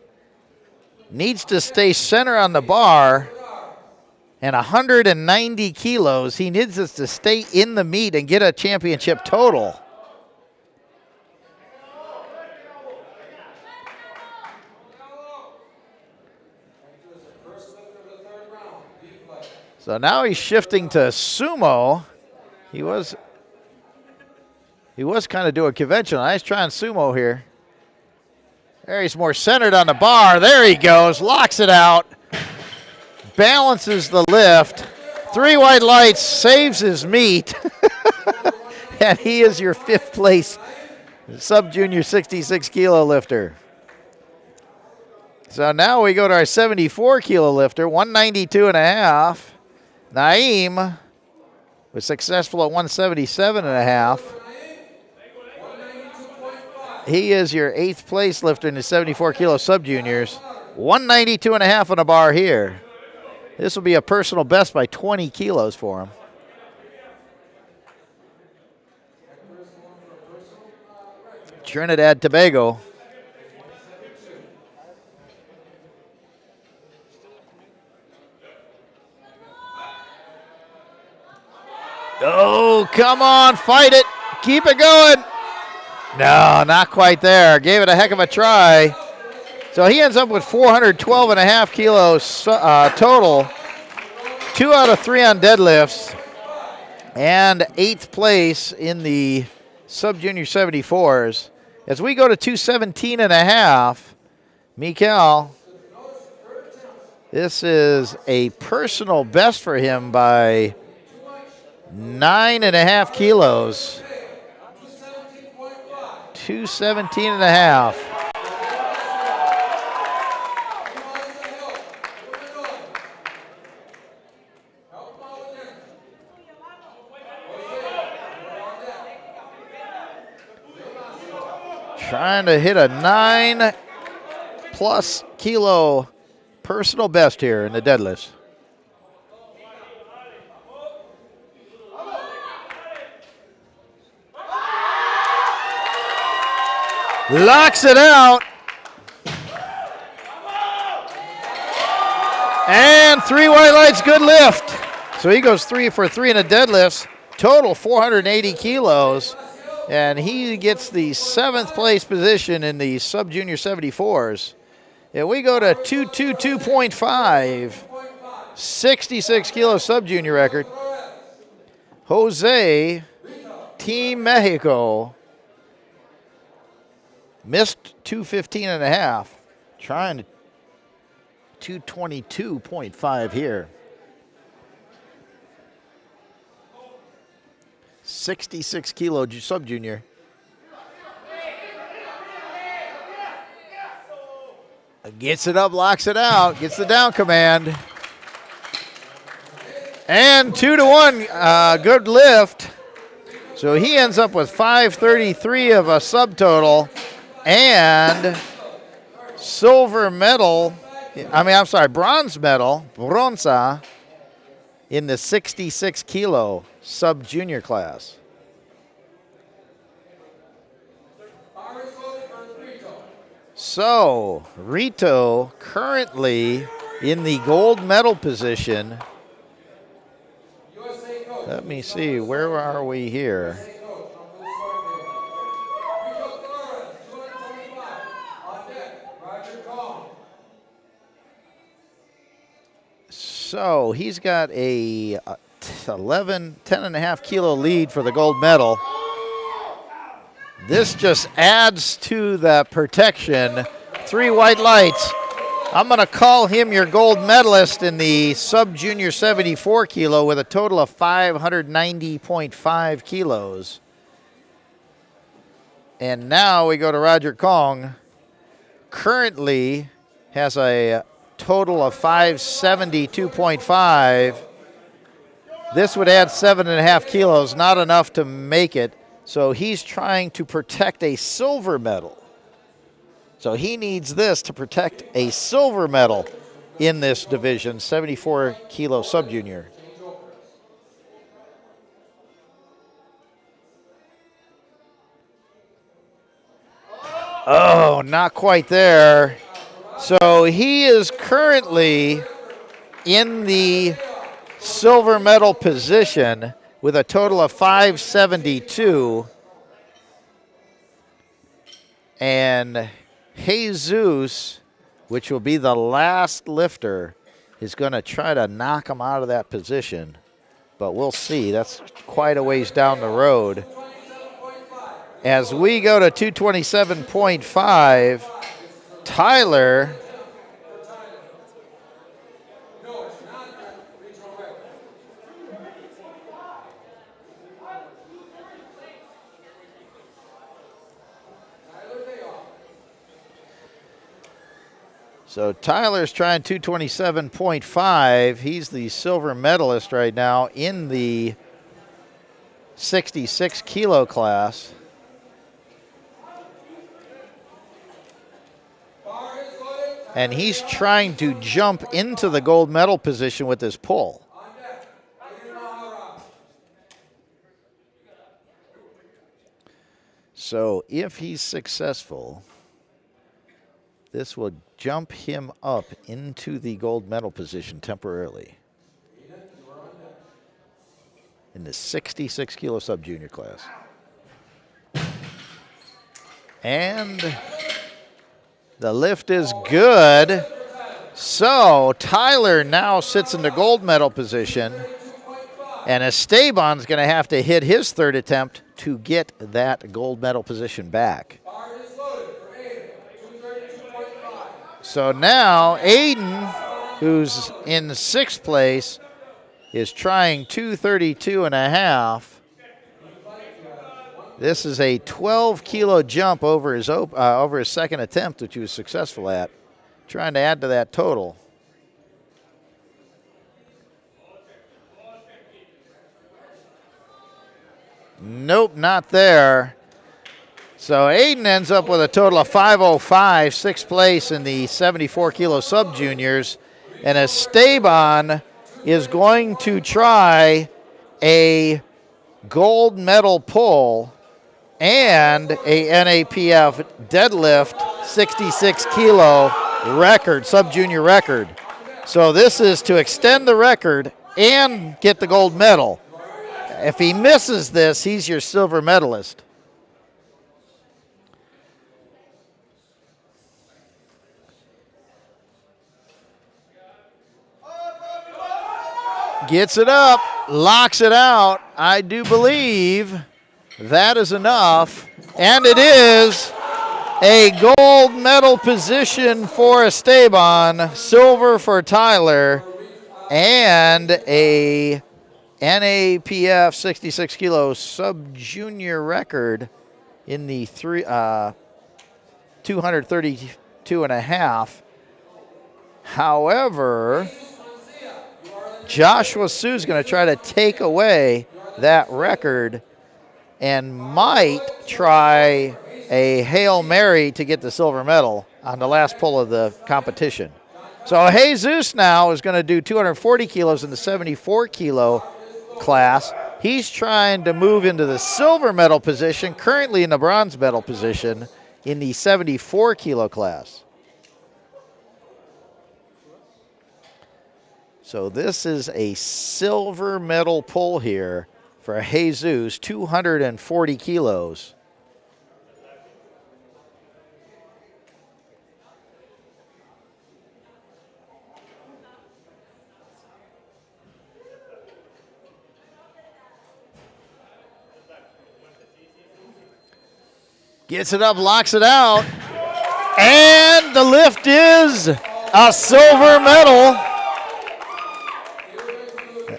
needs to stay center on the bar, and 190 kilos. He needs us to stay in the meet and get a championship total. So now he's shifting to sumo. He was kind of doing conventional. Nice trying sumo here. There he's more centered on the bar. There he goes, locks it out. Balances the lift. 3 white lights, saves his meat. And he is your 5th place sub-junior 66 kilo lifter. So now we go to our 74 kilo lifter, 192.5. Naeem was successful at 177.5. He is your 8th place lifter in the 74 kilo sub-juniors. 192.5 on the bar here. This will be a personal best by 20 kilos for him. Trinidad Tobago. Oh, come on, fight it. Keep it going. No, not quite there. Gave it a heck of a try. So he ends up with 412.5 kilos total. 2 out of 3 on deadlifts. And 8th place in the sub-junior 74s. As we go to 217.5, Mikael, this is a personal best for him by 9.5 kilos. 217.5. Trying to hit a 9+ kilo personal best here in the deadlifts. Locks it out. And 3 white lights, good lift. So he goes 3 for 3 in the deadlifts. Total 480 kilos. And he gets the 7th place position in the sub-junior 74s. And we go to 222.5. 66 kilo sub-junior record. Jose, Team Mexico. Missed 215 and a half. Trying to 222.5 here. 66 kilo sub-junior. Gets it up, locks it out, gets the down command. And 2-1, good lift. So he ends up with 533 of a subtotal and bronze medal, bronza, in the 66 kilo sub-junior class. So, Rito currently in the gold medal position. Let me see, where are we here? So he's got a 10.5 kilo lead for the gold medal. This just adds to the protection. 3 white lights. I'm going to call him your gold medalist in the sub-junior 74 kilo with a total of 590.5 kilos. And now we go to Roger Kong. Currently has a total of 572.5. This would add 7.5 kilos, not enough to make it. So he's trying to protect a silver medal. So he needs this to protect a silver medal in this division, 74 kilo sub-junior. Oh, not quite there. So he is currently in the silver medal position with a total of 572. And Jesus, which will be the last lifter, is going to try to knock him out of that position. But we'll see. That's quite a ways down the road. As we go to 227.5, Tyler So Tyler's trying 227.5. He's the silver medalist right now in the 66 kilo class. And he's trying to jump into the gold medal position with his pull. So if he's successful, this will jump him up into the gold medal position temporarily in the 66 kilo sub-junior class. And the lift is good. So Tyler now sits in the gold medal position, and Esteban's going to have to hit his 3rd attempt to get that gold medal position back. So now Aiden, who's in 6th place, is trying 232.5. This is a 12 kilo jump over his 2nd attempt, which he was successful at, trying to add to that total. Nope, not there. So Aiden ends up with a total of 505, 6th place in the 74 kilo sub-juniors. And Esteban is going to try a gold medal pull and a NAPF deadlift 66 kilo record, sub-junior record. So this is to extend the record and get the gold medal. If he misses this, he's your silver medalist. Gets it up, locks it out. I do believe that is enough, and it is a gold medal position for Esteban, silver for Tyler, and a NAPF 66 kilo sub-junior record in the 232 and a half. However, Joshua Sue's going to try to take away that record and might try a Hail Mary to get the silver medal on the last pull of the competition. So Jesus now is going to do 240 kilos in the 74 kilo class. He's trying to move into the silver medal position, currently in the bronze medal position in the 74 kilo class. So this is a silver medal pull here for Jesus, 240 kilos. Gets it up, locks it out, and the lift is a silver medal.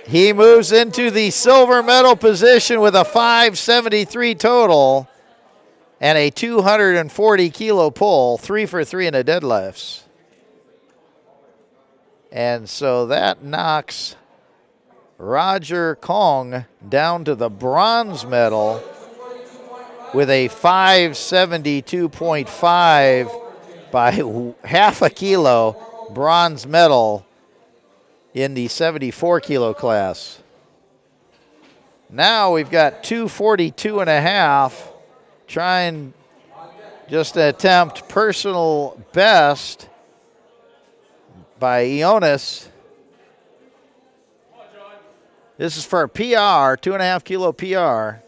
He moves into the silver medal position with a 573 total and a 240 kilo pull, 3 for 3 in the deadlifts. And so that knocks Roger Kong down to the bronze medal with a 572.5 by half a kilo bronze medal in the 74 kilo class. Now we've got 242 and a half, trying just to attempt personal best by Ionis. This is for a PR, 2.5 kilo PR.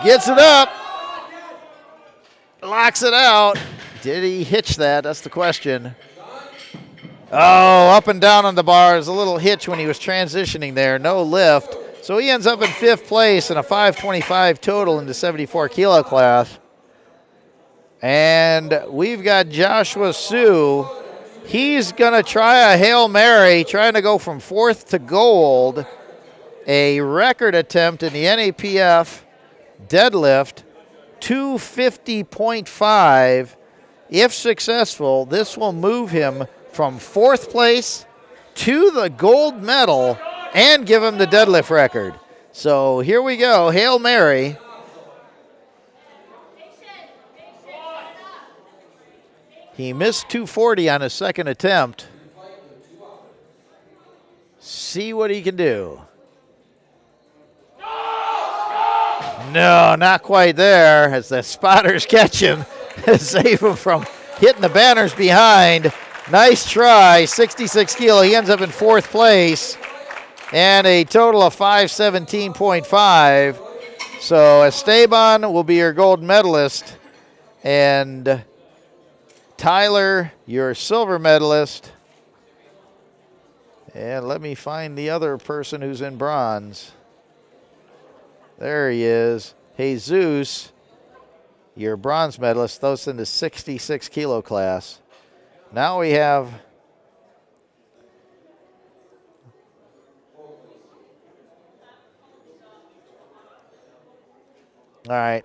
Gets it up, locks it out. Did he hitch that? That's the question. Oh, up and down on the bars. A little hitch when he was transitioning there. No lift. So he ends up in 5th place in a 525 total in the 74 kilo class. And we've got Joshua Sue. He's going to try a Hail Mary, trying to go from 4th to gold. A record attempt in the NAPF deadlift, 250.5. If successful, this will move him from 4th place to the gold medal and give him the deadlift record. So here we go, Hail Mary. He missed 240 on his second attempt. See what he can do. No, not quite there, as the spotters catch him, save him from hitting the banners behind. Nice try, 66 kilo. He ends up in 4th place and a total of 517.5. So Esteban will be your gold medalist, and Tyler, your silver medalist. And let me find the other person who's in bronze. There he is. Jesus, your bronze medalist, those in the 66 kilo class. Now we have all right.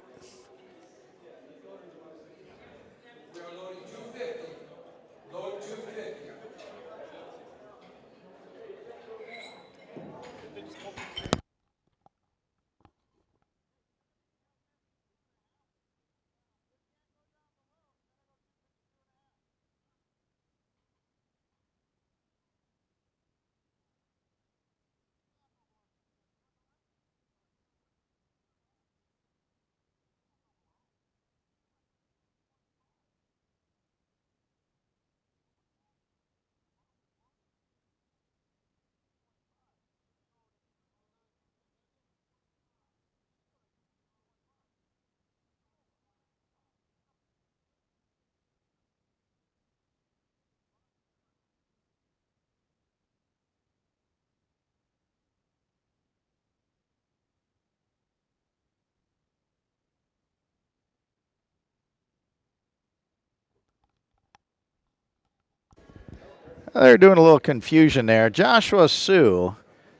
They're doing a little confusion there. Joshua Sue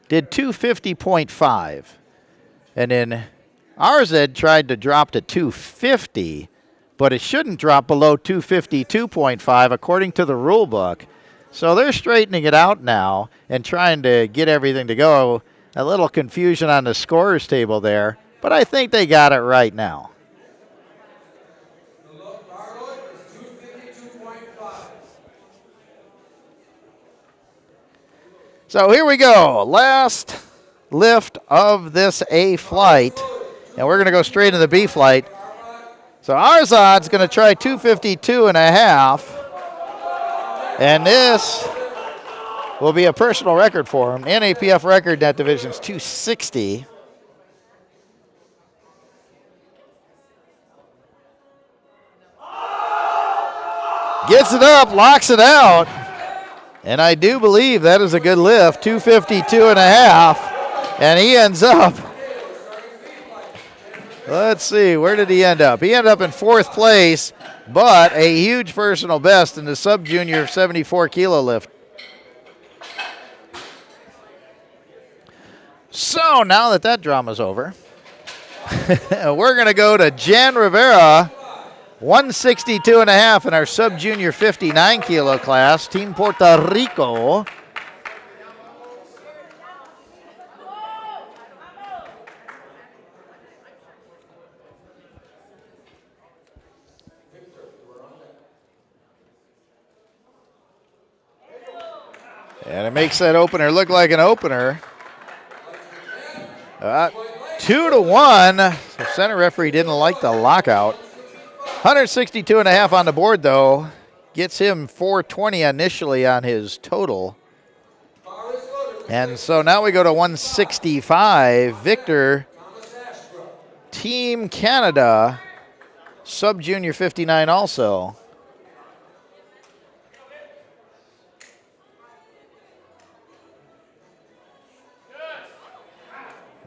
did 250.5. And then Arzed tried to drop to 250, but it shouldn't drop below 252.5 according to the rule book. So they're straightening it out now and trying to get everything to go. A little confusion on the scorers table there, but I think they got it right now. So here we go. Last lift of this A flight. And we're going to go straight into the B flight. So Arzad's going to try 252.5. And this will be a personal record for him. NAPF record in that division is 260. Gets it up, locks it out. And I do believe that is a good lift, 252.5. And he ends up, let's see, where did he end up? He ended up in 4th place, but a huge personal best in the sub-junior 74-kilo lift. So now that that drama's over, we're going to go to Jan Rivera, 162.5 in our sub-junior 59-kilo class, Team Puerto Rico. And it makes that opener look like an opener. 2-1. So center referee didn't like the lockout. 162.5 on the board, though. Gets him 420 initially on his total. And so now we go to 165. Victor, Team Canada, sub-junior 59 also.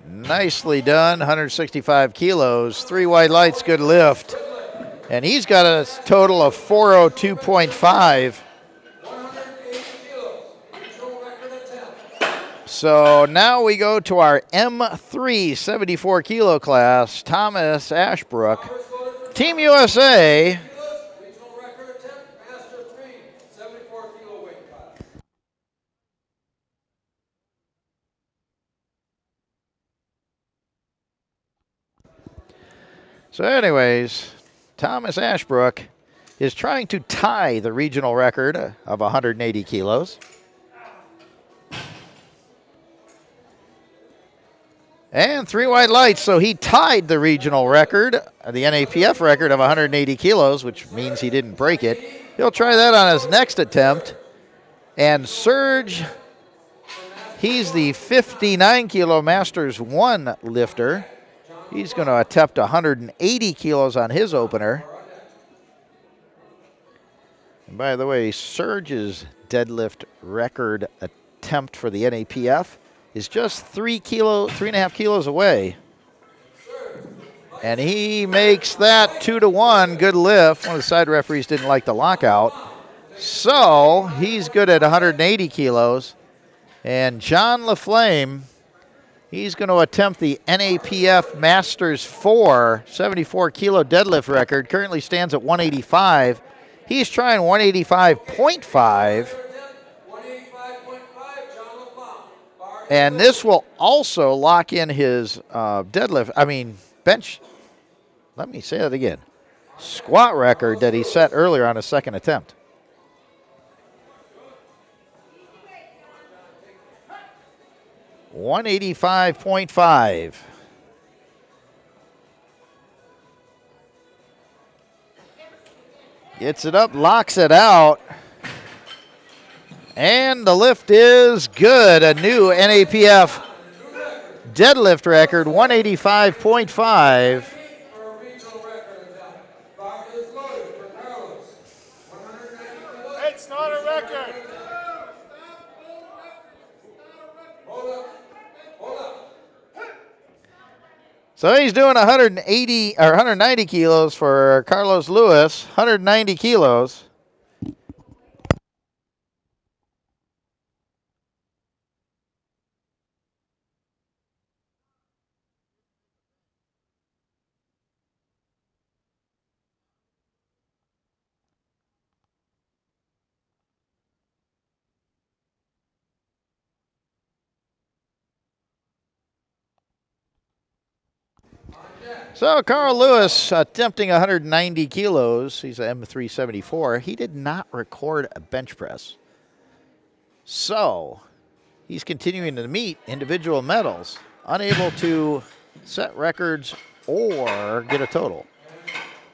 Nicely done, 165 kilos, 3 white lights, good lift. And he's got a total of 402.5. So now we go to our M3 74-kilo class, Thomas Ashbrook, Team USA. So anyways, Thomas Ashbrook is trying to tie the regional record of 180 kilos. And 3 white lights, so he tied the regional record, the NAPF record of 180 kilos, which means he didn't break it. He'll try that on his next attempt. And Serge, he's the 59-kilo Masters 1 lifter. He's going to attempt 180 kilos on his opener. And by the way, Serge's deadlift record attempt for the NAPF is just 3.5 kilos away. And he makes that 2-1, good lift. One of the side referees didn't like the lockout. So he's good at 180 kilos. And John LaFlame, he's going to attempt the NAPF Masters 4 74-kilo deadlift record. Currently stands at 185. He's trying 185.5. And this will also lock in his bench. Let me say that again. Squat record that he set earlier on his second attempt. $185.5. Gets it up, locks it out. And the lift is good. A new NAPF deadlift record, 185.5. It's not a record. So he's doing 180 or 190 kilos for Carlos Lewis, 190 kilos. So Carl Lewis attempting 190 kilos. He's an M374. He did not record a bench press. So he's continuing to meet individual medals, unable to set records or get a total.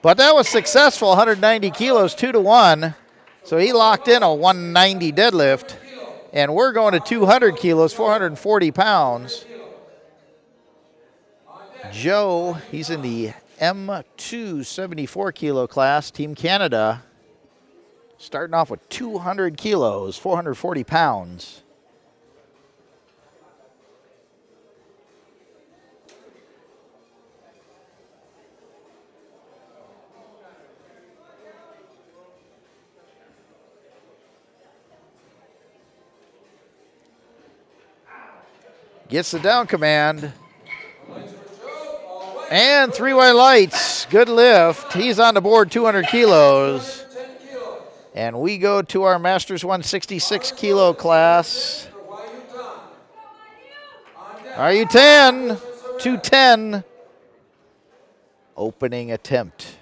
But that was successful, 190 kilos, 2-1. So he locked in a 190 deadlift. And we're going to 200 kilos, 440 pounds. Joe, he's in the M2 74 kilo class, Team Canada. Starting off with 200 kilos, 440 pounds. Gets the down command. And 3 white lights. Good lift. He's on the board, 200 kilos. And we go to our Masters 166 kilo class. Are you 10? 210. Opening attempt.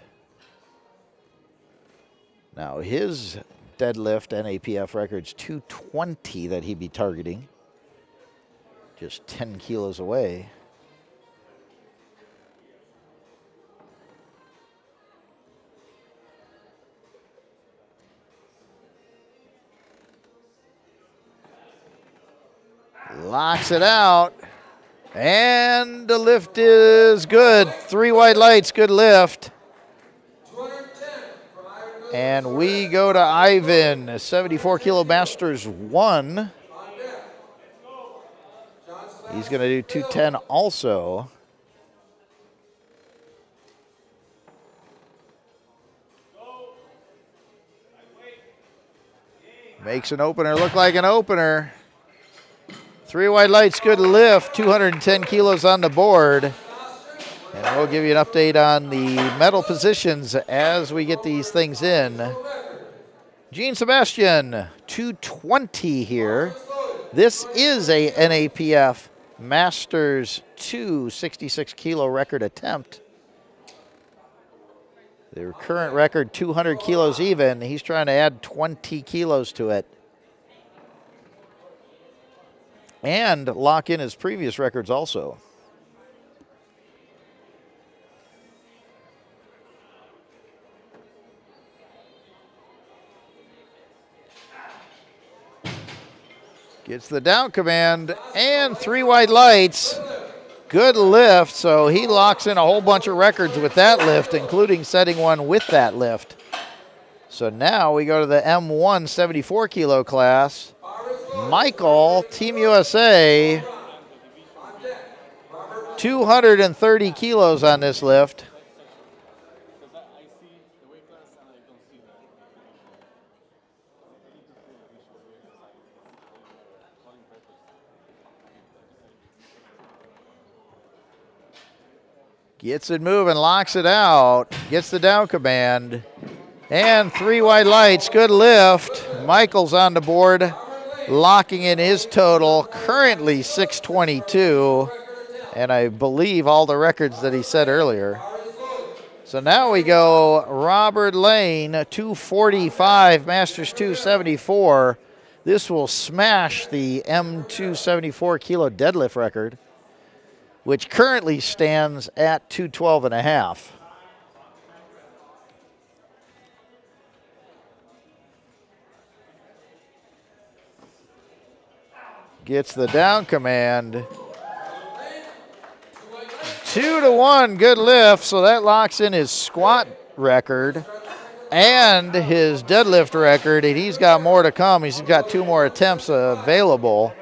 Now his deadlift NAPF record's 220 that he'd be targeting. Just 10 kilos away. Locks it out. And the lift is good. 3 white lights, good lift. And we go to Ivan, 74 kilo Masters 1. He's going to do 210 also. Makes an opener look like an opener. 3 white lights, good lift, 210 kilos on the board. And we'll give you an update on the medal positions as we get these things in. Gene Sebastian, 220 here. This is a NAPF Masters 2 66 kilo record attempt. Their current record, 200 kilos even. He's trying to add 20 kilos to it. And lock in his previous records also. Gets the down command and 3 white lights. Good lift, so he locks in a whole bunch of records with that lift, including setting one with that lift. So now we go to the M1 74 kilo class. Michael, Team USA, 230 kilos on this lift. Gets it moving, locks it out, gets the down command, and 3 white lights, good lift. Michael's on the board, locking in his total, currently 622, and I believe all the records that he set earlier. So now we go Robert Lane, 245, Masters 274. This will smash the M274 kilo deadlift record, which currently stands at 212.5. Gets the down command. 2-1, good lift, so that locks in his squat record and his deadlift record, and he's got more to come. He's got 2 more attempts available.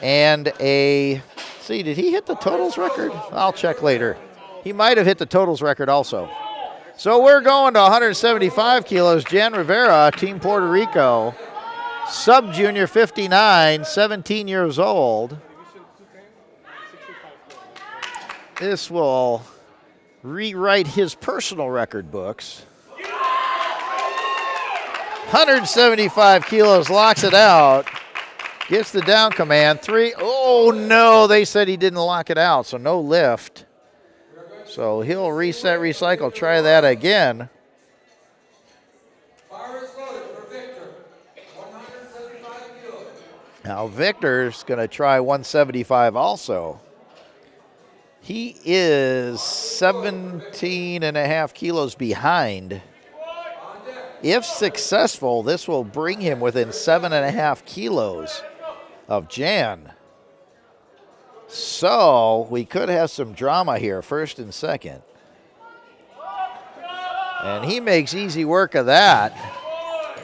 And see, did he hit the totals record? I'll check later. He might have hit the totals record also. So we're going to 175 kilos. Jan Rivera, Team Puerto Rico. Sub-junior 59, 17 years old. This will rewrite his personal record books. 175 kilos, locks it out. Gets the down command. 3, oh no, they said he didn't lock it out, so no lift. So he'll reset, recycle, try that again. Bar is loaded for Victor. 175 kilos. Now Victor's going to try 175 also. He is 17 and a half kilos behind. If successful, this will bring him within 7.5 kilos of Jan. So we could have some drama here, first and second. And he makes easy work of that.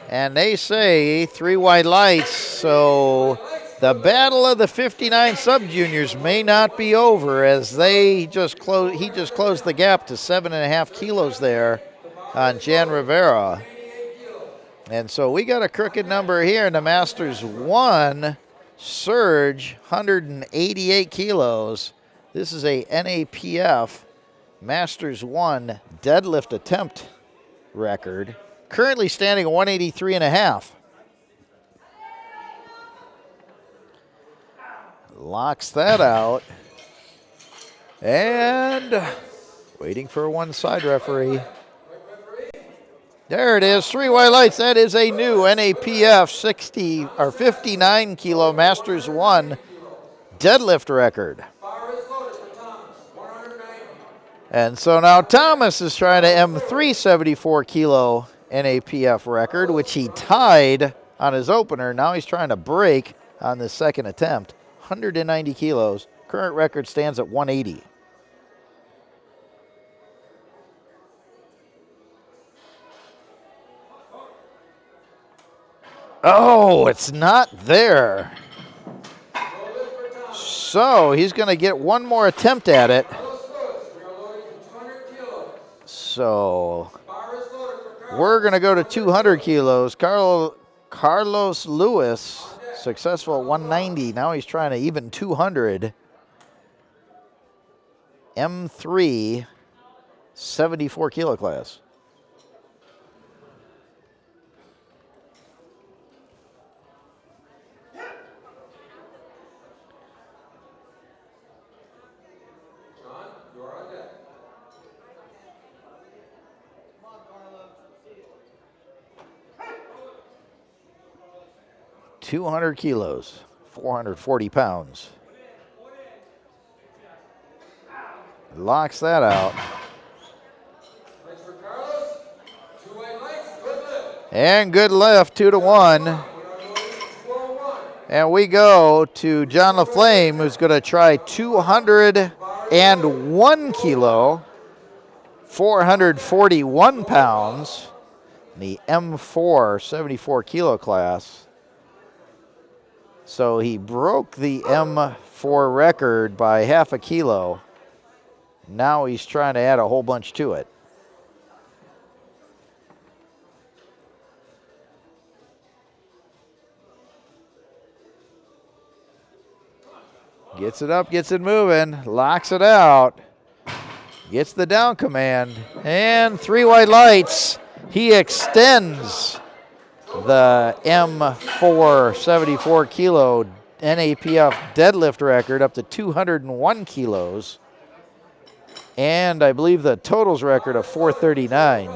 And they say 3 white lights, so the battle of the 59 sub-juniors may not be over, as he just closed the gap to 7.5 kilos there on Jan Rivera. And so we got a crooked number here in the Masters 1, Surge, 188 kilos. This is a NAPF Masters 1 deadlift attempt record. Currently standing at 183 and a half. Locks that out. And waiting for one side referee. There it is, 3 white lights. That is a new NAPF 59 kilo Masters 1 deadlift record. And so now Thomas is trying to M3 74 kilo NAPF record, which he tied on his opener. Now he's trying to break on the second attempt. 190 kilos. Current record stands at 180. Oh, it's not there. So he's going to get one more attempt at it. So we're going to go to 200 kilos. Carlos Lewis, successful at 190. Now he's trying to even 200. M3, 74 kilo class. John, you're on deck. 200 kilos, 440 pounds. Locks that out. Thanks for Carlos. 2 white lights, good lift. And good lift, 2-1. And we go to John LaFlame, who's going to try 201 kilo, 441 pounds, in the M4 74 kilo class. So he broke the M4 record by half a kilo. Now he's trying to add a whole bunch to it. Gets it up, gets it moving, locks it out, gets the down command, and 3 white lights. He extends the M4 74 kilo NAPF deadlift record up to 201 kilos. And I believe the totals record of 439.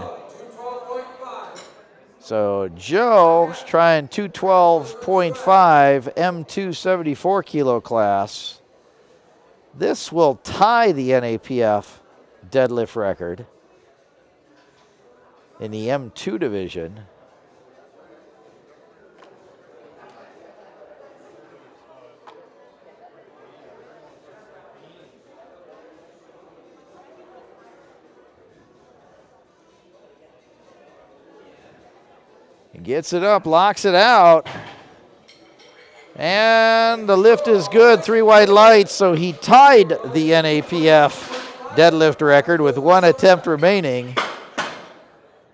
So Joe's trying 212.5 M2 74 kilo class. This will tie the NAPF deadlift record in the M2 division. Gets it up, locks it out. And the lift is good, 3 white lights, so he tied the NAPF deadlift record with 1 attempt remaining.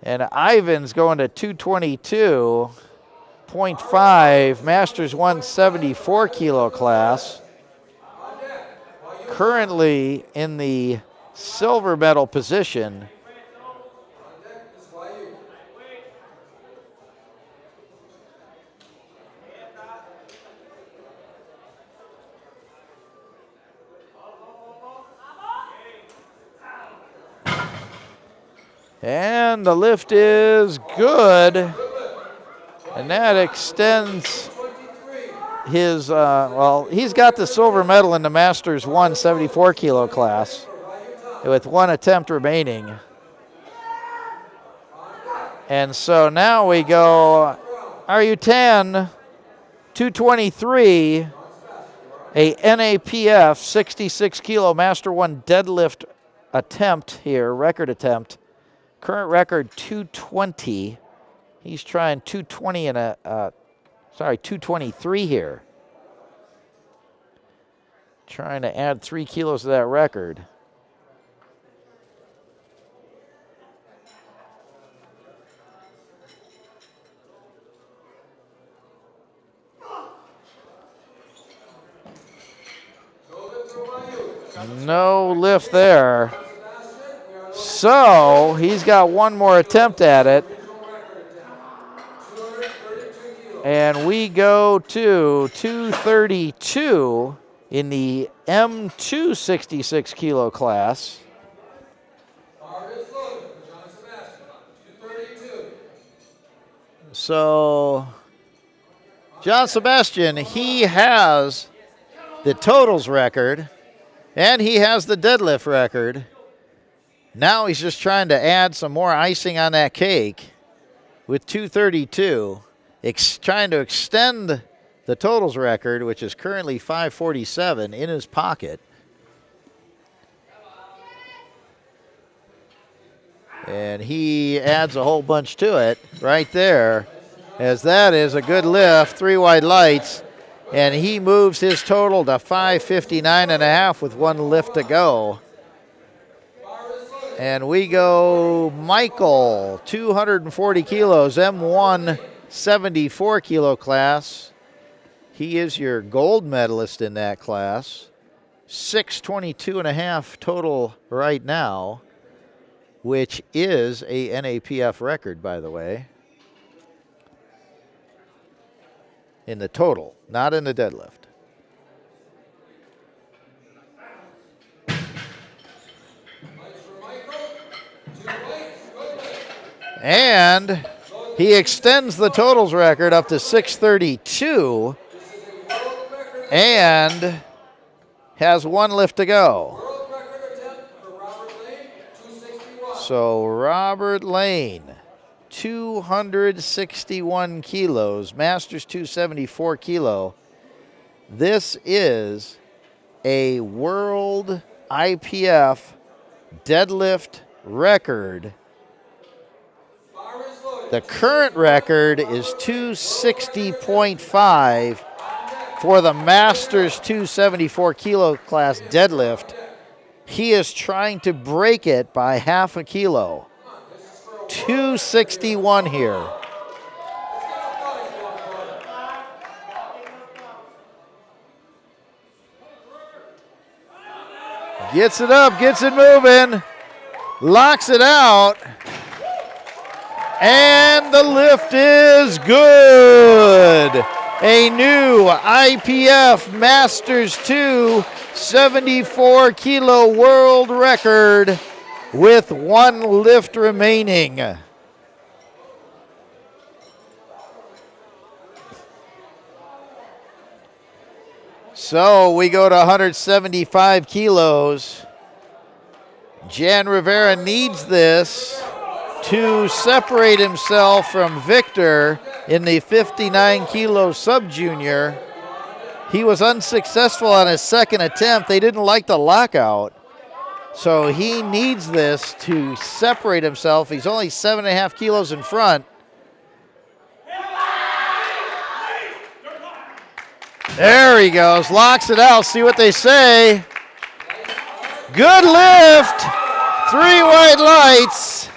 And Ivan's going to 222.5, Masters 174 kilo class. Currently in the silver medal position. And the lift is good. And that extends his, well, he's got the silver medal in the Masters 1 74 kilo class with 1 attempt remaining. And so now we go RU10 223, a NAPF 66 kilo Master 1 deadlift attempt here, record attempt. Current record 220. He's trying 220 and 223 here. Trying to add 3 kilos to that record. No lift there. So he's got 1 more attempt at it. And we go to 232 in the M2 66 kilo class. So John Sebastian, he has the totals record and he has the deadlift record. Now he's just trying to add some more icing on that cake with 232, trying to extend the totals record, which is currently 547, in his pocket. And he adds a whole bunch to it right there, as that is a good lift, 3 wide lights, and he moves his total to 559.5 with 1 lift to go. And we go Michael, 240 kilos, M1 74 kilo class. He is your gold medalist in that class. 622.5 total right now, which is a NAPF record, by the way, in the total, not in the deadlift. And he extends the totals record up to 632 and has 1 lift to go. So Robert Lane, 261 kilos, Masters 274 kilo. This is a world IPF deadlift record. The current record is 260.5 for the Masters 274 kilo class deadlift. He is trying to break it by half a kilo. 261 here. Gets it up, gets it moving, locks it out. And the lift is good. A new IPF Masters 2 74 kilo world record with 1 lift remaining. So we go to 175 kilos. Jan Rivera needs this to separate himself from Victor in the 59 kilo sub-junior. He was unsuccessful on his second attempt. They didn't like the lockout. So he needs this to separate himself. He's only 7.5 kilos in front. There he goes, locks it out. See what they say. Good lift. 3 white lights.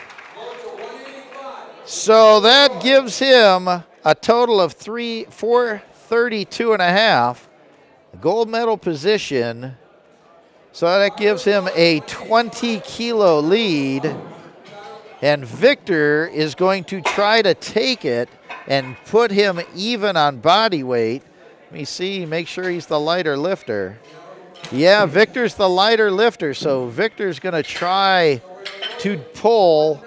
So that gives him a total of 432.5, gold medal position. So that gives him a 20 kilo lead. And Victor is going to try to take it and put him even on body weight. Let me see, make sure he's the lighter lifter. Yeah, Victor's the lighter lifter. So Victor's going to try to pull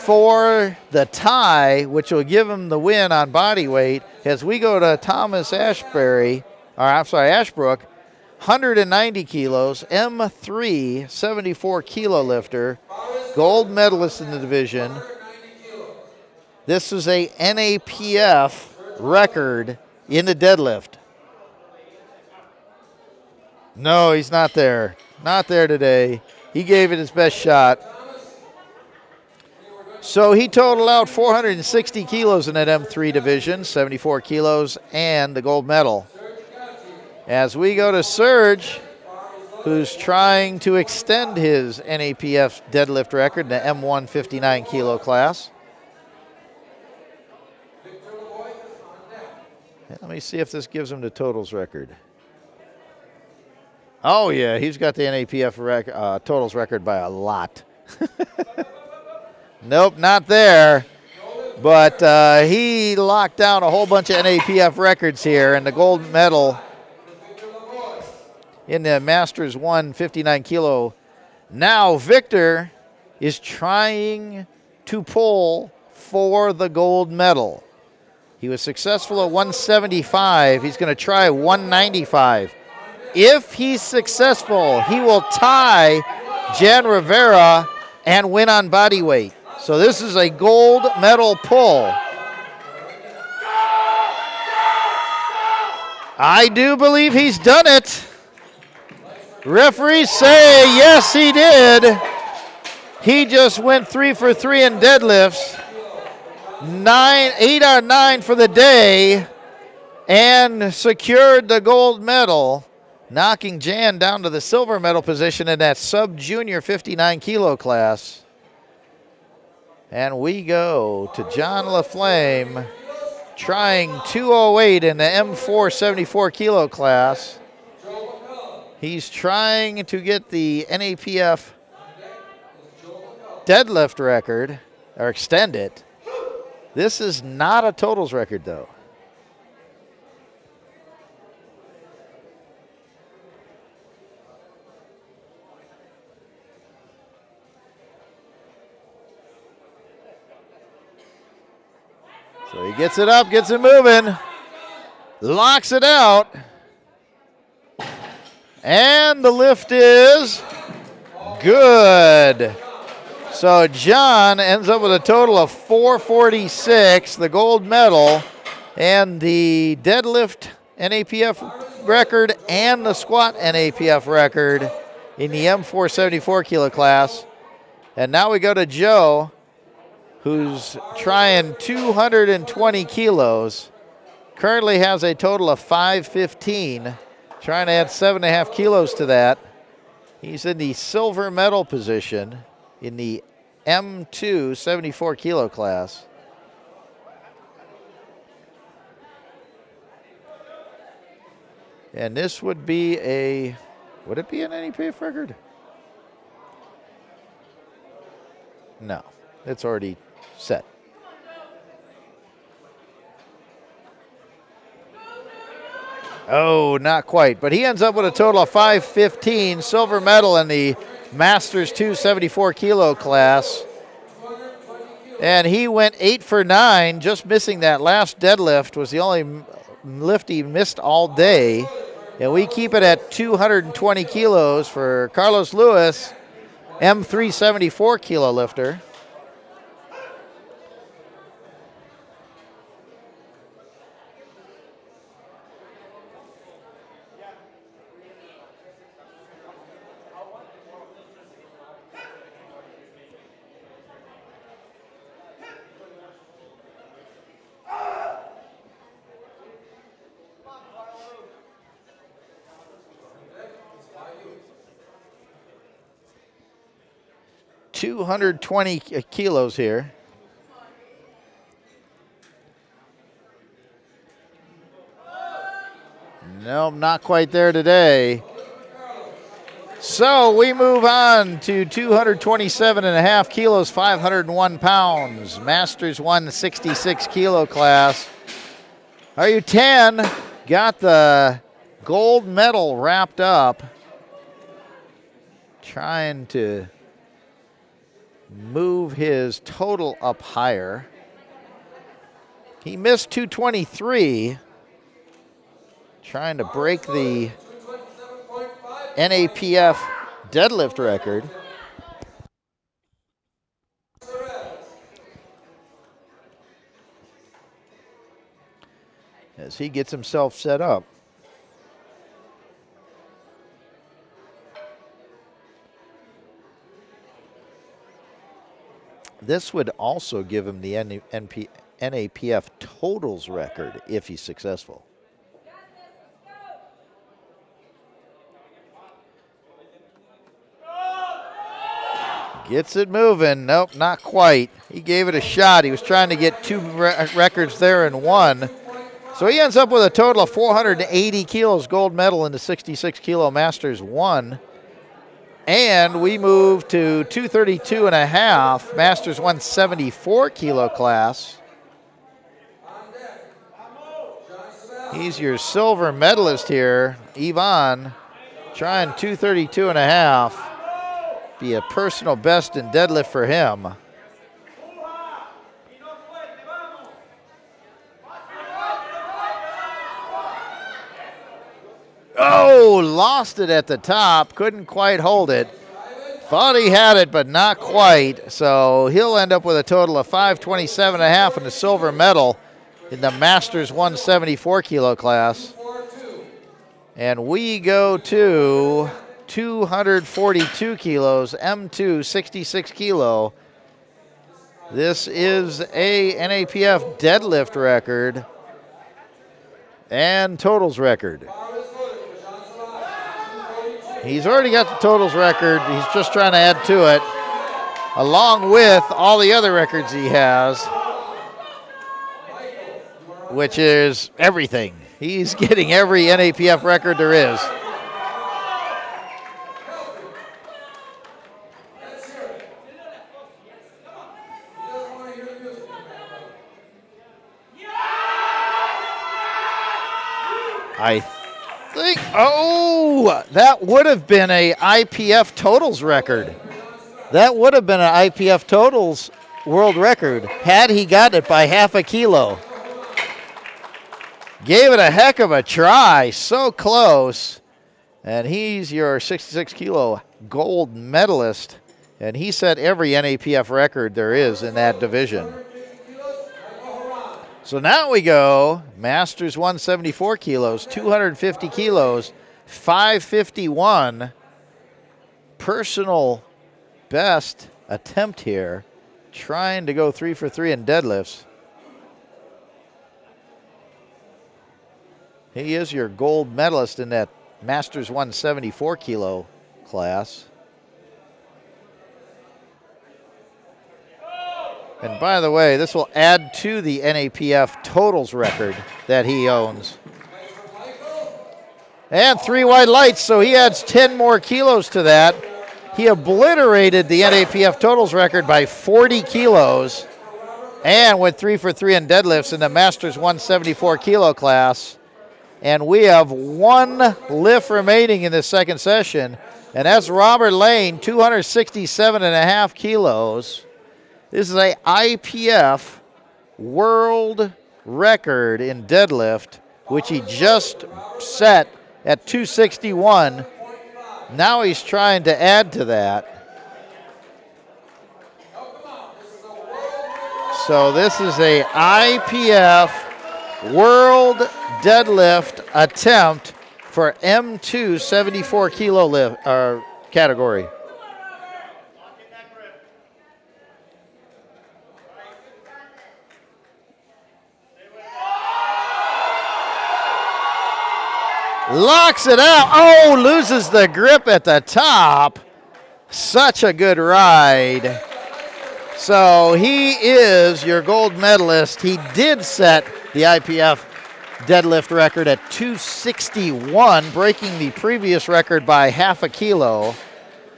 for the tie, which will give him the win on body weight, as we go to Thomas Ashbrook, 190 kilos, M3, 74 kilo lifter, gold medalist in the division. This is a NAPF record in the deadlift. No, he's not there. Not there today. He gave it his best shot. So he totaled out 460 kilos in that M3 division, 74 kilos, and the gold medal. As we go to Serge, who's trying to extend his NAPF deadlift record in the M1 59 kilo class. Let me see if this gives him the totals record. Oh, yeah, he's got the NAPF totals record by a lot. Nope, not there. But he locked down a whole bunch of NAPF records here, and the gold medal in the Masters 1 59 kilo. Now Victor is trying to pull for the gold medal. He was successful at 175. He's going to try 195. If he's successful, he will tie Jan Rivera and win on body weight. So this is a gold medal pull. I do believe he's done it. Referees say yes, he did. He just went 3 for 3 in deadlifts. 8 out of 9 for the day and secured the gold medal, knocking Jan down to the silver medal position in that sub-junior 59 kilo class. And we go to John LaFlame trying 208 in the M4 74 kilo class. He's trying to get the NAPF deadlift record, or extend it. This is not a totals record, though. So he gets it up, gets it moving, locks it out, and the lift is good. So John ends up with a total of 446, the gold medal, and the deadlift NAPF record and the squat NAPF record in the M4 74 kilo class. And now we go to Joe, who's trying 220 kilos, currently has a total of 515, trying to add 7.5 kilos to that. He's in the silver medal position in the M2 74 kilo class. And this would be would it be an NAPF record? No, it's already set. Oh, not quite, but he ends up with a total of 515, silver medal in the Masters 274 kilo class. And he went 8 for 9, just missing that last deadlift, was the only lift he missed all day. And we keep it at 220 kilos for Carlos Lewis, M374 kilo lifter. $220 kilos here. No, not quite there today. So we move on to 227.5 kilos, 501 pounds. Masters 166 kilo class. RU10 got the gold medal wrapped up. Trying to move move his total up higher. He missed 223, trying to break the NAPF deadlift record. As he gets himself set up. This would also give him the NAPF totals record if he's successful. Gets it moving. Nope, not quite. He gave it a shot. He was trying to get two records there in one. So he ends up with a total of 480 kilos, gold medal in the 66 kilo Masters 1. And we move to 232 and a half, Masters 174 kilo class. He's your silver medalist here, Ivan, trying 232 and a half. Be a personal best in deadlift for him. Oh, lost it at the top. Couldn't quite hold it. Thought he had it, but not quite. So he'll end up with a total of 527 and a half in the silver medal in the Masters 174 kilo class. And we go to 242 kilos, M2 66 kilo. This is a NAPF deadlift record and totals record. He's already got the totals record. He's just trying to add to it, along with all the other records he has, which is everything. He's getting every NAPF record there is. I think, oh, that would have been a IPF totals record. That would have been an IPF totals world record had he gotten it by half a kilo. Gave it a heck of a try, so close. And he's your 66 kilo gold medalist. And he set every NAPF record there is in that division. So now we go Masters 174 kilos, 250 kilos, 551. Personal best attempt here. Trying to go 3 for 3 in deadlifts. He is your gold medalist in that Masters 174 kilo class. And by the way, this will add to the NAPF totals record that he owns. And 3 white lights, so he adds 10 more kilos to that. He obliterated the NAPF totals record by 40 kilos and went 3 for 3 in deadlifts in the Masters 174 kilo class. And we have 1 lift remaining in this second session, and that's Robert Lane, 267 and a half kilos. This is a IPF world record in deadlift, which he just set at 261. Now he's trying to add to that. So this is a IPF world deadlift attempt for M2 74 kilo lift category. Locks it out. Oh, loses the grip at the top. Such a good ride. So he is your gold medalist. He did set the IPF deadlift record at 261, breaking the previous record by half a kilo.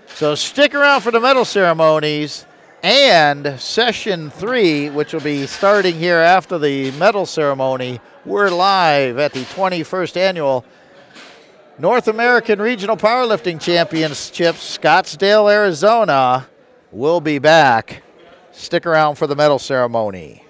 So stick around for the medal ceremonies and session 3, which will be starting here after the medal ceremony. We're live at the 21st annual North American Regional Powerlifting Championships, Scottsdale, Arizona. We'll be back Stick around for the medal ceremony.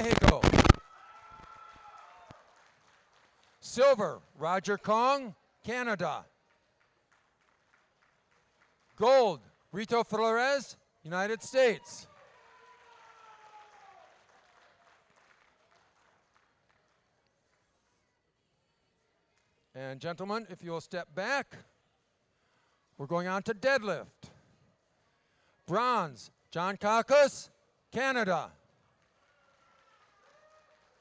Mexico. Silver, Roger Kong, Canada. Gold, Rito Flores, United States. And gentlemen, if you'll step back, we're going on to deadlift. Bronze, John Kakos, Canada.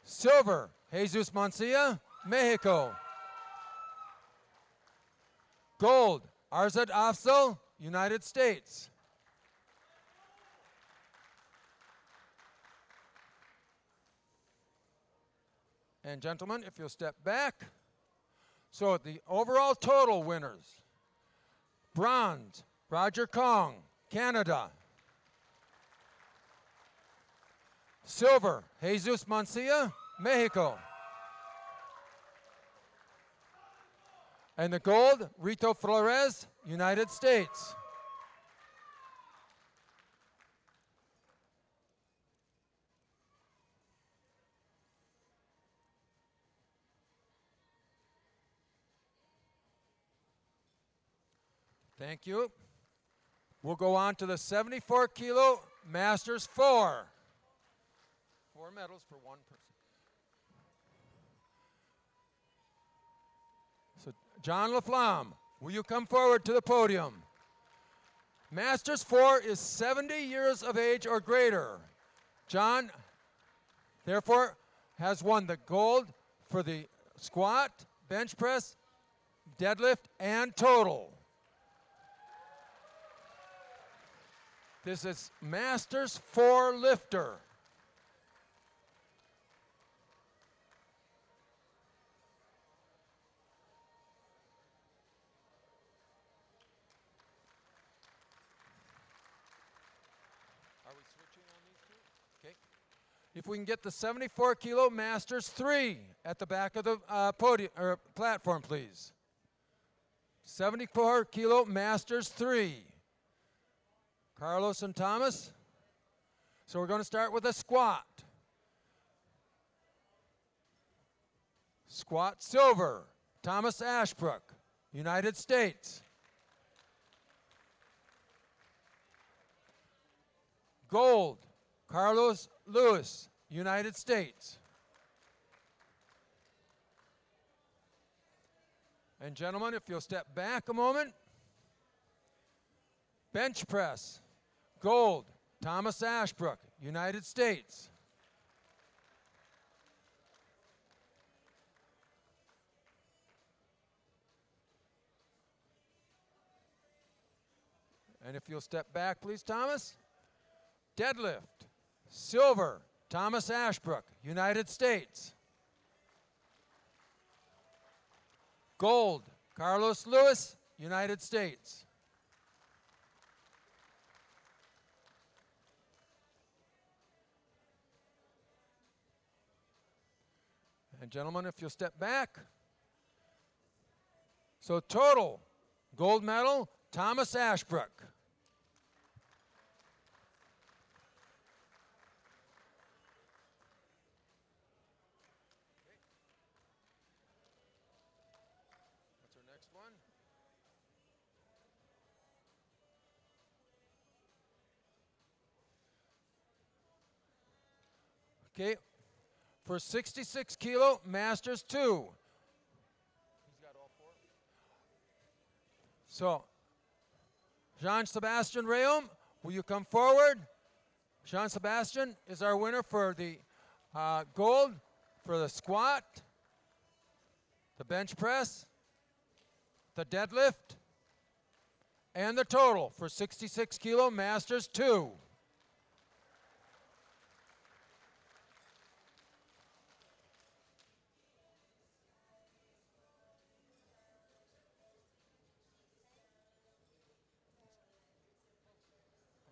Silver, Jesus Mancia, Mexico. Gold, Arzad Afzal, United States. And gentlemen, if you'll step back. So the overall total winners. Bronze, Roger Kong, Canada. Silver, Jesus Mancia, Mexico. And the gold, Rito Flores, United States. Thank you. We'll go on to the 74 kilo Masters 4. 4 medals for one person. So John Laflamme, will you come forward to the podium? Masters 4 is 70 years of age or greater. John, therefore, has won the gold for the squat, bench press, deadlift, and total. This is Masters 4 lifter. Are we switching on these two? Okay. If we can get the 74 kilo Masters 3 at the back of the podium or platform, please. 74 kilo Masters 3. Carlos and Thomas. So we're going to start with a squat. Squat silver, Thomas Ashbrook, United States. Gold, Carlos Lewis, United States. And gentlemen, if you'll step back a moment. Bench press, gold, Thomas Ashbrook, United States. And if you'll step back, please, Thomas. Deadlift, silver, Thomas Ashbrook, United States. Gold, Carlos Lewis, United States. And gentlemen, if you'll step back. So total, gold medal, Thomas Ashbrook. What's our next one? Okay, for 66 kilo, Masters 2. He's got all 4. So, Jean-Sebastian Rayom, will you come forward? Jean-Sebastian is our winner for the gold for the squat, the bench press, the deadlift, and the total for 66 kilo Masters 2.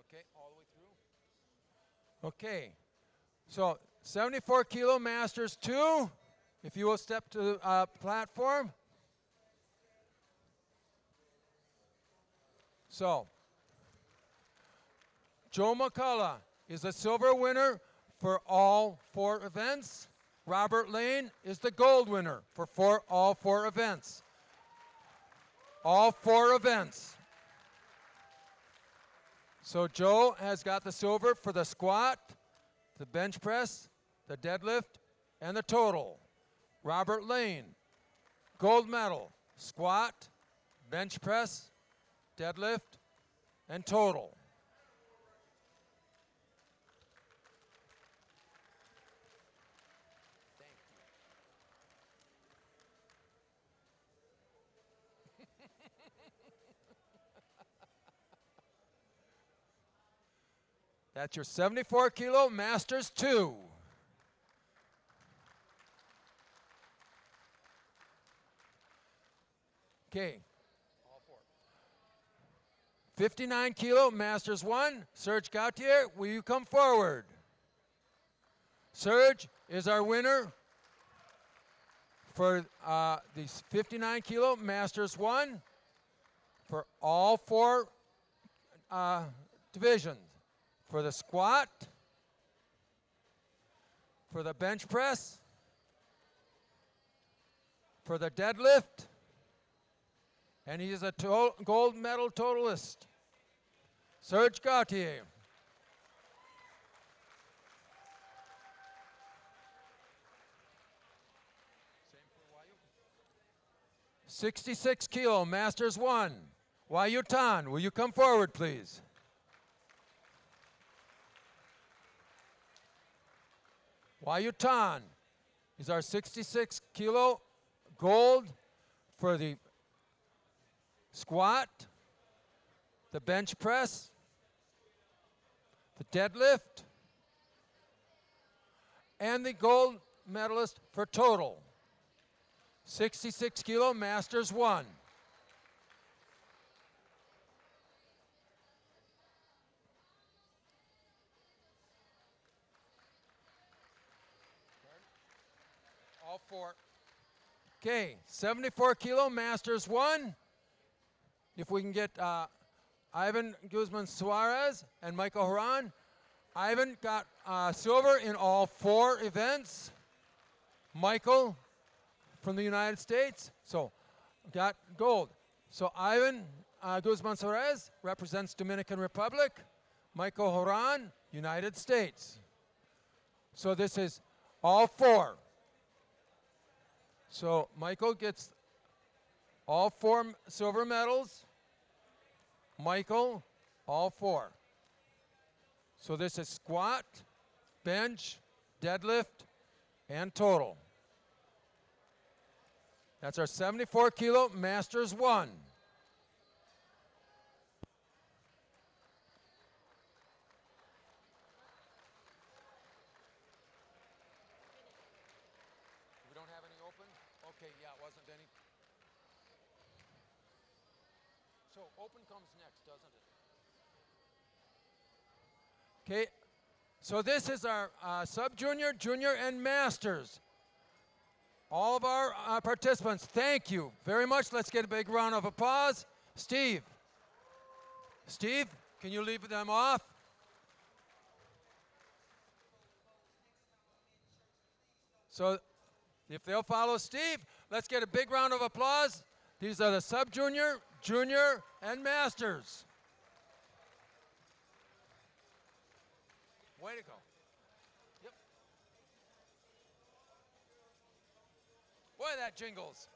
Okay, all the way through. Okay, so 74 kilo Masters 2. If you will step to the platform. So, Joe McCullough is a silver winner for all 4 events. Robert Lane is the gold winner for all 4 events. All 4 events. So Joe has got the silver for the squat, the bench press, the deadlift, and the total. Robert Lane, gold medal, squat, bench press, deadlift, and total. That's your 74 kilo Masters 2. Okay. 59 kilo Masters 1. Serge Gautier, will you come forward? Serge is our winner for the 59 kilo Masters 1 for all 4 divisions. For the squat, for the bench press, for the deadlift, and he is a gold medal totalist. Serge Gautier. Same for Wayu. 66 kilo Masters 1. Wayu Tan, will you come forward, please? Wayu Tan is our 66 kilo gold for the squat, the bench press, the deadlift, and the gold medalist for total. 66 kilo Masters 1. All 4. Okay, 74 kilo Masters 1. If we can get Ivan Guzman Suarez and Michael Haran. Ivan got silver in all 4 events. Michael from the United States, so got gold. So Ivan Guzman Suarez represents Dominican Republic. Michael Haran, United States. So this is all 4. So Michael gets all 4 silver medals. Michael, all 4. So this is squat, bench, deadlift, and total. That's our 74 kilo Masters 1. We don't have any open? Okay, yeah, it wasn't any. So open comes next, doesn't it? Okay, so this is our sub-junior, junior, and masters. All of our participants, thank you very much. Let's get a big round of applause. Steve. Steve, can you leave them off? So if they'll follow Steve, let's get a big round of applause. These are the sub-junior, junior, and masters. Way to go. Yep. Boy, that jingles.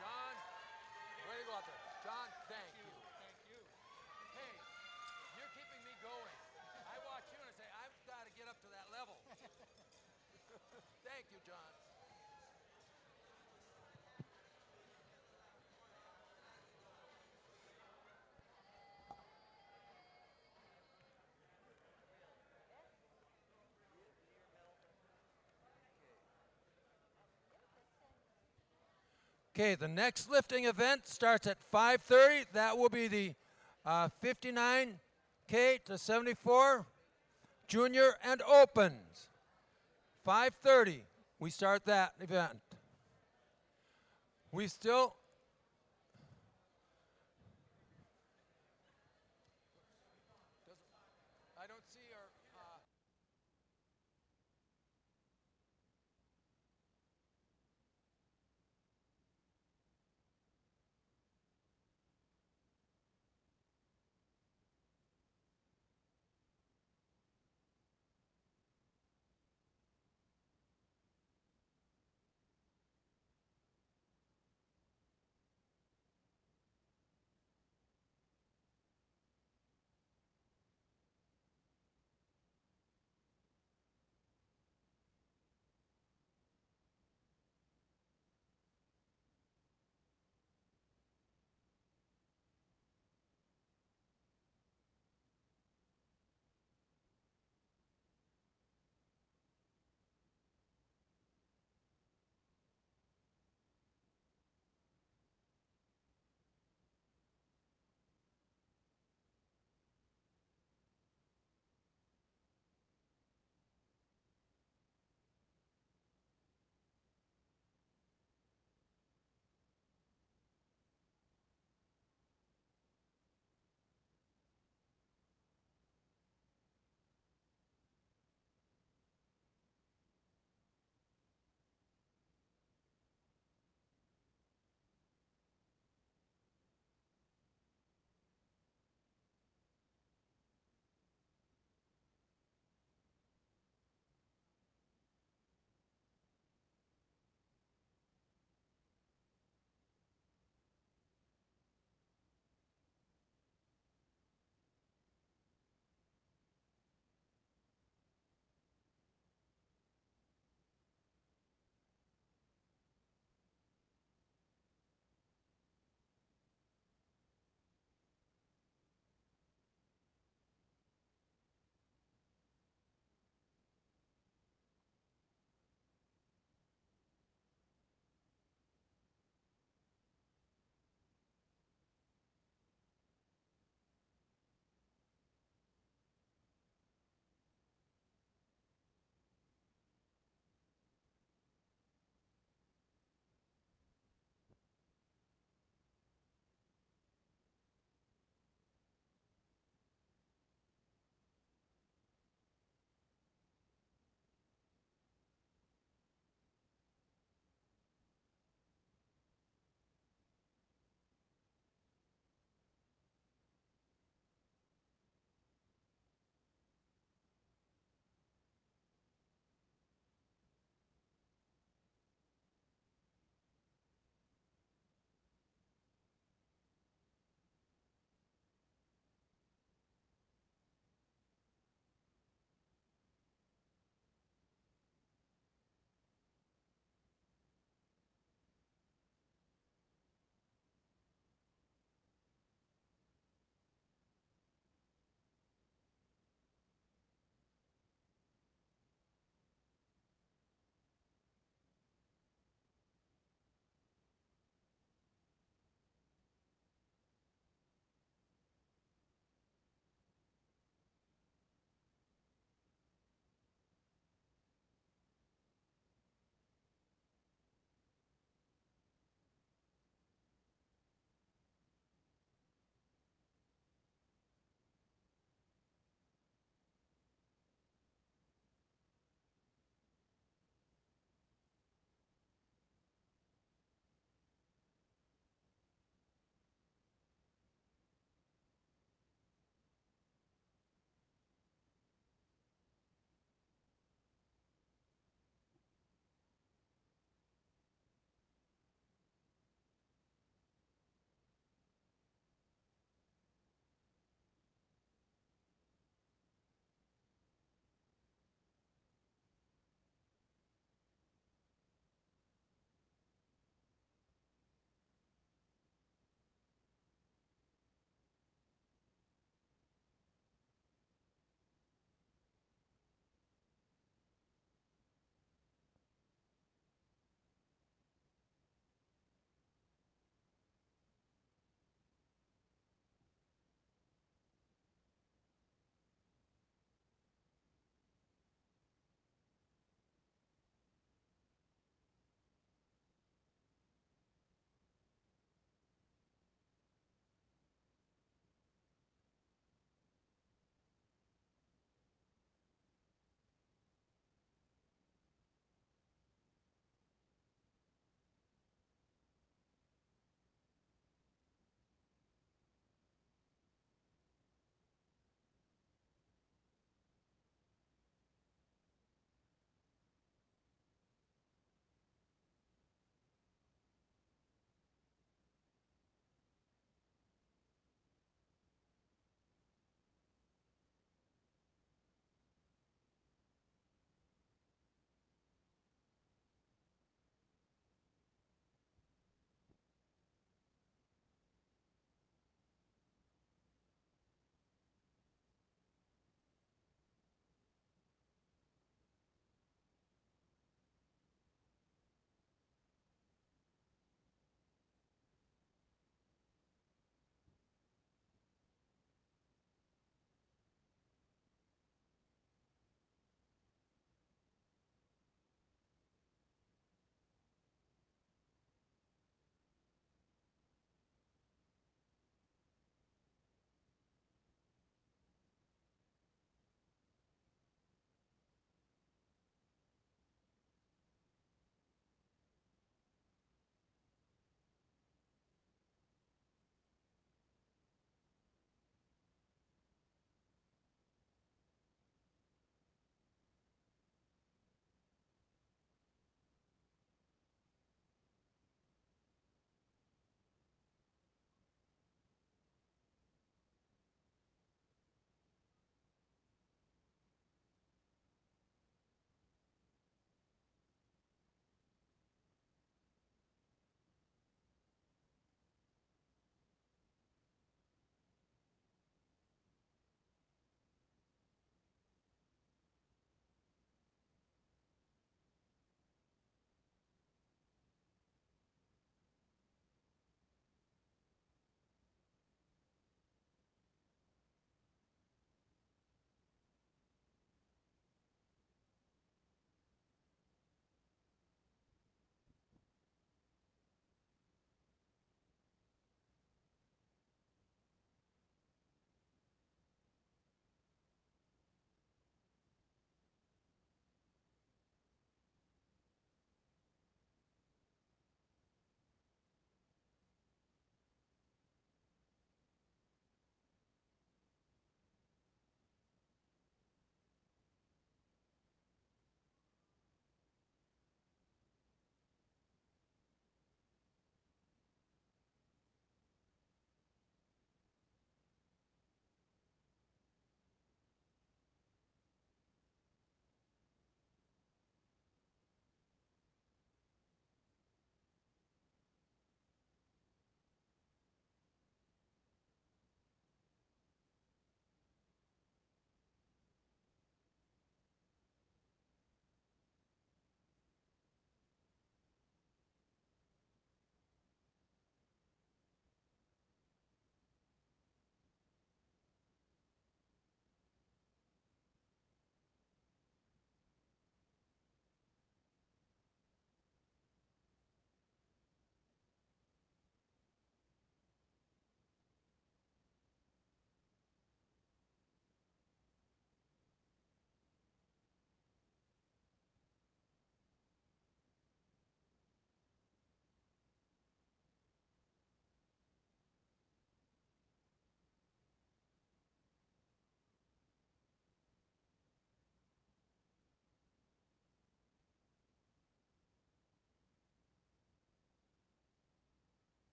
John, way to go out there. John, thank you. Thank you. Hey, you're keeping me going. I watch you and I say, I've got to get up to that level. Thank you, John. Okay, the next lifting event starts at 5:30. That will be the 59K to 74, junior and opens. 5:30, we start that event. We still, I don't see our